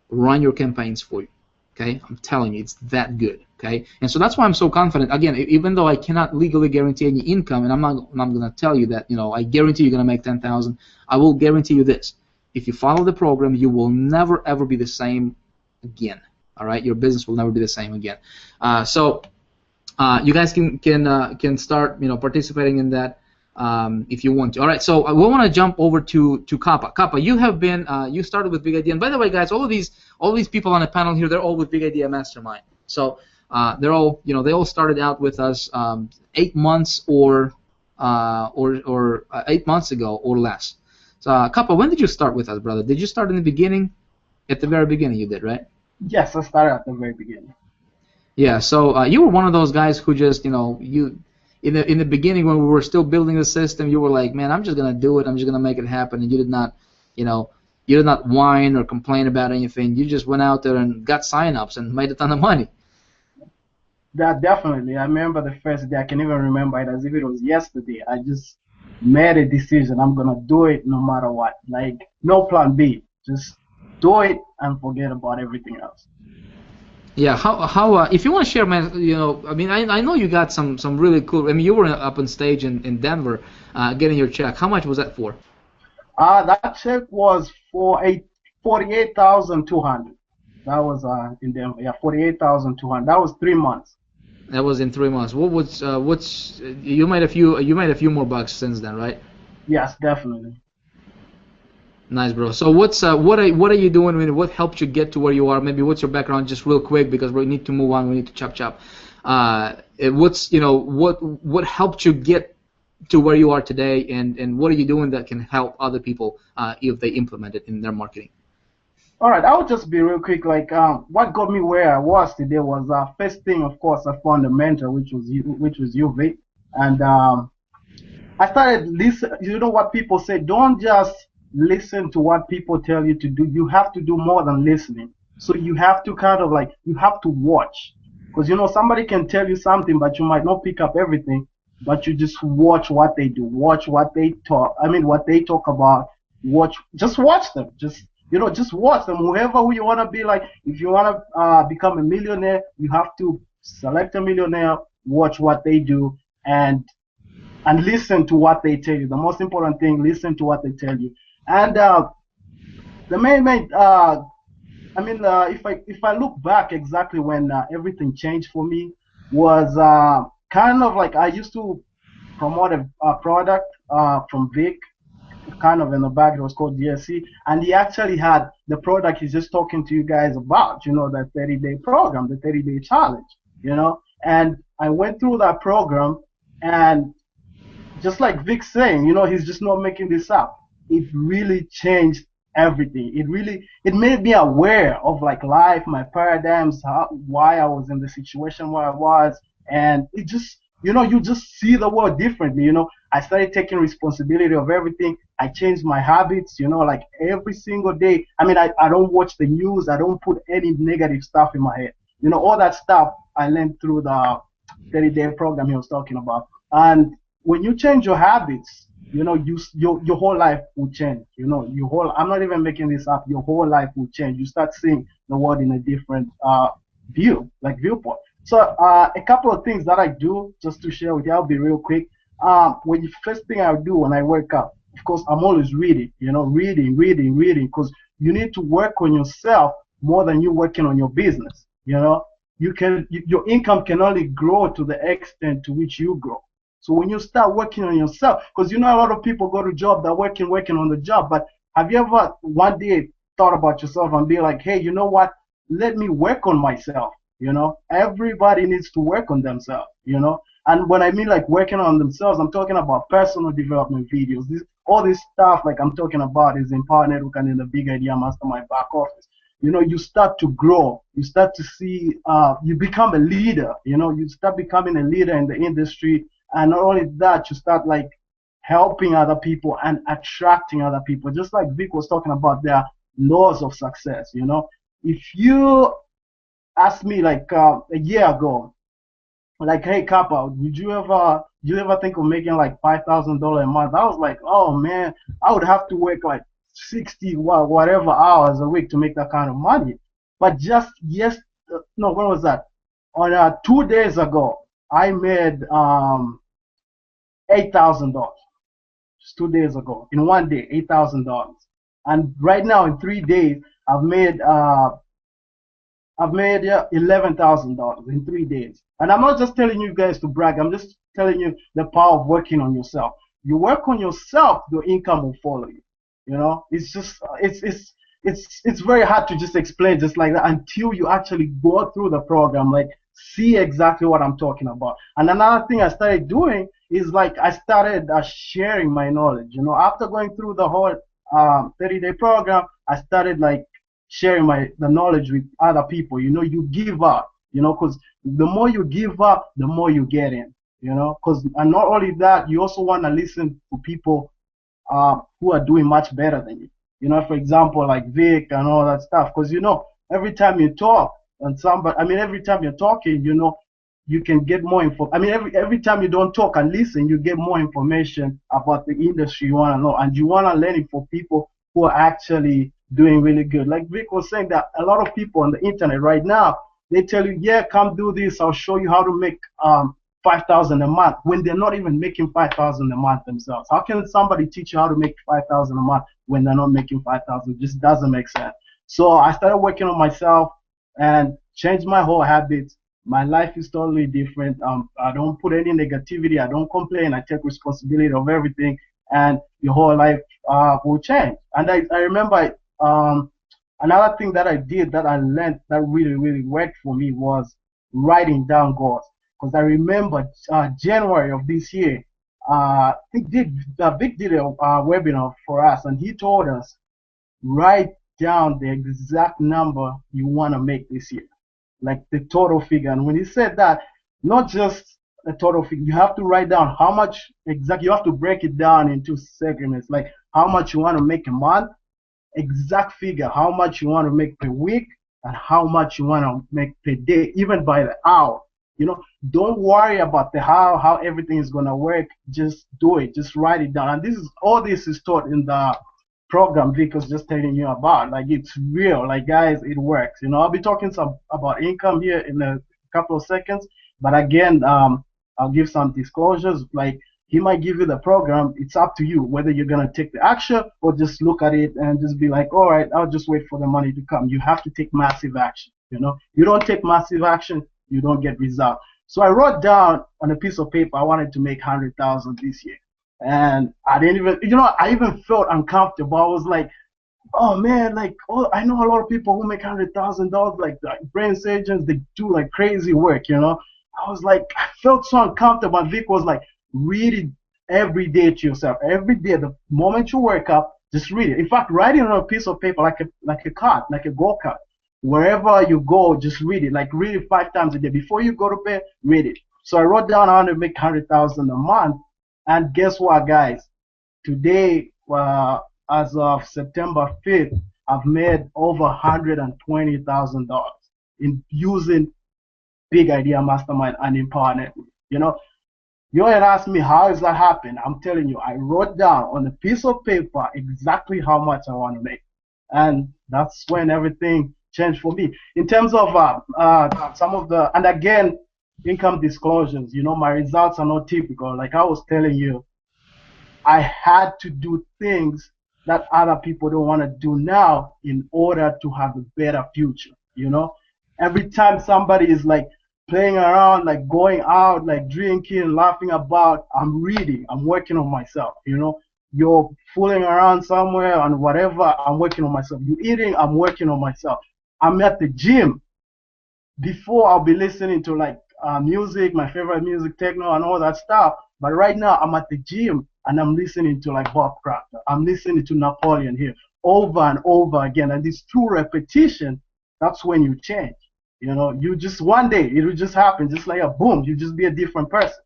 run your campaigns for you. Okay, I'm telling you, it's that good. Okay, and so that's why I'm so confident. Again, even though I cannot legally guarantee any income, and I'm not going to tell you that I guarantee you're going to make 10,000. I will guarantee you this: if you follow the program, you will never ever be the same again. All right, your business will never be the same again. So you guys can start participating in that if you want to. All right, so we want to jump over to Kappa. Kappa, you have been you started with Big Idea, and by the way, guys, all these people on the panel here, they're all with Big Idea Mastermind. So they're all they all started out with us 8 months or 8 months ago or less. So Kappa, when did you start with us, brother? Did you start in the beginning? At the very beginning, you did, right? Yes, I started at the very beginning. Yeah. So you were one of those guys who just you. In the beginning, when we were still building the system, you were like, man, I'm just gonna do it. I'm just gonna make it happen. And you did not, you did not whine or complain about anything. You just went out there and got sign-ups and made a ton of money. That definitely. I remember the first day. I can even remember it as if it was yesterday. I just made a decision. I'm gonna do it no matter what. Like no plan B. Just do it and forget about everything else. Yeah, how if you want to share, man, I know you got some really cool. You were up on stage in Denver, getting your check. How much was that for? That check was for 48,200. That was in Denver. Yeah, 48,200. That was 3 months. That was in 3 months. What's you made a few more bucks since then, right? Yes, definitely. Nice, bro. So what are you doing? What helped you get to where you are? Maybe what's your background, just real quick, because we need to move on. We need to chop. What helped you get to where you are today, and what are you doing that can help other people if they implement it in their marketing? All right, I'll just be real quick. Like, what got me where I was today was first thing, of course, I found a mentor, which was you, Vick, and I started listening. You know what people say? Don't just listen to what people tell you to do. You have to do more than listening. So you have to you have to watch, because somebody can tell you something, but you might not pick up everything. But you just watch what they do, watch what they talk. What they talk about. Just watch them. Just watch them. Who you want to be like. If you want to become a millionaire, you have to select a millionaire, watch what they do, and and listen to what they tell you. The most important thing, listen to what they tell you. And the main if I look back exactly when everything changed for me was kind of like I used to promote a product from Vick, kind of in the back. It was called DSC, and he actually had the product he's just talking to you guys about. You know, that 30-day program, the 30-day challenge. You know, and I went through that program, and just like Vic's saying, you know, he's just not making this up. It really changed everything. It made me aware of like life, my paradigms, why I was in the situation where I was, and it just, you know, you just see the world differently. You know, I started taking responsibility of everything. I changed my habits. You know, like every single day. I mean, I don't watch the news. I don't put any negative stuff in my head. You know, all that stuff I learned through the 30-day program he was talking about. And when you change your habits, you know, your whole life will change. You know, I'm not even making this up. Your whole life will change. You start seeing the world in a different viewpoint. So a couple of things that I do just to share with you. I'll be real quick. When the first thing I do when I wake up, of course, I'm always reading. You know, reading, because you need to work on yourself more than you working on your business. You know, your income can only grow to the extent to which you grow. So when you start working on yourself, because you know a lot of people go to job, they're working on the job, but have you ever one day thought about yourself and be like, hey, you know what? Let me work on myself. You know, everybody needs to work on themselves. You know, and when I mean like working on themselves, I'm talking about personal development videos. All this stuff like I'm talking about is in Power Network and in the Big Idea Mastermind back office. You know, you start to grow. You start to see, you become a leader. You know, you start becoming a leader in the industry. And not only that, you start like helping other people and attracting other people. Just like Vic was talking about their laws of success, you know. If you asked me like a year ago, like, hey, Kappa, would you ever think of making like $5,000 a month? I was like, oh man, I would have to work like 60 whatever hours a week to make that kind of money. But just when was that? On 2 days ago, I made $8,000. Just 2 days ago, in one day, $8,000. And right now, in 3 days, I've made $11,000 in 3 days. And I'm not just telling you guys to brag. I'm just telling you the power of working on yourself. You work on yourself, your income will follow you. You know, it's just it's very hard to just explain just like that until you actually go through the program, like see exactly what I'm talking about. And another thing I started doing is like I started sharing my knowledge. You know, after going through the whole 30-day program, I started like sharing the knowledge with other people. You know, you give up, you know, because the more you give up, the more you get in, you know, and not only that, you also want to listen to people who are doing much better than you. You know, for example, like Vic and all that stuff, because, you know, every time you talk and every time you're talking, you know, you can get more info. I mean, every time you don't talk and listen, you get more information about the industry you want to know, and you want to learn it for people who are actually doing really good. Like Vic was saying, that a lot of people on the internet right now, they tell you, yeah, come do this, I'll show you how to make $5,000 a month, when they're not even making $5,000 a month themselves. How can somebody teach you how to make $5,000 a month when they're not making $5,000? It just doesn't make sense. So I started working on myself and changed my whole habits. My life is totally different. I don't put any negativity. I don't complain. I take responsibility of everything, and your whole life will change. And I remember another thing that I did that I learned that really, really worked for me was writing down goals. Because I remember January of this year, Vic did a webinar for us, and he told us, write down the exact number you want to make this year, like the total figure. And when he said that, not just a total figure, you have to write down how much exactly, you have to break it down into segments, like how much you want to make a month, exact figure, how much you want to make per week, and how much you want to make per day, even by the hour. You know, don't worry about the how everything is gonna work. Just do it. Just write it down. And all this is taught in the program Vic was just telling you about. Like, it's real. Like, guys, it works. You know, I'll be talking about income here in a couple of seconds. But again, I'll give some disclosures. Like, He might give you the program. It's up to you whether you're gonna take the action or just look at it and just be like, all right, I'll just wait for the money to come. You have to take massive action. You don't take massive action, you don't get results. So I wrote down on a piece of paper I wanted to make 100,000 this year, and I didn't even, I even felt uncomfortable. I was like, oh man, like, oh, I know a lot of people who make $100,000, like brain surgeons, they do like crazy work. I was like, I felt so uncomfortable. And Vic was like, read it every day to yourself. Every day, the moment you wake up, just read it. In fact, write it on a piece of paper, like a card, like a go card. Wherever you go, just read it. Like, read it 5 times a day. Before you go to bed, read it. So I wrote down I want to make 100,000 a month, and guess what, guys? Today, as of September 5th, I've made over $120,000 in using Big Idea Mastermind and Empower Network. You had asked me how does that happen. I'm telling you, I wrote down on a piece of paper exactly how much I want to make, and that's when everything changed for me. In terms of some of the, and again, income disclosures. My results are not typical. Like I was telling you, I had to do things that other people don't want to do now in order to have a better future. Every time somebody is like playing around, like going out, like drinking, laughing about, I'm reading, I'm working on myself. You're fooling around somewhere and whatever, I'm working on myself. You're eating, I'm working on myself. I'm at the gym. Before I'll be listening to like music, my favorite music, techno and all that stuff. But right now I'm at the gym and I'm listening to like Bob Proctor. I'm listening to Napoleon here over and over again. And this through repetition, that's when you change. You just one day, it will just happen, just like a boom, you just be a different person.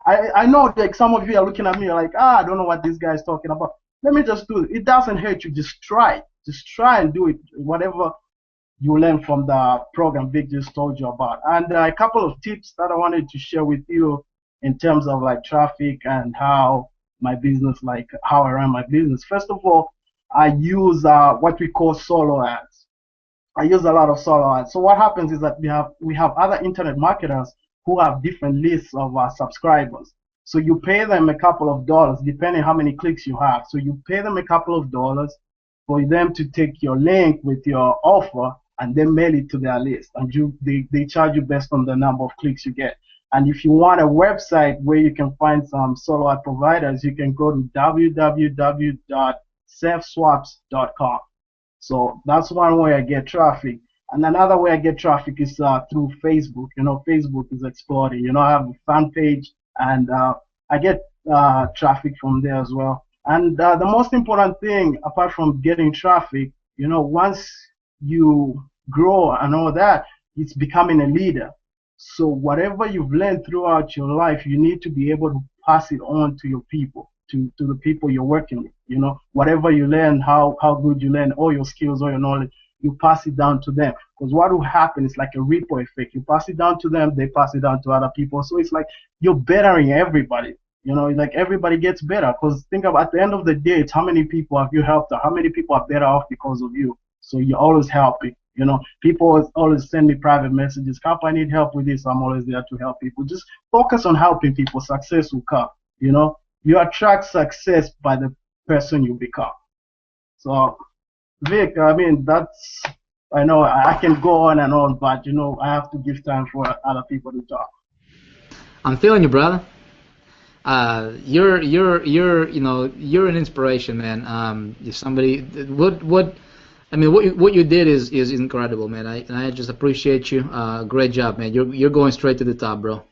I know like some of you are looking at me like, I don't know what this guy is talking about. Let me just do it. It doesn't hurt you. Just try it. Just try and do it. Whatever you learn from the program Vic just told you about. And a couple of tips that I wanted to share with you in terms of like traffic and how my business, like how I run my business. First of all, I use what we call solo ads. I use a lot of solo ads. So what happens is that we have other internet marketers who have different lists of subscribers. So you pay them a couple of dollars depending how many clicks you have. So you pay them a couple of dollars for them to take your link with your offer and then mail it to their list. And they charge you based on the number of clicks you get. And if you want a website where you can find some solo ad providers, you can go to www.safeswaps.com. So that's one way I get traffic. And another way I get traffic is through Facebook. Facebook is exploding. I have a fan page, and I get traffic from there as well. And the most important thing, apart from getting traffic, once you grow and all that, it's becoming a leader. So whatever you've learned throughout your life, you need to be able to pass it on to your people, to the people you're working with. Whatever you learn, how good you learn, all your skills, all your knowledge, you pass it down to them. Because what will happen is like a ripple effect. You pass it down to them, they pass it down to other people. So it's like you're bettering everybody. Like everybody gets better. Because think about, at the end of the day, it's how many people have you helped, or how many people are better off because of you. So you're always helping. People always send me private messages. Cap, I need help with this. I'm always there to help people. Just focus on helping people. Success will come. You attract success by the person you become. So, Vic, I mean, I know I can go on and on, but I have to give time for other people to talk. I'm feeling you, brother. You're an inspiration, man. You're somebody. What you did is incredible, man. I just appreciate you. Great job, man. You're going straight to the top, bro.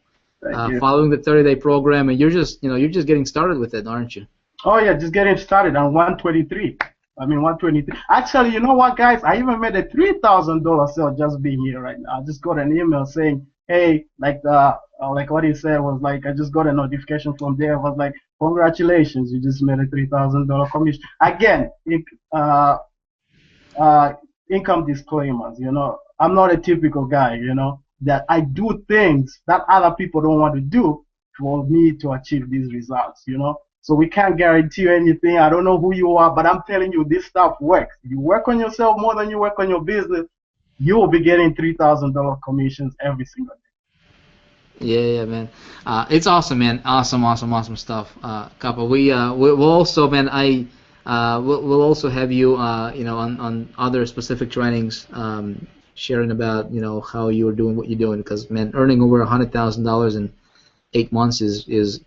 Following the 30-day program, and you're just getting started with it, aren't you? Oh yeah, just getting started on 123. 123. Actually, you know what, guys? I even made a $3,000 sale just being here right now. I just got an email saying, hey, like what he said was like, I just got a notification from there. It was like, congratulations, you just made a $3,000 commission. Again, income disclaimers. I'm not a typical guy. That I do things that other people don't want to do for me to achieve these results. So we can't guarantee you anything. I don't know who you are, but I'm telling you, this stuff works. You work on yourself more than you work on your business, you will be getting $3,000 commissions every single day. Yeah, man. It's awesome, man. Awesome stuff. Kappa. We'll also, man. We'll also have you, on other specific trainings, sharing about, how you're doing what you're doing. Because, man, earning over $100,000 in 8 months is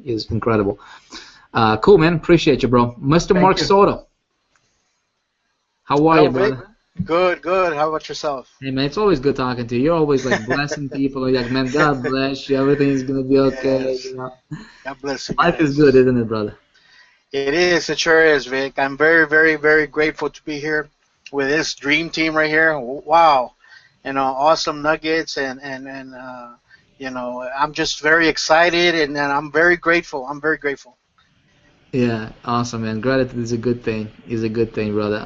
incredible. Cool, man. Appreciate you, bro. Mr. Mark Soto. How are you, brother? Good. How about yourself? Hey, man, it's always good talking to you. You're always like blessing people. Like, man, God bless you. Everything's gonna be okay. Yes. God bless you. Life is good, isn't it, brother? It is. It sure is, Vic. I'm very, very, very grateful to be here with this dream team right here. Wow, awesome nuggets, and I'm just very excited, and I'm very grateful. I'm very grateful. Yeah, awesome, man. Gratitude is a good thing. Brother.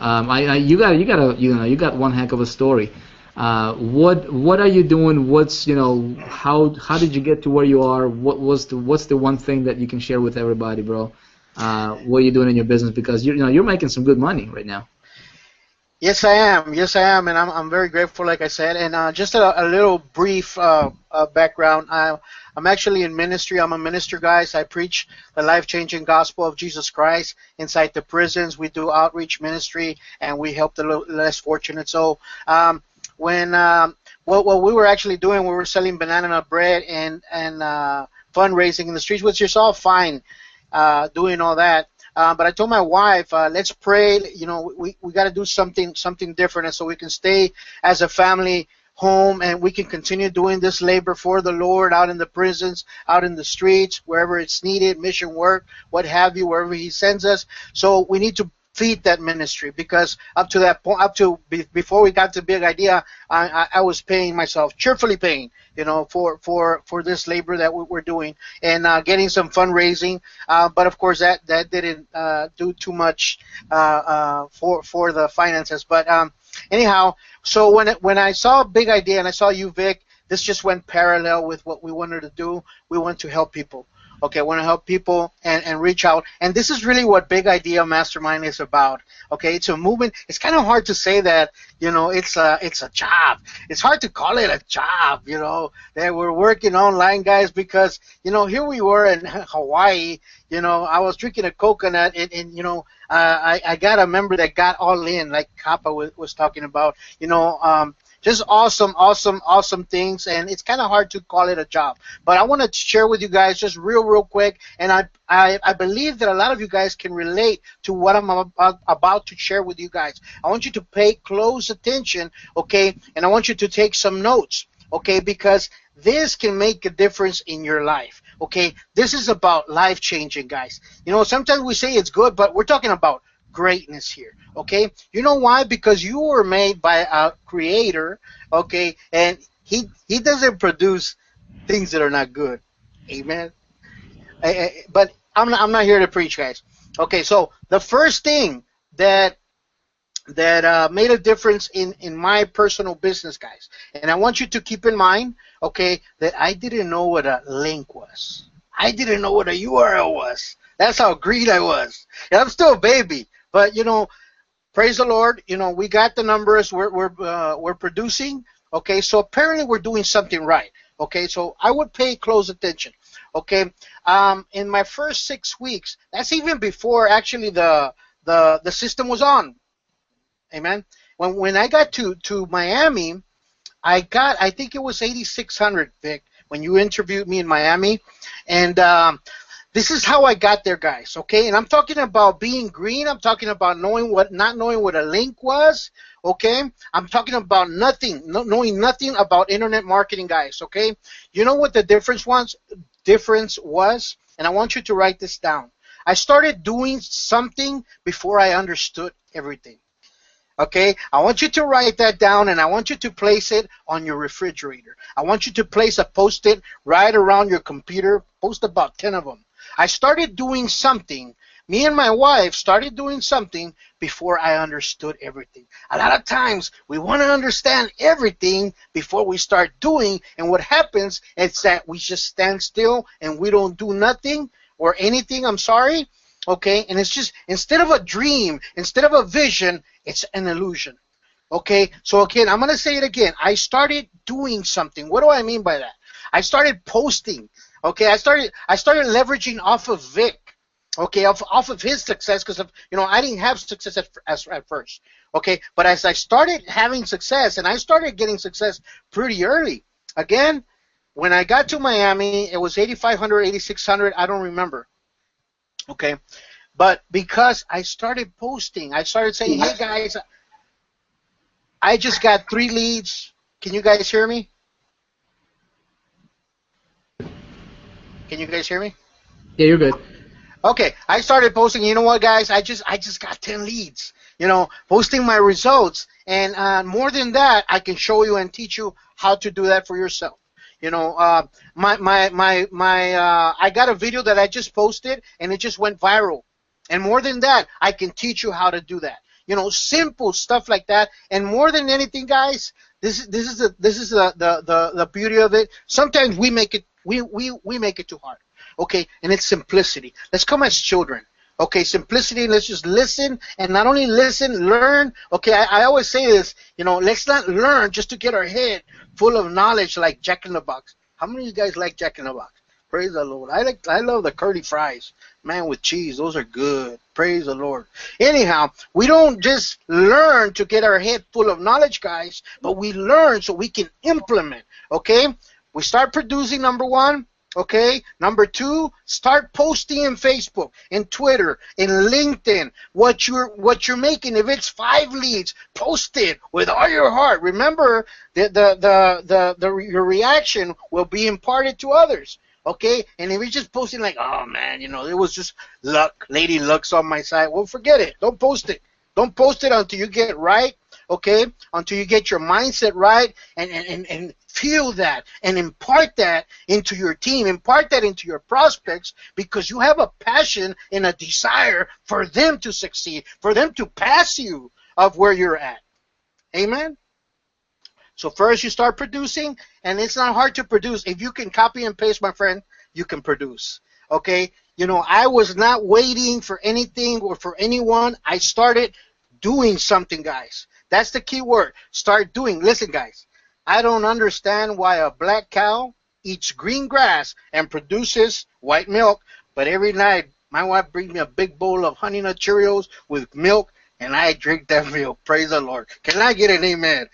You got one heck of a story. What are you doing? How did you get to where you are? What's the one thing that you can share with everybody, bro? What are you doing in your business? Because you're making some good money right now. Yes, I am, and I'm very grateful, like I said. And just a little brief background. I'm actually in ministry. I'm a minister, guys. I preach the life-changing gospel of Jesus Christ inside the prisons. We do outreach ministry, and we help the less fortunate. So what we were actually doing, we were selling banana nut bread and fundraising in the streets, which is all fine, doing all that. But I told my wife, let's pray. We got to do something different, and so we can stay as a family home, and we can continue doing this labor for the Lord out in the prisons, out in the streets, wherever it's needed, mission work, what have you, wherever He sends us. So we need to feed that ministry, because up to that point, before we got the big idea, I was paying myself, cheerfully paying, for this labor that we're doing, and getting some fundraising. But of course that didn't do too much for the finances. But anyhow, so when I saw a big idea and I saw you, Vic, this just went parallel with what we wanted to do. We want to help people. Okay, I want to help people and reach out. And this is really what Big Idea Mastermind is about. Okay, it's a movement. It's kind of hard to say that, it's a job. It's hard to call it a job, that we're working online, guys, because, here we were in Hawaii, I was drinking a coconut, and I got a member that got all in, like Kappa was talking about, just awesome things, and it's kind of hard to call it a job. But I want to share with you guys just real quick, and I believe that a lot of you guys can relate to what I'm about to share with you guys. I want you to pay close attention, okay, and I want you to take some notes, okay, because this can make a difference in your life, okay? This is about life-changing, guys. Sometimes we say it's good, but we're talking about greatness here, okay? You know why? Because you were made by a creator, okay, and he doesn't produce things that are not good. Amen. But I'm not here to preach, guys. Okay, so the first thing that made a difference in my personal business, guys, and I want you to keep in mind, okay, that I didn't know what a link was. I didn't know what a URL was. That's how green I was. And I'm still a baby. But praise the Lord. We got the numbers. We're producing. Okay, so apparently we're doing something right. Okay, so I would pay close attention. Okay, in my first 6 weeks, that's even before actually the system was on. Amen. When I got to Miami, I think it was 8,600, Vic, when you interviewed me in Miami, and this is how I got there, guys, okay? And I'm talking about being green. I'm talking about not knowing what a link was, okay? I'm talking about knowing nothing about internet marketing, guys, okay? You know what the difference was? And I want you to write this down. I started doing something before I understood everything. Okay, I want you to write that down, and I want you to place it on your refrigerator. I want you to place a Post-it right around your computer. Post about 10 of them. I started doing something. Me and my wife started doing something before I understood everything. A lot of times we want to understand everything before we start doing, and what happens is that we just stand still and we don't do nothing or anything. I'm sorry. Okay, and it's just, instead of a dream, instead of a vision, it's an illusion. Okay, so again, I'm going to say it again. I started doing something. What do I mean by that? I started posting. Okay, I started leveraging off of Vic. Okay, off of his success, because I didn't have success at first. Okay, but as I started having success, and I started getting success pretty early. Again, when I got to Miami, it was 8,500, 8,600. I don't remember. Okay, but because I started posting, I started saying, "Hey guys, I just got 3 leads. Can you guys hear me? Can you guys hear me? Yeah, you're good. Okay, I started posting. You know what, guys? I just got 10 leads. Posting my results, and more than that, I can show you and teach you how to do that for yourself. I got a video that I just posted, and it just went viral. And more than that, I can teach you how to do that. Simple stuff like that. And more than anything, guys, this is the beauty of it. Sometimes we make it too hard. Okay, and it's simplicity. Let's come as children. Okay, simplicity. Let's just listen, and not only listen, learn. Okay, I always say this. Let's not learn just to get our head full of knowledge like Jack in the Box. How many of you guys like Jack in the Box? Praise the Lord. I love the curly fries, man, with cheese. Those are good. Praise the Lord. Anyhow, we don't just learn to get our head full of knowledge, guys, but we learn so we can implement. Okay, we start producing, number 1. Okay, number 2, start posting in Facebook, in Twitter, in LinkedIn. What you're making. If it's 5 leads, post it with all your heart. Remember, your reaction will be imparted to others. Okay, and if you're just posting like, oh man, it was just luck, lady luck's on my side. Well, forget it. Don't post it. Don't post it until you get right. Okay, until you get your mindset right, and feel that and impart that into your team, impart that into your prospects, because you have a passion and a desire for them to succeed, for them to pass you of where you're at. Amen? So first you start producing, and it's not hard to produce. If you can copy and paste, my friend, you can produce. Okay? I was not waiting for anything or for anyone. I started doing something, guys. That's the key word. Start doing. Listen, guys. I don't understand why a black cow eats green grass and produces white milk, but every night my wife brings me a big bowl of Honey Nut Cheerios with milk, and I drink that milk. Praise the Lord. Can I get an amen?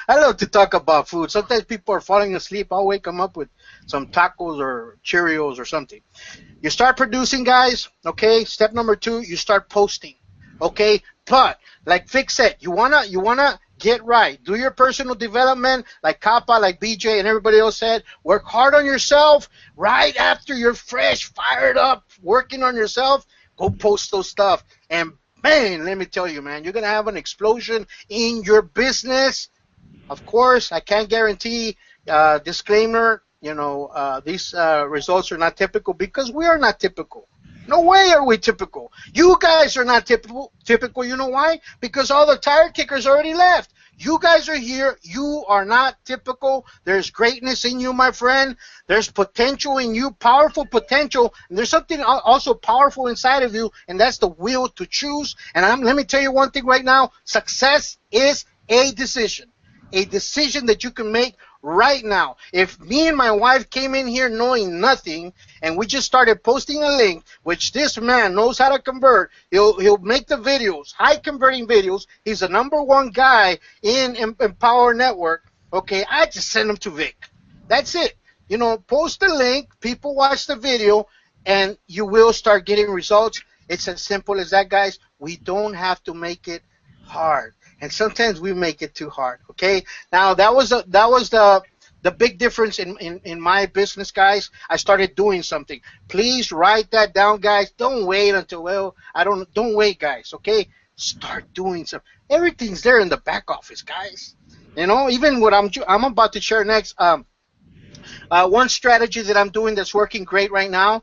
I love to talk about food. Sometimes people are falling asleep. I'll wake them up with some tacos or Cheerios or something. You start producing, guys. Okay, step number 2, you start posting. Okay, but like Vic said, you wanna get right. Do your personal development, like Kappa, like BJ, and everybody else said. Work hard on yourself. Right after you're fresh, fired up, working on yourself, go post those stuff. And man, let me tell you, man, you're gonna have an explosion in your business. Of course, I can't guarantee. Disclaimer. These results are not typical, because we are not typical. No way are we typical. You guys are not typical. You know why? Because all the tire kickers already left. You guys are here. You are not typical. There's greatness in you, my friend. There's potential in you, powerful potential. And there's something also powerful inside of you, and that's the will to choose. And let me tell you one thing right now. Success is a decision that you can make right now. If me and my wife came in here knowing nothing, and we just started posting a link, which this man knows how to convert, he'll make the videos, high converting videos. He's the #1 guy in Empower Network. Okay, I just send him to Vic. That's it. Post the link, people watch the video, and you will start getting results. It's as simple as that, guys. We don't have to make it hard. And sometimes we make it too hard. Okay. Now that was the big difference in my business, guys. I started doing something. Please write that down, guys. Don't wait until don't wait, guys. Okay. Start doing something. Everything's there in the back office, guys. Even what I'm about to share next. One strategy that I'm doing that's working great right now,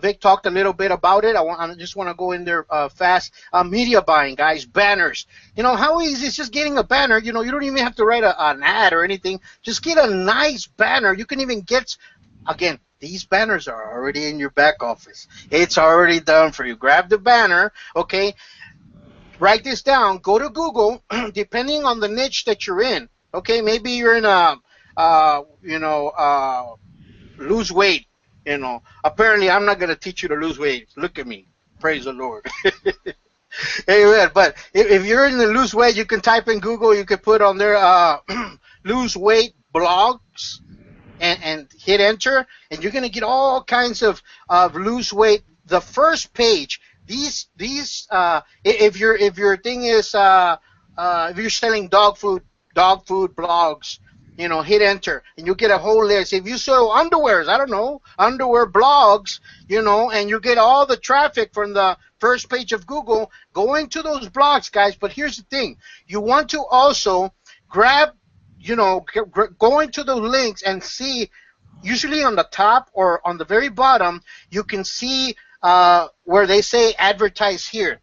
Vic talked a little bit about it. I just want to go in there fast. Media buying, guys, banners. How easy is just getting a banner? You don't even have to write an ad or anything. Just get a nice banner. You can even get, again, these banners are already in your back office. It's already done for you. Grab the banner, okay? Write this down. Go to Google, depending on the niche that you're in. Okay, maybe you're in lose weight. Apparently I'm not gonna teach you to lose weight. Look at me. Praise the Lord. Amen. But if you're in the lose weight, you can type in Google. You can put on there lose weight blogs and hit enter, and you're gonna get all kinds of lose weight. The first page. If your thing is if you're selling dog food blogs, hit enter, and you get a whole list. If you sell underwears, I don't know, underwear blogs, and you get all the traffic from the first page of Google, go into those blogs, guys. But here's the thing: you want to also grab, go into those links and see. Usually on the top or on the very bottom, you can see where they say advertise here.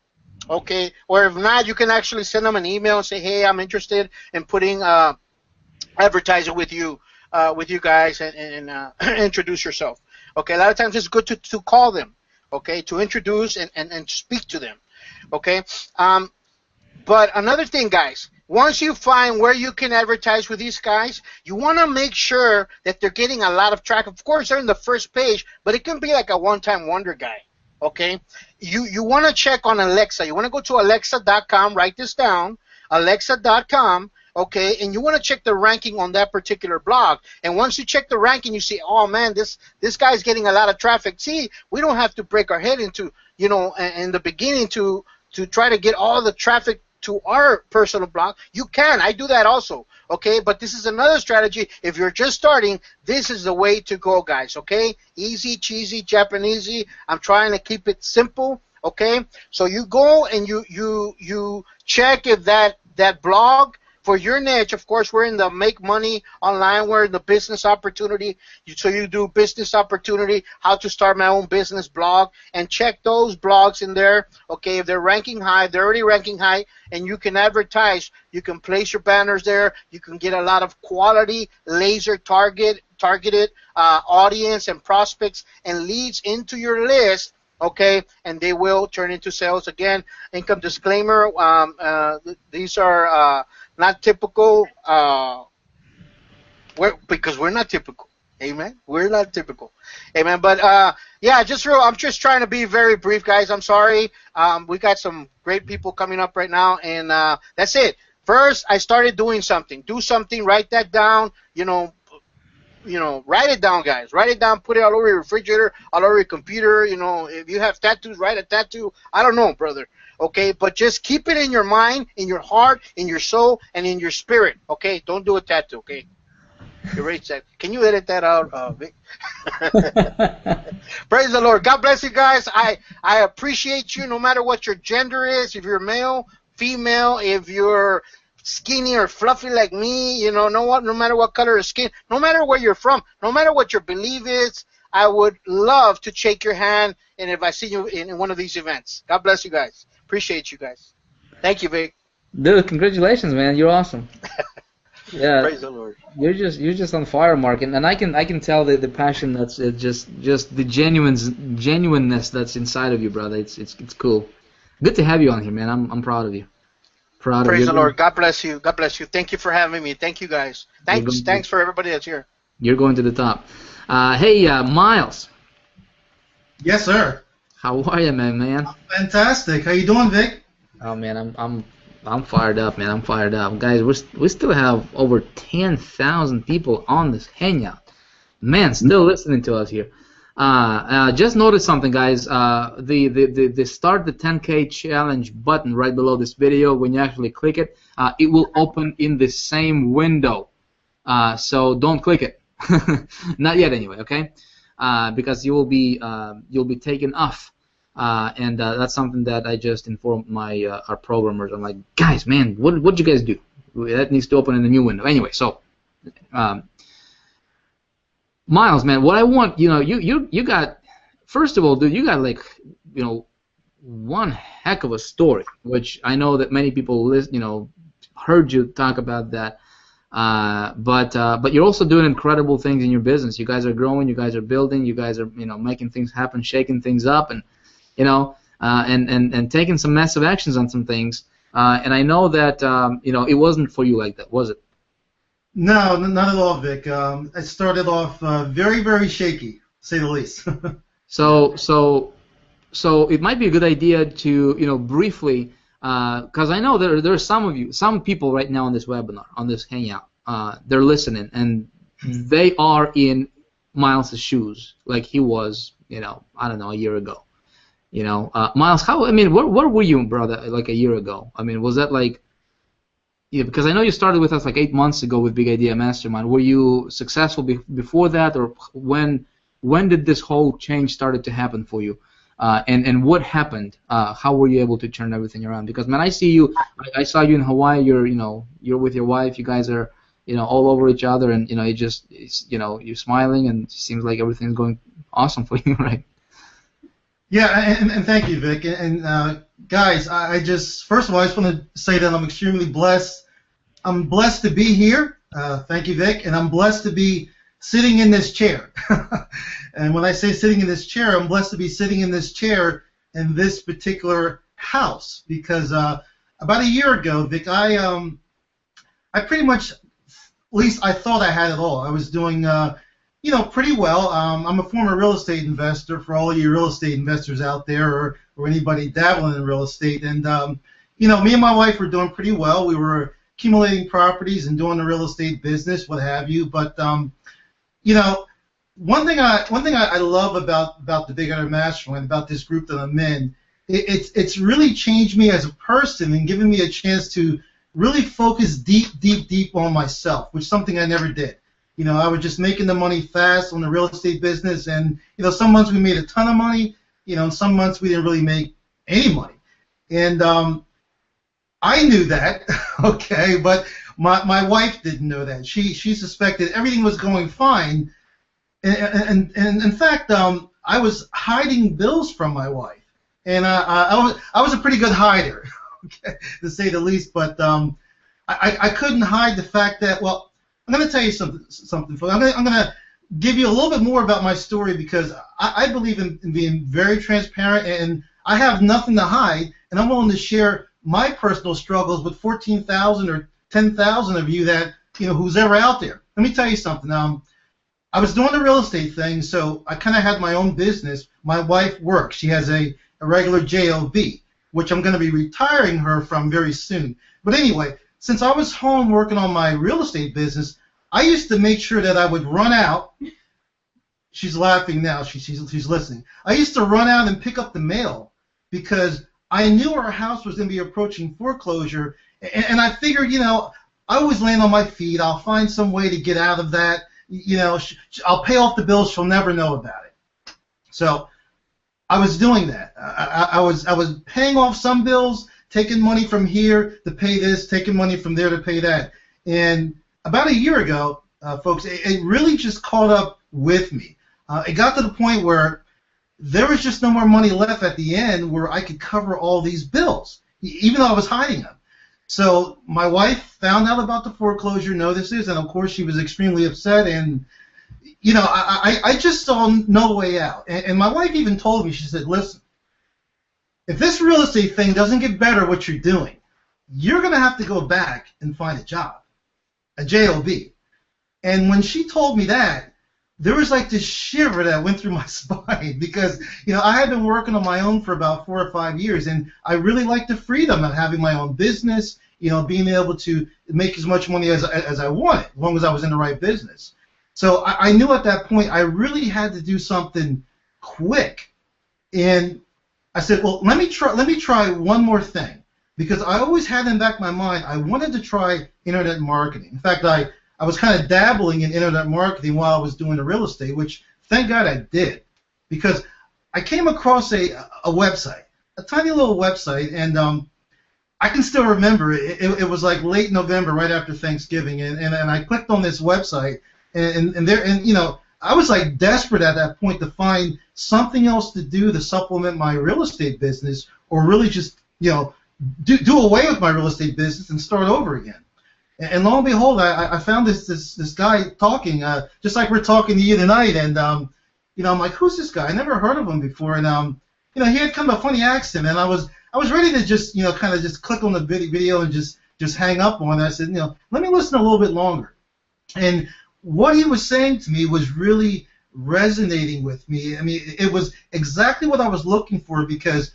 Okay, or if not, you can actually send them an email and say, hey, I'm interested in putting advertising with you guys and introduce yourself. Okay, a lot of times it's good to call them, okay, to introduce and speak to them. Okay, but another thing, guys, once you find where you can advertise with these guys, you want to make sure that they're getting a lot of traffic. Of course, they're in the first page, but it can be like a one-time wonder guy. Okay, you want to check on Alexa. You want to go to alexa.com, write this down, alexa.com, okay, and you want to check the ranking on that particular blog. And once you check the ranking, you see, oh man, this guy's getting a lot of traffic. See, we don't have to break our head into, in the beginning to try to get all the traffic to our personal blog. You can. I do that also. Okay, but this is another strategy. If you're just starting, this is the way to go, guys. Okay, easy, cheesy, Japanesey. I'm trying to keep it simple. Okay, so you go and you check if that blog for your niche. Of course, we're in the make money online. We're in the business opportunity. So you do business opportunity, how to start my own business blog, and check those blogs in there. Okay, if they're ranking high, they're already ranking high, and you can advertise. You can place your banners there. You can get a lot of quality, laser targeted audience and prospects and leads into your list. Okay, and they will turn into sales. Again, income disclaimer, these are not typical, because we're not typical. Amen. We're not typical. Amen. But yeah, I'm just trying to be very brief, guys. I'm sorry. We got some great people coming up right now, and that's it. First, I started doing something. Do something. Write that down. Write it down, guys. Write it down. Put it all over your refrigerator, all over your computer. If you have tattoos, write a tattoo. I don't know, brother. Okay, but just keep it in your mind, in your heart, in your soul, and in your spirit. Okay, don't do a tattoo. Okay. Can you edit that out, Vic? Praise the Lord. God bless you guys. I appreciate you no matter what your gender is. If you're male, female, if you're skinny or fluffy like me, no matter what color of skin, no matter where you're from, no matter what your belief is, I would love to shake your hand, and if I see you in one of these events. God bless you guys. Appreciate you guys. Thank you, Vic. Dude, congratulations, man. You're awesome. Yeah, praise the Lord. You're just on fire, Mark, and I can tell the passion that's just the genuineness that's inside of you, brother. It's cool. Good to have you on here, man. I'm proud of you. Praise the Lord. God bless you. God bless you. Thank you for having me. Thank you, guys. Thanks for everybody that's here. You're going to the top. Hey, Miles. Yes, sir. How are you, man? Fantastic. How you doing, Vic? Oh man, I'm fired up, man. I'm fired up, guys. We still have over 10,000 people on this hangout. Man, still listening to us here. Just noticed something, guys. The start the 10K challenge button right below this video. When you actually click it, it will open in the same window. So don't click it. Not yet, anyway. Okay, because you'll be taken off. And that's something that I just informed my our programmers. I'm like, guys, man, what'd you guys do? That needs to open in a new window. Anyway, so Miles, man, what I want, you got, first of all, dude, you got like, one heck of a story, which I know that many people heard you talk about that. But you're also doing incredible things in your business. You guys are growing. You guys are building. You guys are making things happen, shaking things up, and and taking some massive actions on some things. And I know that it wasn't for you like that, was it? No, not at all, Vic. I started off very, very shaky, to say the least. So it might be a good idea to, briefly, because I know there are some people right now on this webinar, on this Hangout, they're listening, and they are in Miles' shoes, like he was, I don't know, a year ago. Miles, where were you, brother, like a year ago? I mean, was that like, because I know you started with us like 8 months ago with Big Idea Mastermind. Were you successful before that, or when did this whole change started to happen for you? And what happened? How were you able to turn everything around? Because man, I see you. I saw you in Hawaii. You're with your wife. You guys are all over each other, and you're smiling, and it seems like everything's going awesome for you, right? Yeah, and thank you, Vic. And guys, I just first of all, I just want to say that I'm extremely blessed. I'm blessed to be here. Thank you, Vic, and I'm blessed to be sitting in this chair. And when I say sitting in this chair, I'm blessed to be sitting in this chair in this particular house, because about a year ago, Vic, I pretty much, at least I thought I had it all. I was doing, pretty well. I'm a former real estate investor, for all you real estate investors out there, or anybody dabbling in real estate. And, me and my wife were doing pretty well. We were accumulating properties and doing the real estate business, what have you. But, one thing I love about the Big Idea Mastermind, about this group that I'm in, it's really changed me as a person and given me a chance to really focus deep on myself, which is something I never did. I was just making the money fast on the real estate business, and some months we made a ton of money, and some months we didn't really make any money. And I knew that, okay, but my wife didn't know that. She suspected everything was going fine. And in fact, I was hiding bills from my wife, and I was a pretty good hider, okay, to say the least. But I couldn't hide the fact that, well, I'm going to tell you something. I'm going to give you a little bit more about my story, because I believe in being very transparent, and I have nothing to hide, and I'm willing to share my personal struggles with 14,000 or 10,000 of you that who's ever out there. Let me tell you something. I was doing the real estate thing, so I kind of had my own business. My wife works. She has a regular job, which I'm going to be retiring her from very soon. But anyway, since I was home working on my real estate business, I used to make sure that I would run out. She's laughing now. She's listening. I used to run out and pick up the mail, because I knew our house was going to be approaching foreclosure, and I figured, I always land on my feet. I'll find some way to get out of that. I'll pay off the bills. She'll never know about it. So I was doing that. I was paying off some bills, taking money from here to pay this, taking money from there to pay that. And about a year ago, folks, it really just caught up with me. It got to the point where there was just no more money left at the end where I could cover all these bills, even though I was hiding them. So my wife found out about the foreclosure notices, and of course she was extremely upset, and I just saw no way out. And my wife even told me, she said, listen, if this real estate thing doesn't get better what you're doing, you're going to have to go back and find a job, a job. And when she told me that, there was like this shiver that went through my spine, because I had been working on my own for about 4 or 5 years, and I really liked the freedom of having my own business, being able to make as much money as I wanted, as long as I was in the right business. So I knew at that point I really had to do something quick, and I said, well, let me try one more thing, because I always had in the back of my mind I wanted to try internet marketing. In fact, I was kind of dabbling in internet marketing while I was doing the real estate, which thank God I did, because I came across a website, a tiny little website, and I can still remember it. It was like late November, right after Thanksgiving, and I clicked on this website, and I was like desperate at that point to find something else to do to supplement my real estate business, or really just do away with my real estate business and start over again. And lo and behold, I found this guy talking, just like we're talking to you tonight, and I'm like, who's this guy? I never heard of him before, and he had kind of a funny accent, and I was ready to just kind of just click on the video and just hang up on it. I said, let me listen a little bit longer. And what he was saying to me was really resonating with me. I mean, it was exactly what I was looking for because,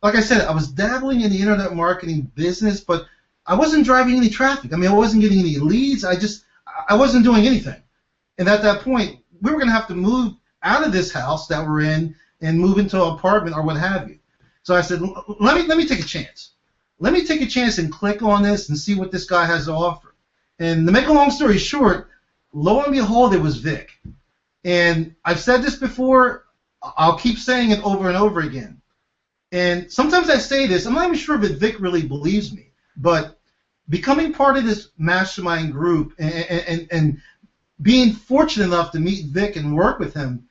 like I said, I was dabbling in the internet marketing business, but I wasn't driving any traffic. I mean, I wasn't getting any leads. I wasn't doing anything. And at that point, we were going to have to move out of this house that we're in and move into an apartment or what have you. So I said, let me take a chance. Let me take a chance and click on this and see what this guy has to offer. And to make a long story short, lo and behold, it was Vick. And I've said this before. I'll keep saying it over and over again. And sometimes I say this. I'm not even sure if Vick really believes me. But becoming part of this mastermind group and being fortunate enough to meet Vick and work with him,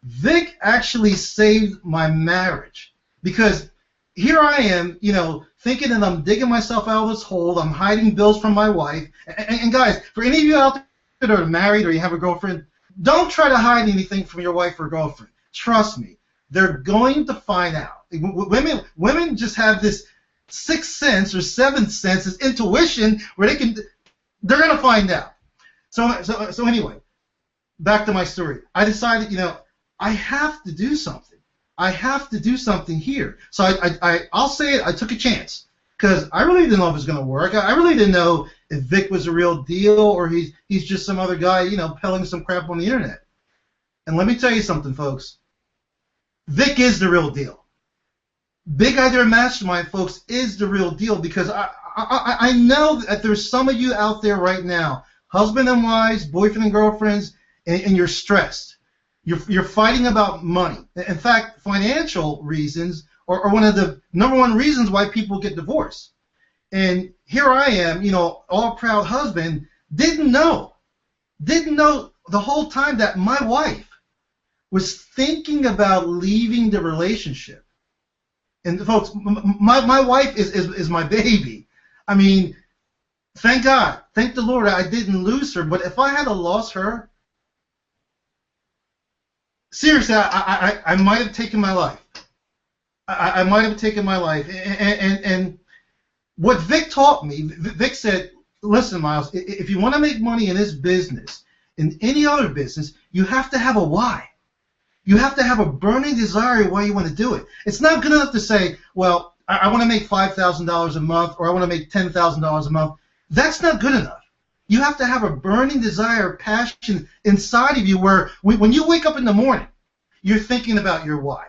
Vick actually saved my marriage. Because here I am, you know, thinking that I'm digging myself out of this hole. I'm hiding bills from my wife. And guys, for any of you out there that are married or you have a girlfriend, don't try to hide anything from your wife or girlfriend. Trust me, they're going to find out. Women just have this sixth sense or seventh sense, this intuition where they're going to find out. So anyway, back to my story. I decided, you know, I have to do something. I have to do something here. So I'll say it. I took a chance because I really didn't know if it was going to work. I really didn't know if Vick was a real deal or he's just some other guy, you know, peddling some crap on the internet. And let me tell you something, folks. Vick is the real deal. Big Idea Mastermind, folks, is the real deal because I know that there's some of you out there right now, husband and wives, boyfriend and girlfriends, and you're stressed. You're fighting about money. In fact, financial reasons are one of the #1 reasons why people get divorced. And here I am, you know, all proud husband, didn't know the whole time that my wife was thinking about leaving the relationship. And folks, my wife is my baby. I mean, thank God, thank the Lord I didn't lose her. But if I had lost her, seriously, I might have taken my life. I might have taken my life. And what Vick taught me, Vick said, listen, Miles, if you want to make money in this business, in any other business, you have to have a why. You have to have a burning desire why you want to do it. It's not good enough to say, well, I want to make $5,000 a month or I want to make $10,000 a month. That's not good enough. You have to have a burning desire, passion inside of you where when you wake up in the morning, you're thinking about your why.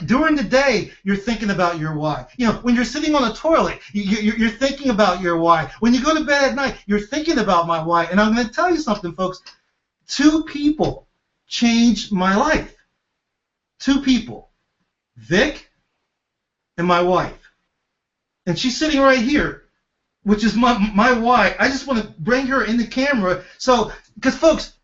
During the day, you're thinking about your why. You know, when you're sitting on a toilet, you're thinking about your why. When you go to bed at night, you're thinking about my why. And I'm going to tell you something, folks. 2 people changed my life. 2 people. Vick and my wife. And she's sitting right here, which is my why. I just want to bring her in the camera. So, because, folks,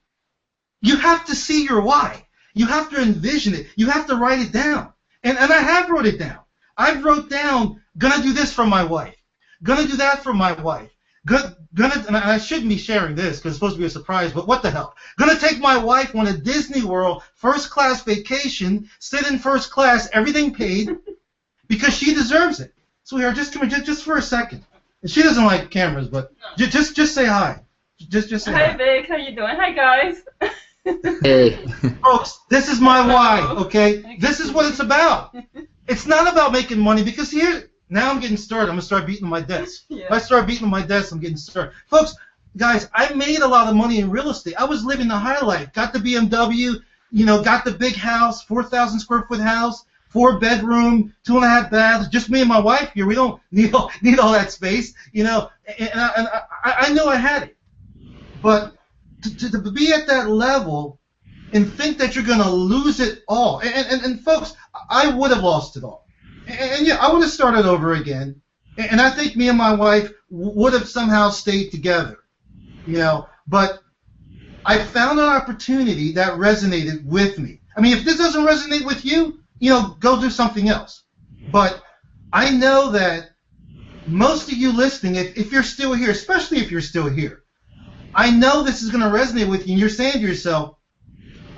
you have to see your why. You have to envision it. You have to write it down. And I have wrote it down. I wrote down, gonna do this for my wife. Gonna do that for my wife. And I shouldn't be sharing this because it's supposed to be a surprise, but what the hell? Gonna take my wife on a Disney World first-class vacation, sit in first class, everything paid, because she deserves it. Sweetheart, just come here, just for a second. And she doesn't like cameras, but just say hi. Just say hi. Hi, Vick. How you doing? Hi, guys. Hey. Folks, this is my why, okay? This is what it's about. It's not about making money because here, now I'm getting started. I'm going to start beating on my desk. Yeah. If I start beating on my desk, I'm getting started. Folks, guys, I made a lot of money in real estate. I was living the high life. Got the BMW, you know, got the big house, 4,000 square foot house, 4-bedroom, 2.5 baths. Just me and my wife here. We don't need all that space, you know. And I knew I had it. But to be at that level and think that you're going to lose it all. And folks, I would have lost it all. And yeah, I would have started over again. And I think me and my wife would have somehow stayed together, you know. But I found an opportunity that resonated with me. I mean, if this doesn't resonate with you, you know, go do something else. But I know that most of you listening, if you're still here, especially if you're still here, I know this is going to resonate with you, and you're saying to yourself,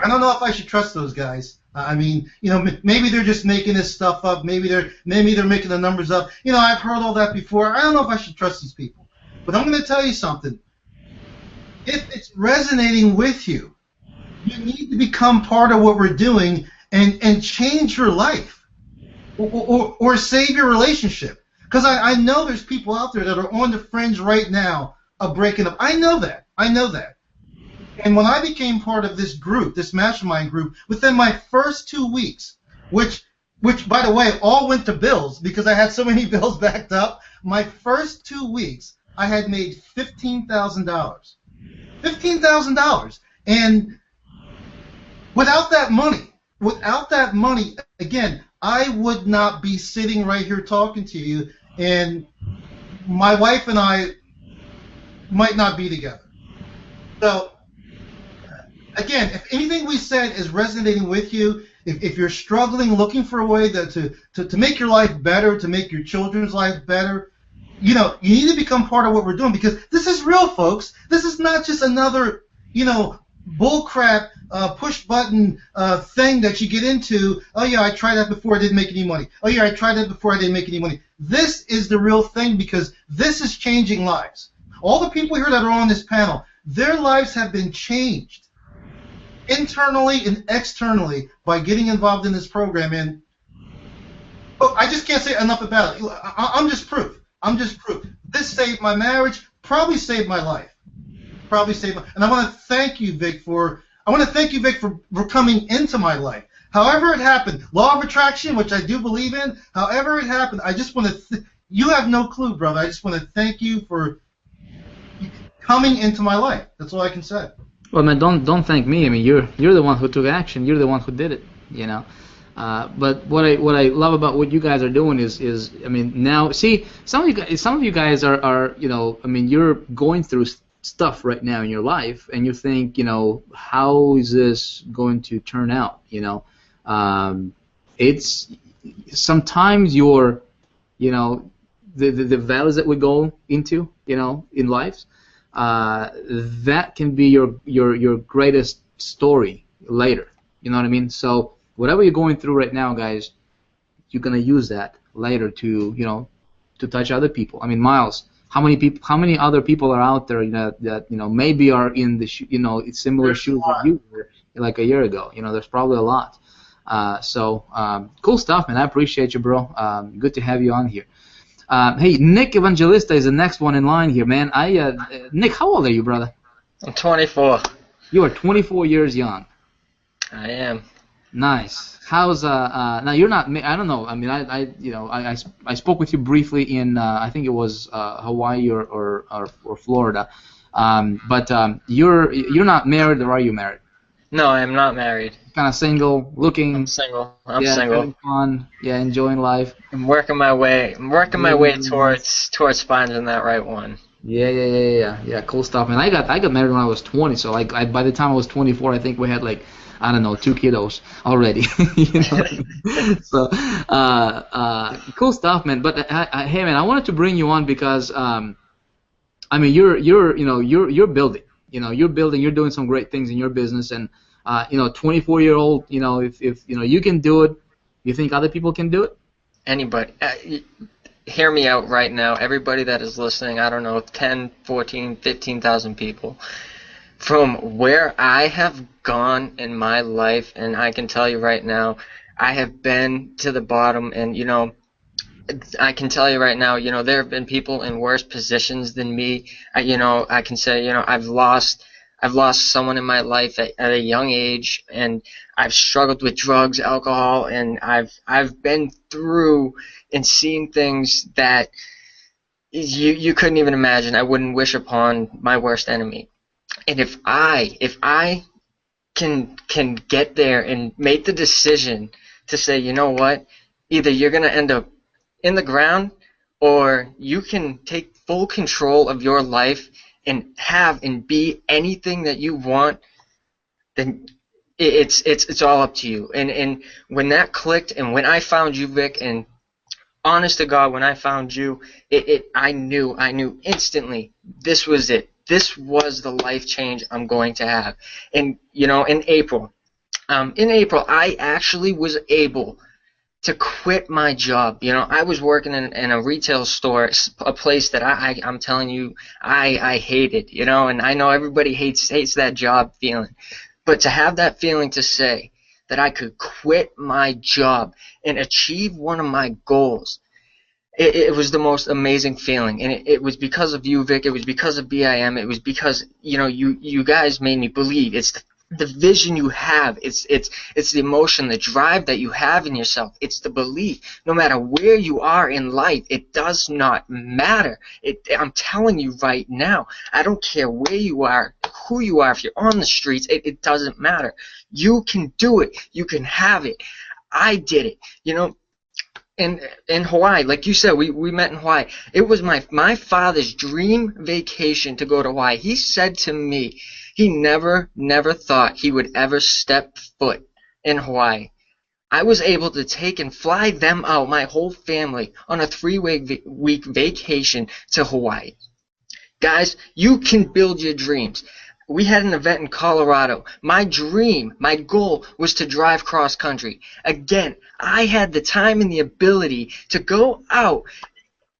I don't know if I should trust those guys. I mean, you know, maybe they're just making this stuff up. Maybe they're making the numbers up. You know, I've heard all that before. I don't know if I should trust these people. But I'm going to tell you something. if it's resonating with you, you need to become part of what we're doing and change your life or save your relationship. Because I know there's people out there that are on the fringe right now of breaking up. I know that. And when I became part of this group, this mastermind group, within my first 2 weeks, which by the way, all went to bills because I had so many bills backed up, my first 2 weeks, I had made $15,000. $15,000. And without that money, again, I would not be sitting right here talking to you, and my wife and I might not be together. So, again, if anything we said is resonating with you, if you're struggling, looking for a way to make your life better, to make your children's life better, you need to become part of what we're doing, because this is real, folks. This is not just another, bullcrap push button thing that you get into. Oh yeah, I tried that before, I didn't make any money. Oh yeah, I tried that before, I didn't make any money. This is the real thing, because this is changing lives. All the people here that are on this panel, their lives have been changed internally and externally by getting involved in this program. And I just can't say enough about it. I'm just proof. This saved my marriage, probably saved my life. And I want to thank you, Vic, for coming into my life. However it happened, law of attraction, which I do believe in, however it happened, I just want to you have no clue, brother. I just want to thank you for coming into my life. That's all I can say. Well, man, don't thank me. I mean, you're the one who took action. You're the one who did it. But what I love about what you guys are doing is I mean, now see some of you guys are I mean, you're going through stuff right now in your life, and you think, how is this going to turn out? It's sometimes your the valleys that we go into in life. That can be your greatest story later. You know what I mean? So whatever you're going through right now, guys, you're gonna use that later to to touch other people. I mean, Miles, how many other people are out there that maybe are in the similar shoes that you were like a year ago? There's probably a lot. So cool stuff, man. I appreciate you, bro. Good to have you on here. Hey, Nick Evangelista is the next one in line here, man. Nick, how old are you, brother? I'm 24. You are 24 years young. I am. Nice. How's now you're not, I don't know. I mean, I spoke with you briefly in I think it was Hawaii or Florida. But you're not married, or are you married? No, I am not married. Kind of single, looking. I'm single. I'm single. Having fun. Yeah, enjoying life. I'm working my way towards finding that right one. Yeah. Cool stuff, man. I got married when I was 20, so by the time I was 24, I think we had 2 kiddos already. So cool stuff, man. But hey, man, I wanted to bring you on because I mean, you're building. You're building. You're doing some great things in your business, and 24-year-old. If you can do it, you think other people can do it? Anybody. Hear me out right now. Everybody that is listening, I don't know, 10, 14, 15,000 people. From where I have gone in my life, and I can tell you right now, I have been to the bottom, and I can tell you right now, there have been people in worse positions than me. I can say, I've lost someone in my life at a young age, and I've struggled with drugs, alcohol, and I've been through and seen things that you couldn't even imagine. I wouldn't wish upon my worst enemy. And if I can get there and make the decision to say, you know what, either you're gonna end up in the ground, or you can take full control of your life and have and be anything that you want, then it's all up to you. And when that clicked, and when I found you, Vic, and honest to God, when I found you, I knew instantly this was it. This was the life change I'm going to have. And in April, I actually was able to quit my job. You know, I was working in a retail store, a place that I'm telling you, I hated, you know, and I know everybody hates that job feeling. But to have that feeling to say that I could quit my job and achieve one of my goals, it was the most amazing feeling. And it was because of you, Vic. It was because of BIM. It was because, you know, you guys made me believe. It's the vision you have. It's the emotion, the drive that you have in yourself. It's the belief. No matter where you are in life, it does not matter. I'm telling you right now, I don't care where you are, who you are, if you're on the streets, it doesn't matter. You can do it. You can have it. I did it. You know, in Hawaii, like you said, we met in Hawaii. It was my father's dream vacation to go to Hawaii. He said to me, he never thought he would ever step foot in Hawaii. I was able to take and fly them out, my whole family, on a 3-week vacation to Hawaii. Guys, you can build your dreams. We had an event in Colorado. My dream, my goal was to drive cross country. Again, I had the time and the ability to go out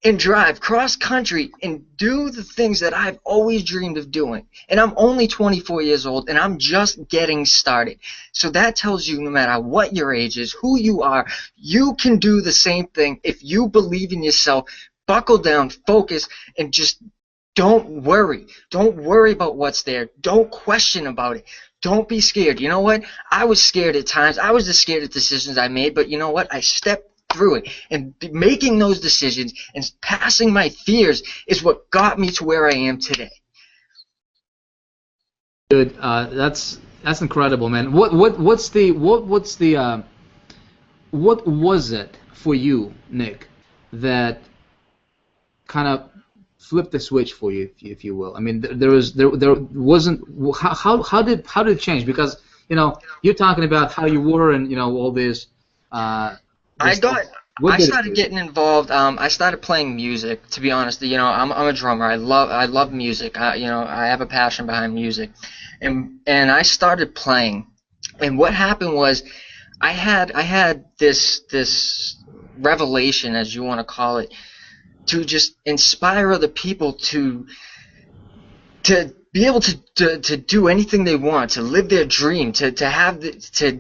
and drive cross country and do the things that I've always dreamed of doing. And I'm only 24 years old, and I'm just getting started. So that tells you no matter what your age is, who you are, you can do the same thing if you believe in yourself. Buckle down, focus, and just don't worry. Don't worry about what's there. Don't question about it. Don't be scared. You know what? I was scared at times. I was just scared of decisions I made, but you know what? I stepped through it, and making those decisions and passing my fears is what got me to where I am today. Dude, that's incredible, man. What was it for you, Nick, that kind of flipped the switch for you, if you will? I mean, there wasn't. How did it change? Because, you know, you're talking about how you were and, you know, all this. I started getting involved. I started playing music. To be honest, you know, I'm a drummer. I love music. You know, I have a passion behind music, and I started playing. And what happened was, I had this revelation, as you want to call it, to just inspire other people to be able to do anything they want, to live their dream, to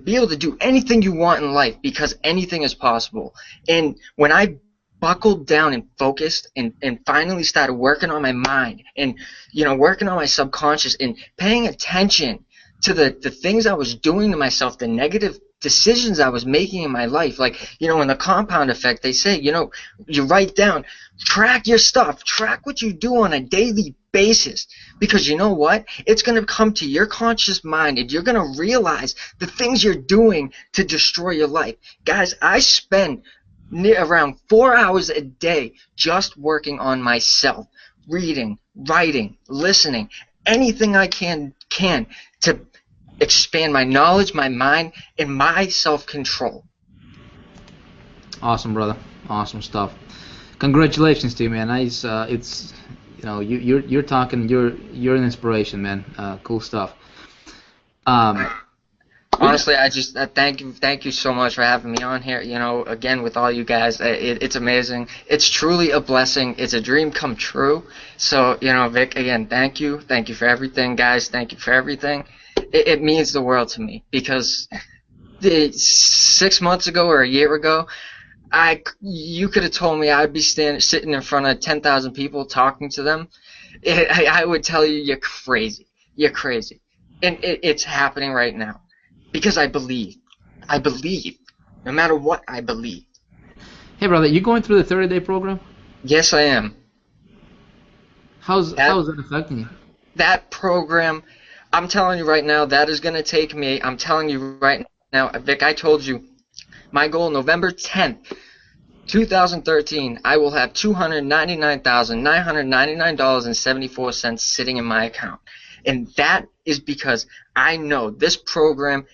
be able to do anything you want in life, because anything is possible. And when I buckled down and focused and finally started working on my mind and, you know, working on my subconscious and paying attention to the things I was doing to myself, the negative decisions I was making in my life. Like, you know, in the compound effect, they say, you know, you write down, track your stuff, track what you do on a daily basis, because you know what? It's going to come to your conscious mind, and you're going to realize the things you're doing to destroy your life. Guys, I spend around 4 hours a day just working on myself, reading, writing, listening, anything I can to expand my knowledge, my mind, and my self-control. Awesome, brother. Awesome stuff. Congratulations to you, man. It's you know, you're talking. You're an inspiration, man. Cool stuff. Honestly, I just thank you so much for having me on here. You know, again, with all you guys, it's amazing. It's truly a blessing. It's a dream come true. So, you know, Vic, again, thank you for everything, guys. Thank you for everything. It means the world to me, because 6 months ago or a year ago, you could have told me I'd be sitting in front of 10,000 people talking to them. I would tell you, you're crazy. You're crazy. And it's happening right now, because I believe. I believe. No matter what, I believe. Hey, brother, you going through the 30-day program? Yes, I am. How is that affecting you? That program, I'm telling you right now, that is going to take me, I'm telling you right now, Vic, I told you, my goal, November 10th, 2013, I will have $299,999.74 sitting in my account. And that is because I know this program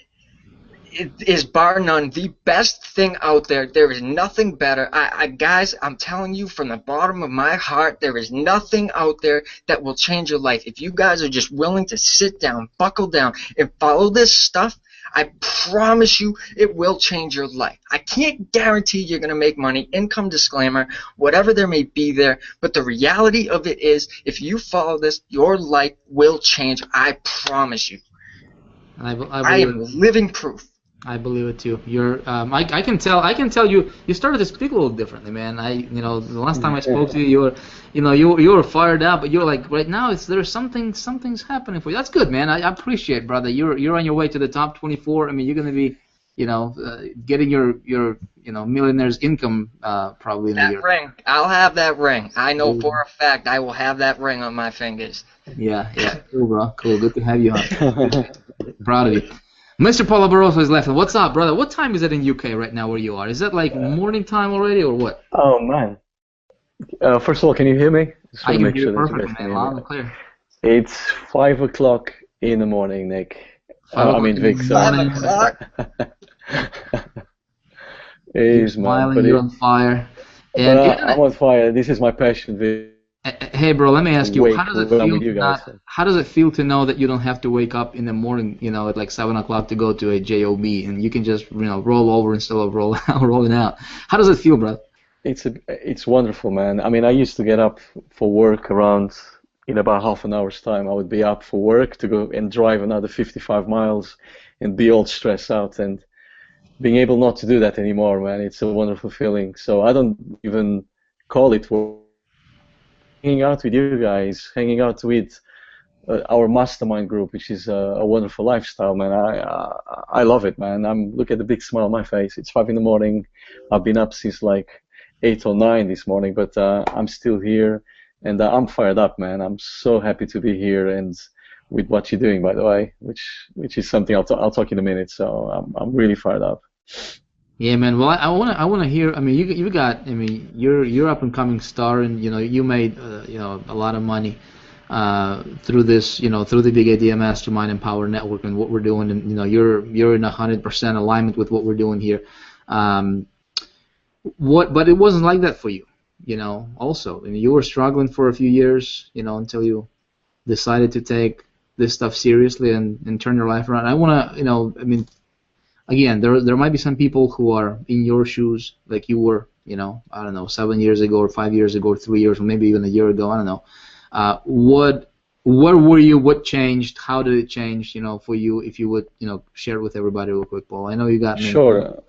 is, bar none, the best thing out there. There is nothing better. Guys, I'm telling you from the bottom of my heart, there is nothing out there that will change your life. If you guys are just willing to sit down, buckle down, and follow this stuff, I promise you it will change your life. I can't guarantee you're going to make money, income disclaimer, whatever there may be there, but the reality of it is if you follow this, your life will change. I promise you. I am living proof. I believe it too. I can tell you started to speak a little differently, man. The last time I spoke to you, you were fired up, but you're like right now there's something's happening for you. That's good, man. I appreciate, brother. You're on your way to the top 24. I mean, you're gonna be, getting your millionaire's income probably in a year. That ring, I'll have that ring. I know for a fact I will have that ring on my fingers. Yeah, cool, bro. Cool, good to have you on. Proud of you. Mr. Paulo Barroso is left. What's up, brother? What time is it in UK right now where you are? Is that like morning time already or what? Oh, man. First of all, can you hear me? I can hear you perfectly, man. Loud and clear. It's 5 o'clock in the morning, Nick. Vic. 5 o'clock? You're smiling, you're on fire. And I'm on fire. This is my passion, Vic. Hey, bro, let me ask you, how does it feel to know that you don't have to wake up in the morning, at like 7 o'clock to go to a job, and you can just, roll over instead of rolling out? How does it feel, bro? It's wonderful, man. I mean, I used to get up for work around in about half an hour's time. I would be up for work to go and drive another 55 miles and be all stressed out, and being able not to do that anymore, man, it's a wonderful feeling. So I don't even call it work. Hanging out with you guys, hanging out with our mastermind group, which is a wonderful lifestyle, man. I love it, man. Look at the big smile on my face. It's 5 in the morning. I've been up since like 8 or 9 this morning, but I'm still here, and I'm fired up, man. I'm so happy to be here and with what you're doing, by the way, which is something I'll talk in a minute. So I'm really fired up. Yeah, man. Well, I wanna hear. I mean, you got. I mean, you're up and coming star, and you made a lot of money through this. Through the Big Idea Mastermind and Power Network and what we're doing, and you're in 100% alignment with what we're doing here. But it wasn't like that for you. Also, I mean, you were struggling for a few years. Until you decided to take this stuff seriously and turn your life around. I wanna. I mean. Again, there might be some people who are in your shoes, like you were, I don't know, 7 years ago or 5 years ago or 3 years or maybe even a year ago. I don't know. Where were you? What changed? How did it change? For you, if you would, share it with everybody real quick, Paul. I know you got sure.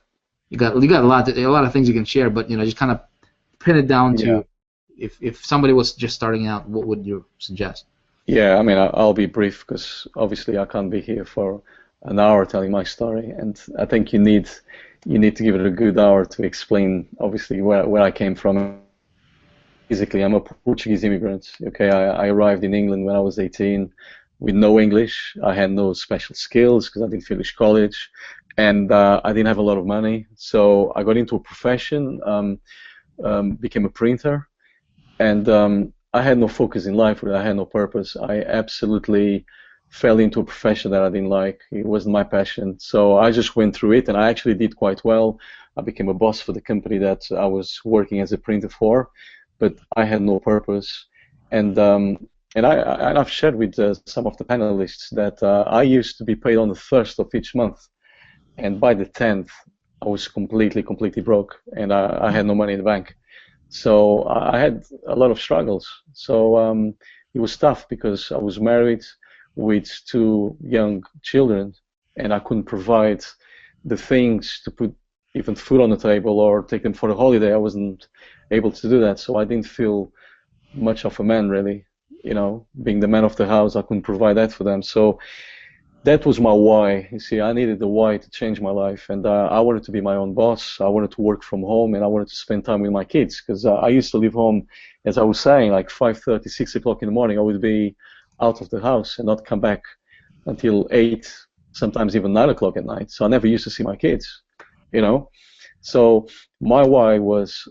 You got a lot of things you can share, but just kind of pin it down to if somebody was just starting out, what would you suggest? Yeah, I mean, I'll be brief because obviously I can't be here for an hour telling my story, and I think you need to give it a good hour to explain obviously where I came from. Basically, I'm a Portuguese immigrant. Okay, I arrived in England when I was 18 with no English. I had no special skills because I didn't finish college, and I didn't have a lot of money. So I got into a profession, became a printer, and I had no focus in life. I had no purpose. I absolutely fell into a profession that I didn't like. It wasn't my passion. So I just went through it, and I actually did quite well. I became a boss for the company that I was working as a printer for, but I had no purpose. And I've shared with some of the panelists that I used to be paid on the 1st of each month, and by the 10th, I was completely broke, and I had no money in the bank. So I had a lot of struggles. So it was tough because I was married with 2 young children, and I couldn't provide the things to put even food on the table or take them for a holiday. I wasn't able to do that, so I didn't feel much of a man, really. Being the man of the house, I couldn't provide that for them. So that was my why. You see, I needed the why to change my life, and I wanted to be my own boss. I wanted to work from home, and I wanted to spend time with my kids, because I used to leave home, as I was saying, like 5:30, 6 o'clock in the morning. I would be out of the house and not come back until 8, sometimes even 9 o'clock at night. So I never used to see my kids, So my why was,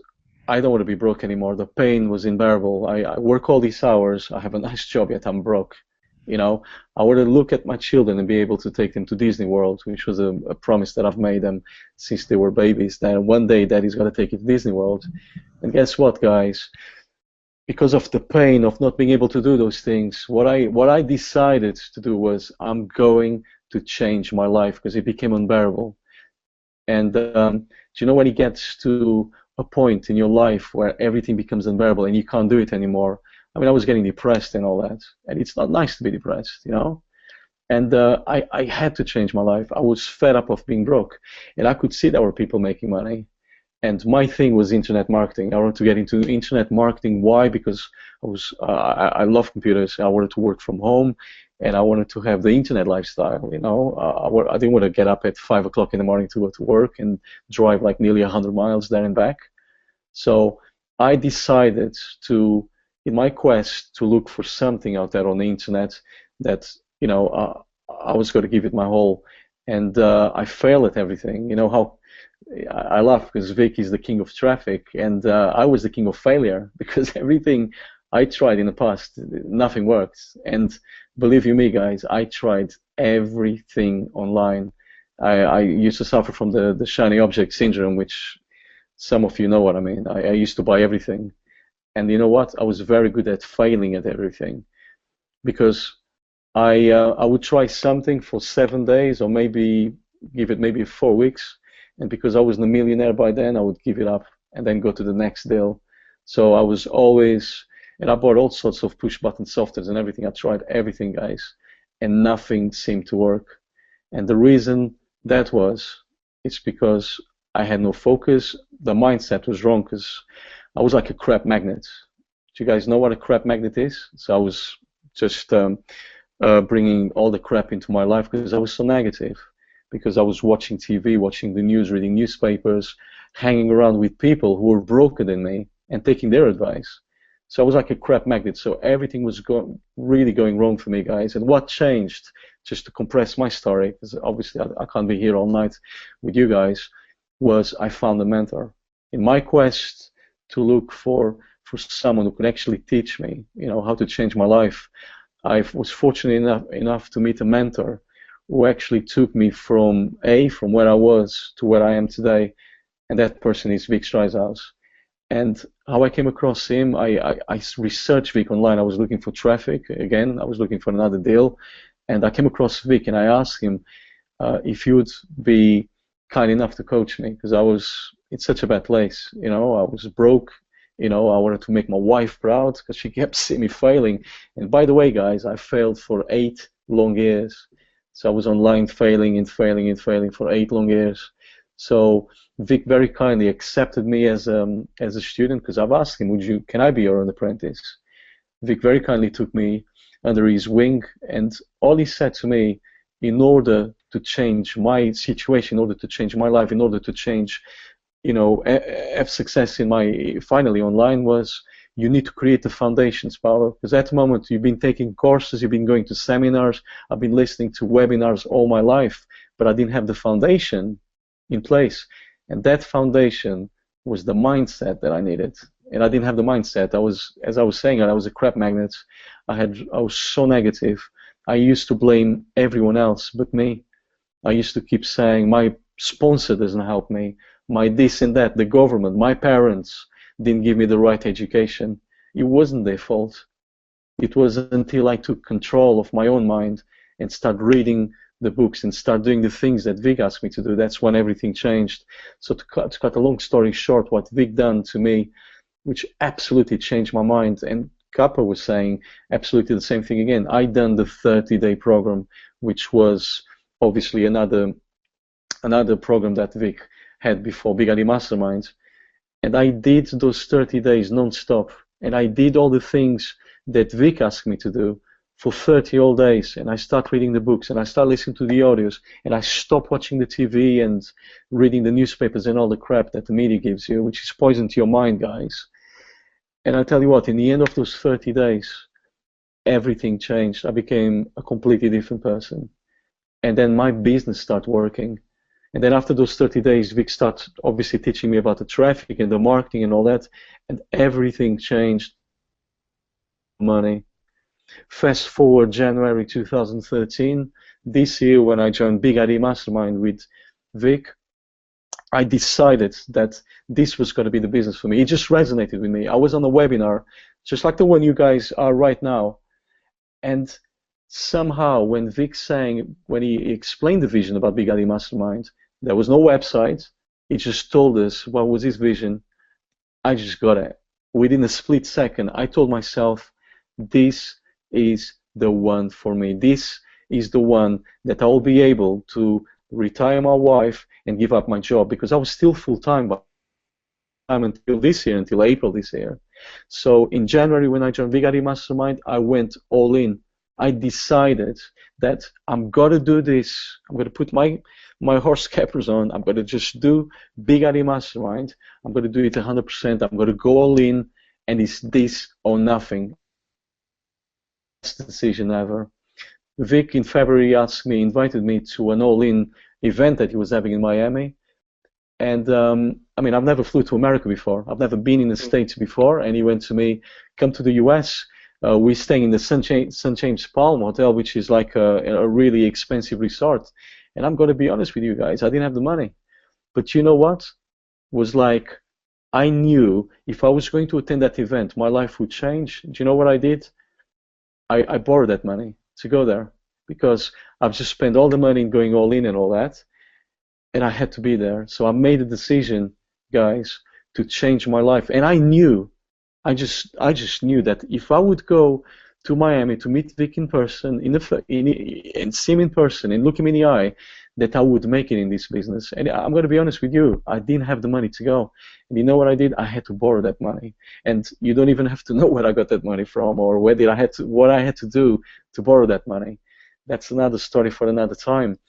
I don't want to be broke anymore. The pain was unbearable. I work all these hours. I have a nice job, yet I'm broke. I want to look at my children and be able to take them to Disney World, which was a promise that I've made them since they were babies, that one day Daddy's going to take you to Disney World. And guess what, guys? because of the pain of not being able to do those things, what I decided to do was I'm going to change my life because it became unbearable. And do you know when it gets to a point in your life where everything becomes unbearable and you can't do it anymore? I mean, I was getting depressed and all that, and it's not nice to be depressed, you know? And I had to change my life. I was fed up of being broke, and I could see there were people making money. And my thing was internet marketing. I wanted to get into internet marketing. Why? Because I love computers. I wanted to work from home, and I wanted to have the internet lifestyle. You know, I didn't want to get up at 5 o'clock in the morning to go to work and drive like nearly 100 miles there and back. So I decided to, in my quest to look for something out there on the internet that, you know, I was going to give it my whole, and I failed at everything. You know how I laugh because Vic is the king of traffic, and I was the king of failure because everything I tried in the past, nothing worked. And believe you me, guys, I tried everything online. I used to suffer from the shiny object syndrome, which some of you know what I mean. I used to buy everything. And you know what? I was very good at failing at everything because I would try something for 7 days or maybe give it maybe 4 weeks. And because I was a millionaire by then, I would give it up and then go to the next deal. So I was always, and I bought all sorts of push-button softwares and everything. I tried everything, guys, and nothing seemed to work. And the reason that was, it's because I had no focus. The mindset was wrong because I was like a crap magnet. Do you guys know what a crap magnet is? So I was just bringing all the crap into my life because I was so negative. Because I was watching TV, watching the news, reading newspapers, hanging around with people who were broker than me and taking their advice. So I was like a crap magnet. So everything was really going wrong for me, guys. And what changed, just to compress my story, because obviously I can't be here all night with you guys, was I found a mentor. In my quest to look for someone who could actually teach me, you know, how to change my life, I was fortunate enough to meet a mentor who actually took me from where I was to where I am today, and that person is Vick Strizheus. And how I came across him, I researched Vick online. I was looking for traffic again. I was looking for another deal, and I came across Vick, and I asked him if he would be kind enough to coach me because I was in such a bad place. You know, I was broke. You know, I wanted to make my wife proud because she kept seeing me failing. And by the way, guys, I failed for 8 long years. So I was online failing and failing and failing for 8 long years. So Vick very kindly accepted me as a student because I've asked him, can I be your own apprentice? Vick very kindly took me under his wing, and all he said to me, in order to change my situation, in order to change my life, in order to change, you know, have success in my finally online was, you need to create the foundations, Paolo, because at the moment you've been taking courses, you've been going to seminars, I've been listening to webinars all my life, but I didn't have the foundation in place. And that foundation was the mindset that I needed. And I didn't have the mindset. As I was saying, I was a crap magnet. I was so negative. I used to blame everyone else but me. I used to keep saying, my sponsor doesn't help me, my this and that, the government, my parents didn't give me the right education. It wasn't their fault. It was until I took control of my own mind and started reading the books and start doing the things that Vick asked me to do. That's when everything changed. So to cut a long story short, what Vick done to me, which absolutely changed my mind, and Kappa was saying absolutely the same thing again. I done the 30-day program, which was obviously another program that Vick had before, Big ID Masterminds. And I did those 30 days non-stop. And I did all the things that Vick asked me to do for 30 whole days. And I start reading the books, and I start listening to the audios, and I stop watching the TV and reading the newspapers and all the crap that the media gives you, which is poison to your mind, guys. And I tell you what, in the end of those 30 days, everything changed. I became a completely different person. And then my business started working. And then after those 30 days, Vick started obviously teaching me about the traffic and the marketing and all that, and everything changed. Money. Fast forward January 2013, this year when I joined Big ID Mastermind with Vick, I decided that this was going to be the business for me. It just resonated with me. I was on a webinar just like the one you guys are right now. And somehow, when when he explained the vision about Big Daddy Mastermind, there was no website. He just told us what was his vision. I just got it. Within a split second, I told myself, this is the one for me. This is the one that I will be able to retire my wife and give up my job, because I was still full-time until this year, until April this year. So in January, when I joined Vick Mastermind, I went all in. I decided that I'm gonna do this. I'm gonna put my horse capers on. I'm gonna just do Vick Mastermind. I'm gonna do it 100%. I'm gonna go all in, and it's this or nothing. Best decision ever. Vick in February invited me to an all-in event that he was having in Miami. And I mean, I've never flew to America before. I've never been in the States before. And he went to me, come to the US. We're staying in the St. James Palm Hotel, which is like a really expensive resort. And I'm going to be honest with you guys, I didn't have the money. But you know what? It was like, I knew if I was going to attend that event, my life would change. Do you know what I did? I borrowed that money to go there, because I've just spent all the money in going all in and all that. And I had to be there. So I made a decision, guys, to change my life. And I knew, I just knew that if I would go to Miami to meet Vick in person, and see him in person, and look him in the eye, that I would make it in this business. And I'm going to be honest with you, I didn't have the money to go. And you know what I did? I had to borrow that money. And you don't even have to know where I got that money from, or what I had to do to borrow that money. That's another story for another time.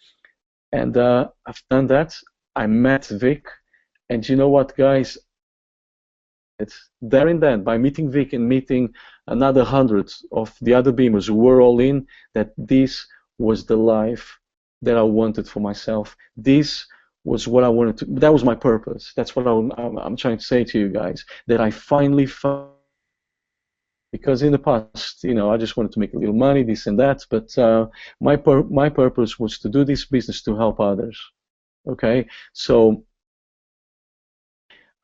And I've done that. I met Vick, and you know what, guys? It's there and then, by meeting Vick and meeting another 100 of the other beamers who were all in, that this was the life that I wanted for myself. This was what I wanted to. That was my purpose. That's what I'm trying to say to you guys. That I finally found. Because in the past, you know, I just wanted to make a little money, this and that. But my purpose was to do this business to help others. Okay, so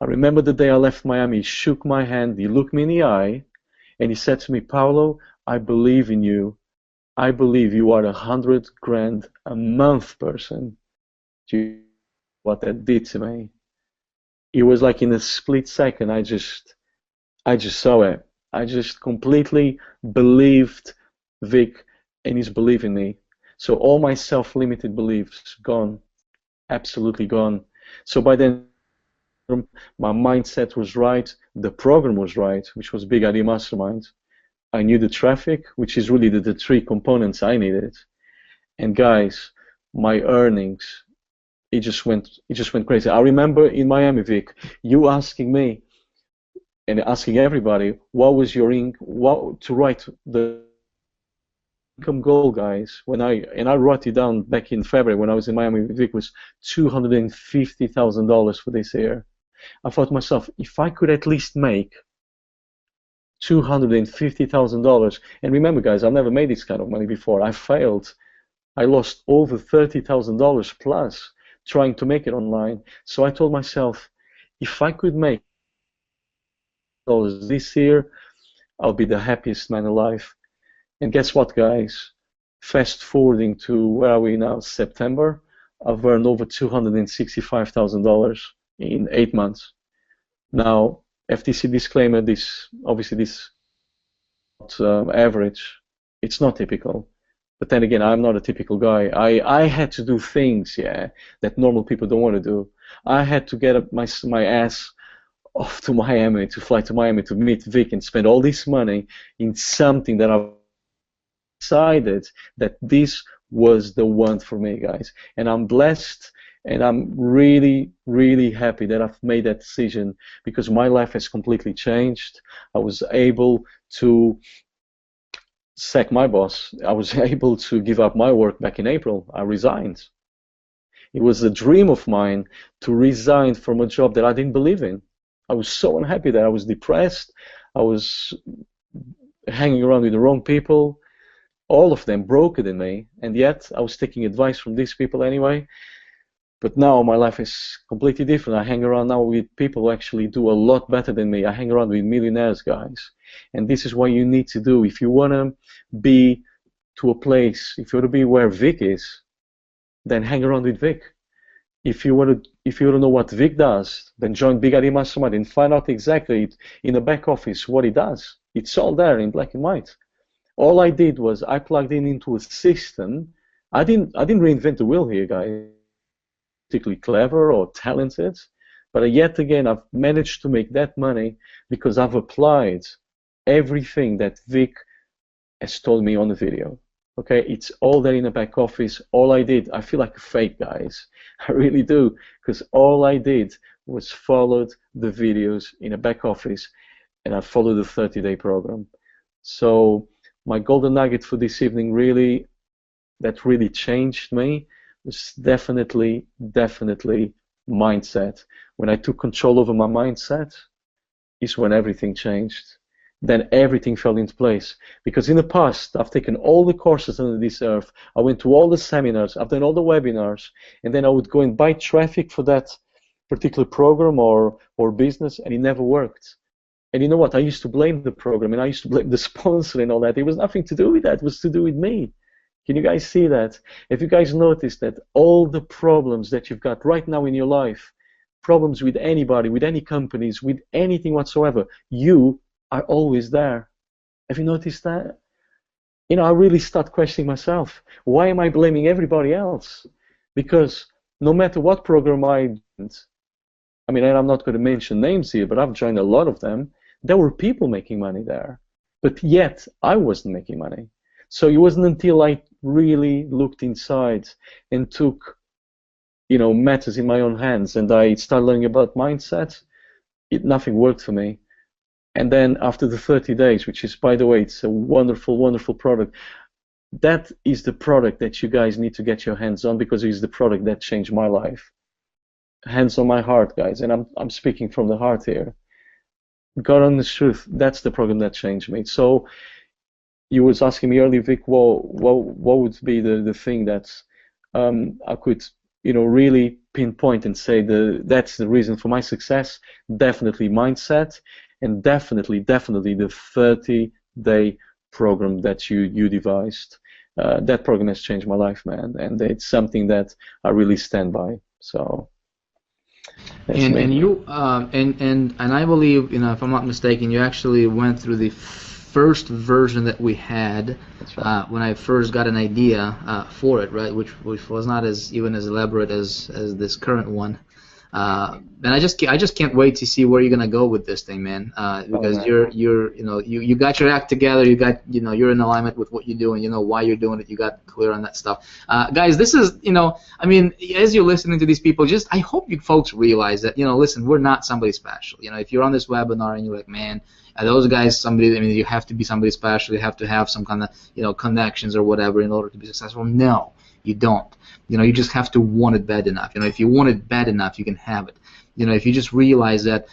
I remember the day I left Miami. He shook my hand, he looked me in the eye, and he said to me, "Paulo, I believe in you. I believe you are 100 grand a month person." Do you know what that did to me? It was like in a split second, I just saw it. I just completely believed Vick and his belief in me. So all my self-limited beliefs gone, absolutely gone. So by then, my mindset was right, the program was right, which was Big Idea Mastermind. I knew the traffic, which is really the three components I needed. And guys, my earnings, it just went crazy. I remember in Miami, Vick, you asking me and asking everybody, what was your to write the income goal, guys? I wrote it down back in February when I was in Miami. Vick was $250,000 for this year. I thought to myself, if I could at least make $250,000, and remember, guys, I've never made this kind of money before. I failed. I lost over $30,000 plus trying to make it online. So I told myself, if I could make $100,000 this year, I'll be the happiest man alive. And guess what, guys? Fast forwarding to where are we now? September. I've earned over $265,000 in 8 months. Now, FTC disclaimer: this is not average. It's not typical. But then again, I'm not a typical guy. I had to do things, yeah, that normal people don't want to do. I had to get my ass off to Miami, to fly to Miami to meet Vick and spend all this money in something that I decided that this was the one for me, guys. And I'm blessed, and I'm really, really happy that I've made that decision, because my life has completely changed. I was able to sack my boss. I was able to give up my work back in April. I resigned. It was a dream of mine to resign from a job that I didn't believe in. I was so unhappy that I was depressed. I was hanging around with the wrong people, all of them broker than me, and yet I was taking advice from these people anyway. But now my life is completely different. I hang around now with people who actually do a lot better than me. I hang around with millionaires, guys. And this is what you need to do. If you want to be to a place, if you want to be where Vic is, then hang around with Vic. If you want to know what Vic does, then join Big Idea Mastermind and find out exactly in the back office what he does. It's all there in black and white. All I did was I plugged in into a system. I didn't reinvent the wheel here, guys. Particularly clever or talented, but yet again I've managed to make that money because I've applied everything that Vic has told me on the video. Okay, it's all there in the back office. All I did, I feel like a fake, guys. I really do, because all I did was followed the videos in the back office, and I followed the 30-day program. So my golden nugget for this evening, really, that really changed me, was definitely mindset. When I took control over my mindset is when everything changed. Then everything fell into place. Because in the past, I've taken all the courses under this earth, I went to all the seminars, I've done all the webinars, and then I would go and buy traffic for that particular program or business, and it never worked. And you know what? I used to blame the program, and I used to blame the sponsor and all that. It was nothing to do with that. It was to do with me. Can you guys see that? If you guys notice that all the problems that you've got right now in your life, problems with anybody, with any companies, with anything whatsoever, you are always there. Have you noticed that? You know, I really start questioning myself. Why am I blaming everybody else? Because no matter what program I joined, I mean, and I'm not going to mention names here, but I've joined a lot of them, there were people making money there. But yet, I wasn't making money. So it wasn't until I really looked inside and took, you know, matters in my own hands, and I started learning about mindset, nothing worked for me. And then after the 30 days, which is, by the way, it's a wonderful, wonderful product. That is the product that you guys need to get your hands on, because it is the product that changed my life. Hands on my heart, guys, and I'm speaking from the heart here. God honest truth, that's the program that changed me. So you was asking me earlier, Vic, what would be the thing that I could, you know, really pinpoint and say that's the reason for my success? Definitely mindset, and definitely the 30-day program that you devised. That program has changed my life, man, and it's something that I really stand by. So. And I believe, you know, if I'm not mistaken, you actually went through the first version that we had when I first got an idea for it, right? Which was not even as elaborate as this current one. And I just can't wait to see where you're gonna go with this thing, man. Because you got your act together. You're in alignment with what you're doing. You know why you're doing it. You got clear on that stuff, guys. This is, I mean, as you're listening to these people, I hope you folks realize that, listen, we're not somebody special. If you're on this webinar and you're like, man, those guys, you have to be somebody special. You have to have some kind of, connections or whatever in order to be successful. No, you don't. You just have to want it bad enough. If you want it bad enough, you can have it. If you just realize that,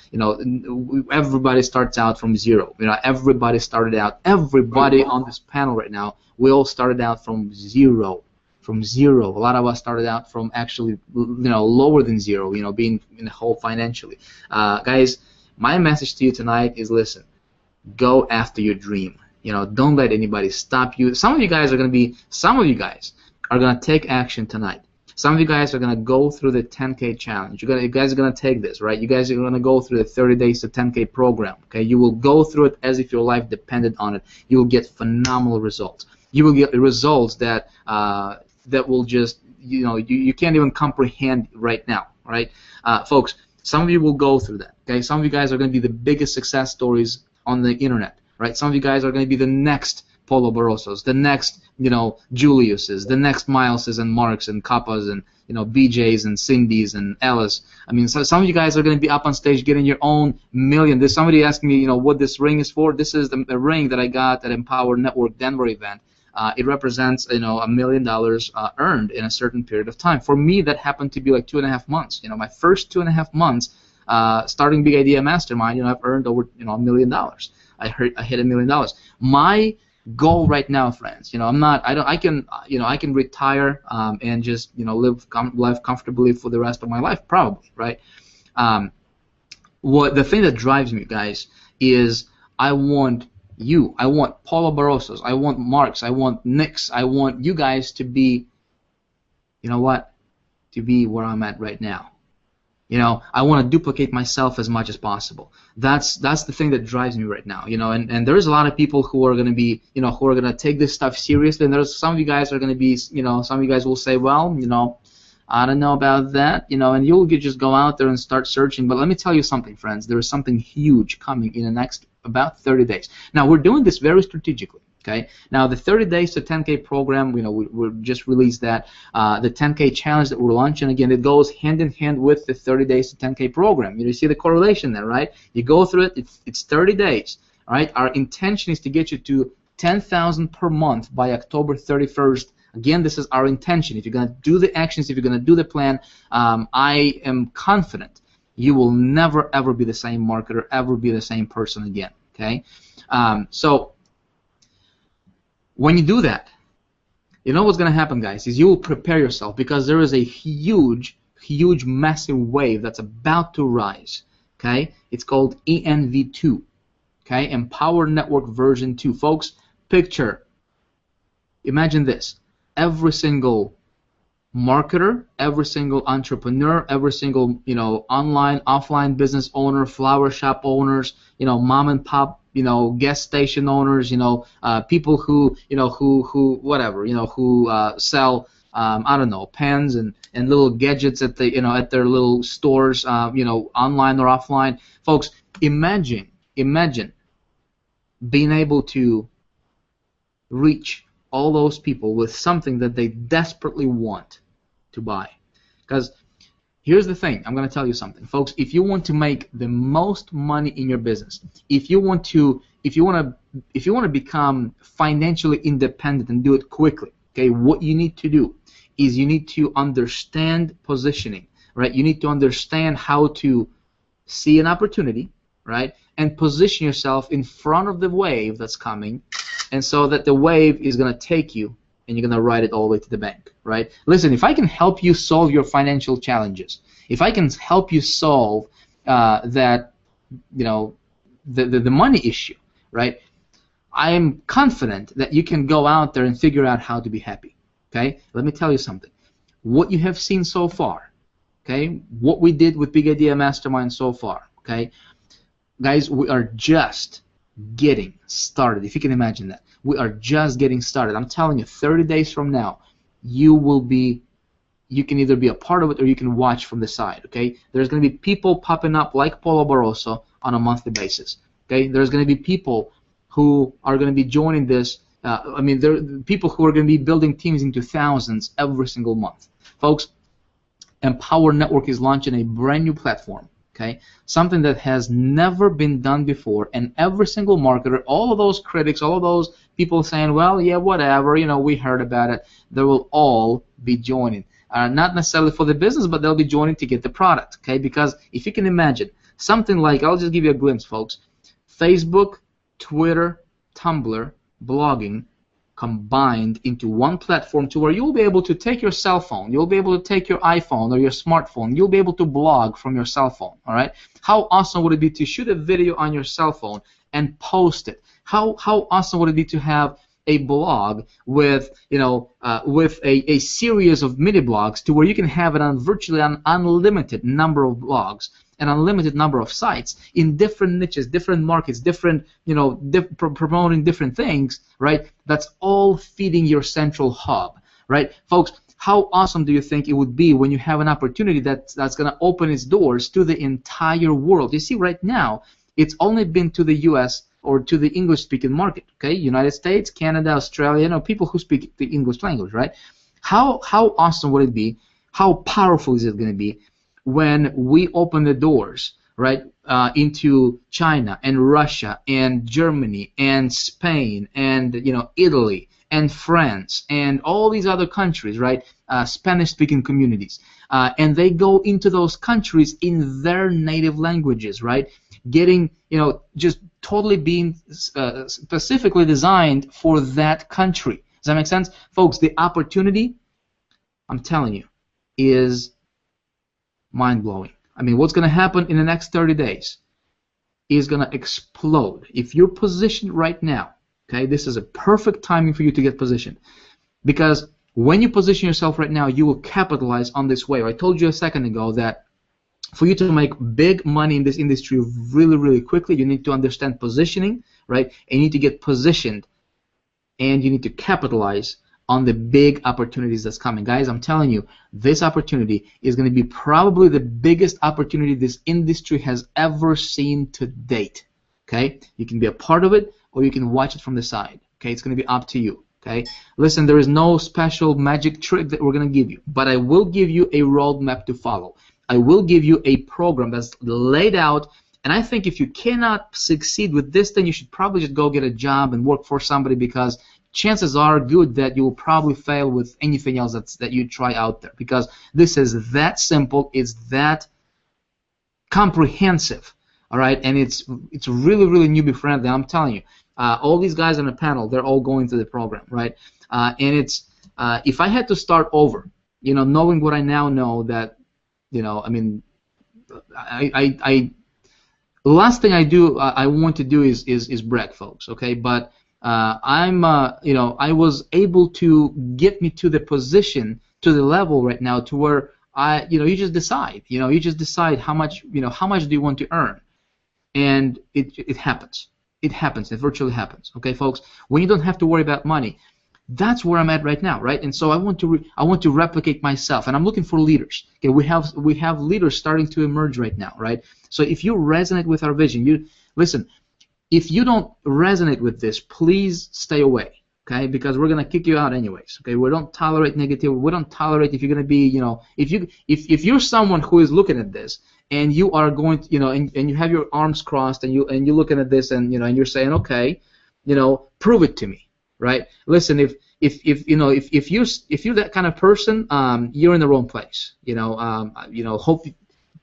everybody starts out from zero. Everybody started out. Everybody on this panel right now, we all started out from zero. From zero. A lot of us started out from actually, lower than zero. Being in the hole financially. Guys, my message to you tonight is: listen, go after your dream. Don't let anybody stop you. Some of you guys are going to take action tonight. Some of you guys are going to go through the 10K challenge. You guys are going to take this, right? You guys are going to go through the 30 days to 10K program, okay? You will go through it as if your life depended on it. You will get phenomenal results. You will get results that will just, you can't even comprehend right now, right? Folks, some of you will go through that, okay? Some of you guys are going to be the biggest success stories on the internet, right? Some of you guys are going to be the next Paulo Barrosos, the next, Juliuses, the next Mileses and Marks and Kappas and, BJs and Cindy's and Ellis. So some of you guys are going to be up on stage getting your own million. There's somebody asking me, what this ring is for. This is the ring that I got at Empower Network Denver event. It represents, $1 million earned in a certain period of time. For me, that happened to be like 2.5 months. My first 2.5 months starting Big Idea Mastermind, I've earned over, $1 million. I hit $1 million. My Go right now, friends. I can retire and just live life comfortably for the rest of my life, probably, right? The thing that drives me, guys, is I want Paulo Barrosos, I want Marks, I want Nicks, I want you guys to be, to be where I'm at right now. I want to duplicate myself as much as possible. That's the thing that drives me right now. And there's a lot of people who are going to be, who are going to take this stuff seriously. And there's some of you guys are going to be, some of you guys will say, well, I don't know about that, and you'll just go out there and start searching. But let me tell you something, friends. There is something huge coming in the next about 30 days. Now, we're doing this very strategically. Okay. Now, the 30 days to 10K program, we just released that. The 10K challenge that we're launching, again, it goes hand in hand with the 30 days to 10K program. You see the correlation there, right? You go through it. It's 30 days. All right. Our intention is to get you to 10,000 per month by October 31st. Again, this is our intention. If you're going to do the actions, if you're going to do the plan, I am confident you will never, ever be the same marketer, ever be the same person again. Okay. So when you do that, what's going to happen, guys, is you will prepare yourself because there is a huge, massive wave that's about to rise. Okay, it's called ENV2. Okay, Empower Network version 2. Folks, imagine this: every single marketer, every single entrepreneur, every single online, offline business owner, flower shop owners, mom and pop, gas station owners, people who sell I don't know, pens and little gadgets at the at their little stores, online or offline. Folks, imagine being able to reach all those people with something that they desperately want to buy. Because here's the thing, I'm going to tell you something, folks. If you want to make the most money in your business, if you want to become financially independent and do it quickly, okay, what you need to do is you need to understand positioning, right? You need to understand how to see an opportunity, right, and position yourself in front of the wave that's coming, and so that the wave is going to take you and you're going to ride it all the way to the bank, right? Listen, if I can help you solve your financial challenges, if I can help you solve the money issue, right, I am confident that you can go out there and figure out how to be happy, okay? Let me tell you something. What you have seen so far, okay, what we did with Big Idea Mastermind so far, okay, guys, we are just getting started. If you can imagine that. We are just getting started. I'm telling you, 30 days from now, you can either be a part of it or you can watch from the side, okay? There's going to be people popping up like Paulo Barroso on a monthly basis, okay? There's going to be people who are going to be joining this. There are people who are going to be building teams into thousands every single month. Folks, Empower Network is launching a brand new platform, okay? Something that has never been done before, and every single marketer, all of those critics, all of those people saying, well, yeah, whatever, we heard about it, they will all be joining. Not necessarily for the business, but they'll be joining to get the product, okay? Because if you can imagine, something like, I'll just give you a glimpse, folks, Facebook, Twitter, Tumblr, blogging, combined into one platform to where you'll be able to take your cell phone, you'll be able to take your iPhone or your smartphone, you'll be able to blog from your cell phone, all right? How awesome would it be to shoot a video on your cell phone and post it? How awesome would it be to have a blog with, with a series of mini blogs to where you can have it on virtually an unlimited number of blogs, an unlimited number of sites in different niches, different markets, different, promoting different things, right? That's all feeding your central hub, right? Folks, how awesome do you think it would be when you have an opportunity that's going to open its doors to the entire world? You see, right now, it's only been to the U.S. or to the English-speaking market, okay? United States, Canada, Australia, people who speak the English language, right? How awesome would it be? How powerful is it going to be when we open the doors, right, into China and Russia and Germany and Spain and Italy and France and all these other countries, right, Spanish-speaking communities, and they go into those countries in their native languages, right? getting, just totally being specifically designed for that country. Does that make sense? Folks, the opportunity, I'm telling you, is mind-blowing. I mean, what's going to happen in the next 30 days is going to explode. If you're positioned right now, okay, this is a perfect timing for you to get positioned. Because when you position yourself right now, you will capitalize on this wave. I told you a second ago that for you to make big money in this industry really, really quickly, you need to understand positioning, right? And you need to get positioned, and you need to capitalize on the big opportunities that's coming. Guys, I'm telling you, this opportunity is going to be probably the biggest opportunity this industry has ever seen to date. Okay? You can be a part of it, or you can watch it from the side. Okay? It's going to be up to you. Okay? Listen, there is no special magic trick that we're going to give you, but I will give you a roadmap to follow. I will give you a program that's laid out, and I think if you cannot succeed with this, then you should probably just go get a job and work for somebody, because chances are good that you will probably fail with anything else that you try out there, because this is that simple, it's that comprehensive, all right, and it's really, really newbie friendly. I'm telling you, all these guys on the panel, they're all going through the program, right? And it's if I had to start over, knowing what I now know, that I mean, the last thing I want to do is brag, folks, okay? But I was able to get me to the position, to the level right now, to where you just decide, you just decide how much do you want to earn, and it happens. It happens. It virtually happens. Okay, folks. When you don't have to worry about money, that's where I'm at right now, right? And so I want to replicate myself, and I'm looking for leaders. Okay, we have leaders starting to emerge right now, right? So if you resonate with our vision, listen. If you don't resonate with this, please stay away, okay? Because we're gonna kick you out anyways, okay? We don't tolerate negativity. We don't tolerate if you're gonna be, if you're someone who is looking at this and you are going to, and you have your arms crossed and you're looking at this and and you're saying, okay, prove it to me, right? Listen, if you're that kind of person, you're in the wrong place. Hope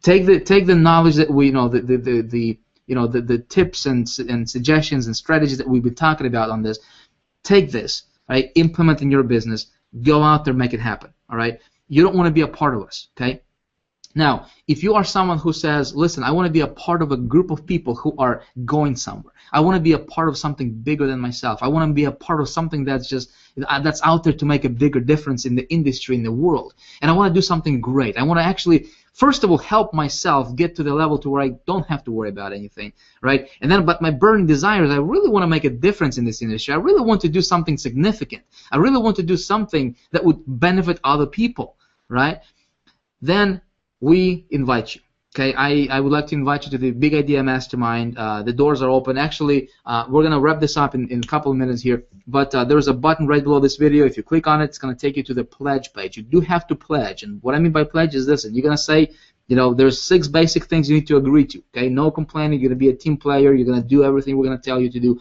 take the knowledge that we the tips and suggestions and strategies that we've been talking about on this. Take this, right? Implement in your business. Go out there, make it happen. All right. You don't want to be a part of us, okay? Now, if you are someone who says, listen, I want to be a part of a group of people who are going somewhere. I want to be a part of something bigger than myself. I want to be a part of something that's out there to make a bigger difference in the industry, in the world. And I want to do something great. I want to actually, first of all, help myself get to the level to where I don't have to worry about anything, right? And then, but my burning desire is I really want to make a difference in this industry. I really want to do something significant. I really want to do something that would benefit other people, right? Then we invite you. Okay, I would like to invite you to the Big Idea Mastermind. The doors are open. Actually, we're going to wrap this up in a couple of minutes here, but there's a button right below this video. If you click on it, it's going to take you to the pledge page. You do have to pledge, and what I mean by pledge is this, and you're going to say, there's 6 basic things you need to agree to. Okay, no complaining. You're going to be a team player. You're going to do everything we're going to tell you to do.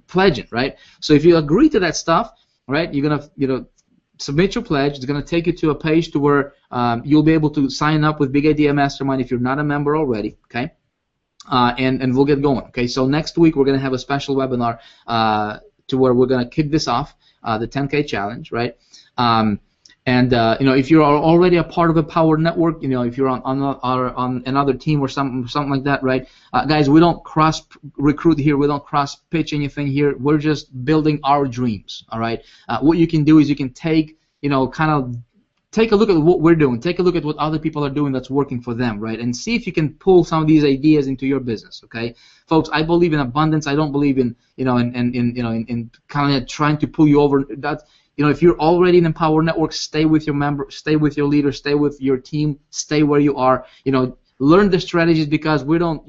Pledging, right? So if you agree to that stuff, right, you're going to submit your pledge. It's going to take you to a page to where you'll be able to sign up with Big Idea Mastermind if you're not a member already, okay? And we'll get going, okay? So next week we're going to have a special webinar to where we're going to kick this off, the 10K challenge, right? If you're already a part of a power network, if you're on another team or something like that, right? Guys, we don't cross recruit here. We don't cross pitch anything here. We're just building our dreams. All right. What you can do is you can take, kind of take a look at what we're doing. Take a look at what other people are doing that's working for them, right? And see if you can pull some of these ideas into your business. Okay, folks. I believe in abundance. I don't believe in in kind of trying to pull you over. That's if you're already in a power network, stay with your member, stay with your leader, stay with your team, stay where you are. Learn the strategies, because we don't.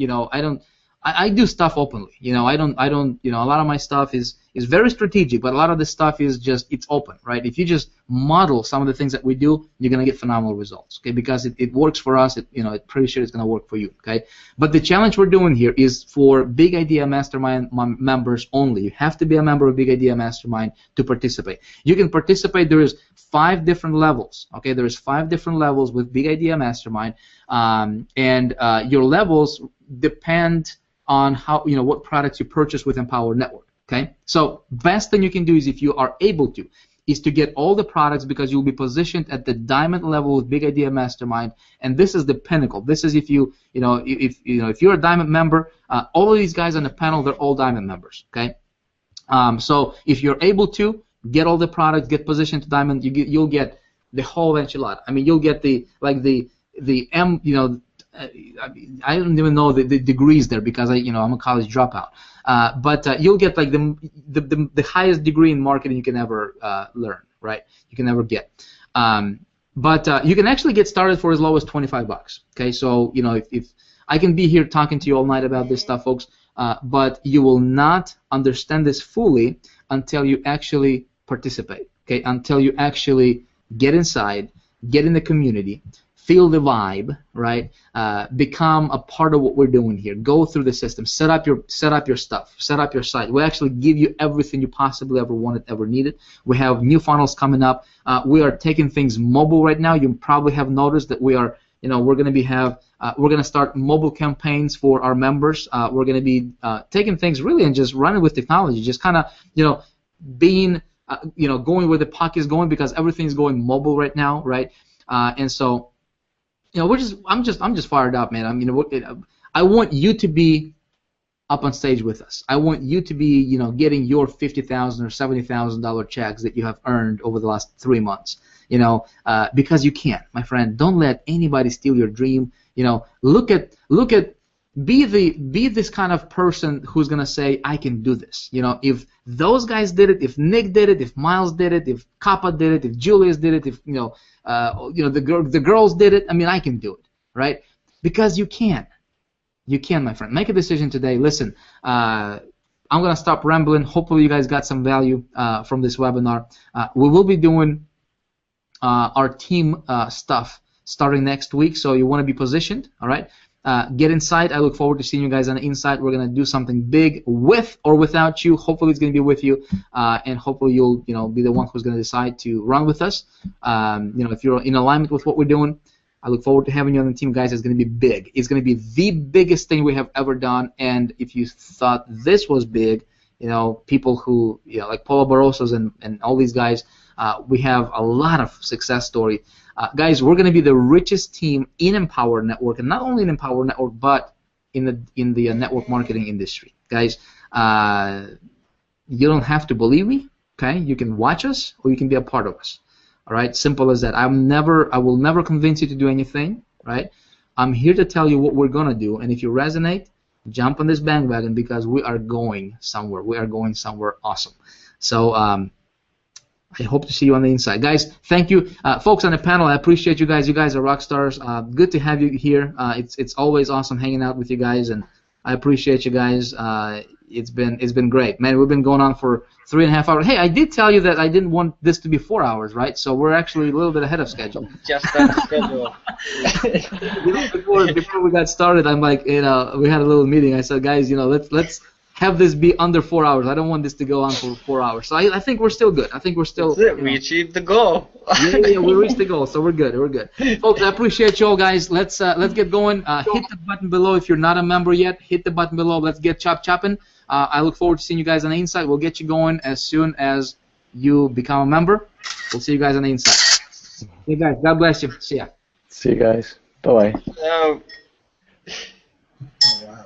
I do stuff openly. I don't. A lot of my stuff is very strategic, but a lot of this stuff is just it's open, right? If you just model some of the things that we do, you're gonna get phenomenal results, okay? Because it works for us. It's pretty sure it's gonna work for you, okay? But the challenge we're doing here is for Big Idea Mastermind members only. You have to be a member of Big Idea Mastermind to participate. You can participate. There is 5 different levels, okay? There is 5 different levels with Big Idea Mastermind, and your levels depend on how, what products you purchase with Empower Network. Okay, so best thing you can do is, if you are able to, is to get all the products, because you'll be positioned at the diamond level with Big Idea Mastermind, and this is the pinnacle. This is if if you're a diamond member, all of these guys on the panel, they're all diamond members. Okay, so if you're able to get all the products, get positioned to diamond, you'll get the whole enchilada. I mean, you'll get the M. I don't even know the degrees there, because I'm a college dropout. But you'll get like the highest degree in marketing you can ever learn, right? You can ever get. But you can actually get started for as low as $25. Okay, so if I can be here talking to you all night about this stuff, folks, but you will not understand this fully until you actually participate. Okay, until you actually get inside, get in the community, feel the vibe, right? Become a part of what we're doing here. Go through the system. Set up your stuff. Set up your site. We actually give you everything you possibly ever wanted, ever needed. We have new funnels coming up. We are taking things mobile right now. You probably have noticed that we are, we're going to start mobile campaigns for our members. We're going to be taking things really and just running with technology. Just kind of, being, going where the puck is going, because everything's going mobile right now, right? And so, I'm just fired up, man. I mean, I want you to be up on stage with us. I want you to be, getting your $50,000 or $70,000 checks that you have earned over the last 3 months. Because you can, my friend. Don't let anybody steal your dream. Be this kind of person who's gonna say, I can do this. If those guys did it, if Nick did it, if Miles did it, if Kappa did it, if Julius did it, if the girls did it, I mean, I can do it, right? Because you can. You can, my friend. Make a decision today. Listen, I'm gonna stop rambling. Hopefully, you guys got some value from this webinar. We will be doing our team stuff starting next week, so you want to be positioned, all right? Get inside. I look forward to seeing you guys on the inside. We're gonna do something big with or without you. Hopefully, it's gonna be with you, and hopefully you'll be the one who's gonna decide to run with us. If you're in alignment with what we're doing, I look forward to having you on the team, guys. It's gonna be big. It's gonna be the biggest thing we have ever done. And if you thought this was big, people who like Paulo Barrosos and all these guys, we have a lot of success story. Guys, we're going to be the richest team in Empower Network, and not only in Empower Network, but in the network marketing industry. Guys, you don't have to believe me. Okay, you can watch us, or you can be a part of us. All right, simple as that. I will never convince you to do anything. Right? I'm here to tell you what we're going to do, and if you resonate, jump on this bandwagon, because we are going somewhere. We are going somewhere awesome. So. I hope to see you on the inside. Guys, thank you. Folks on the panel, I appreciate you guys. You guys are rock stars. Good to have you here. It's always awesome hanging out with you guys, and I appreciate you guys. It's been great. Man, we've been going on for 3.5 hours. Hey, I did tell you that I didn't want this to be 4 hours, right? So we're actually a little bit ahead of schedule. Just on schedule. Before we got started, I'm like, we had a little meeting. I said, guys, let's have this be under 4 hours. I don't want this to go on for 4 hours. So I think we're still good. I think we're still. That's it. We achieved the goal. yeah, we reached the goal, so we're good. We're good. Folks, I appreciate you all, guys. Let's get going. Hit the button below if you're not a member yet. Hit the button below. Let's get chopping. I look forward to seeing you guys on the inside. We'll get you going as soon as you become a member. We'll see you guys on the inside. Hey, guys. God bless you. See ya. See you guys. Bye-bye. Oh, wow.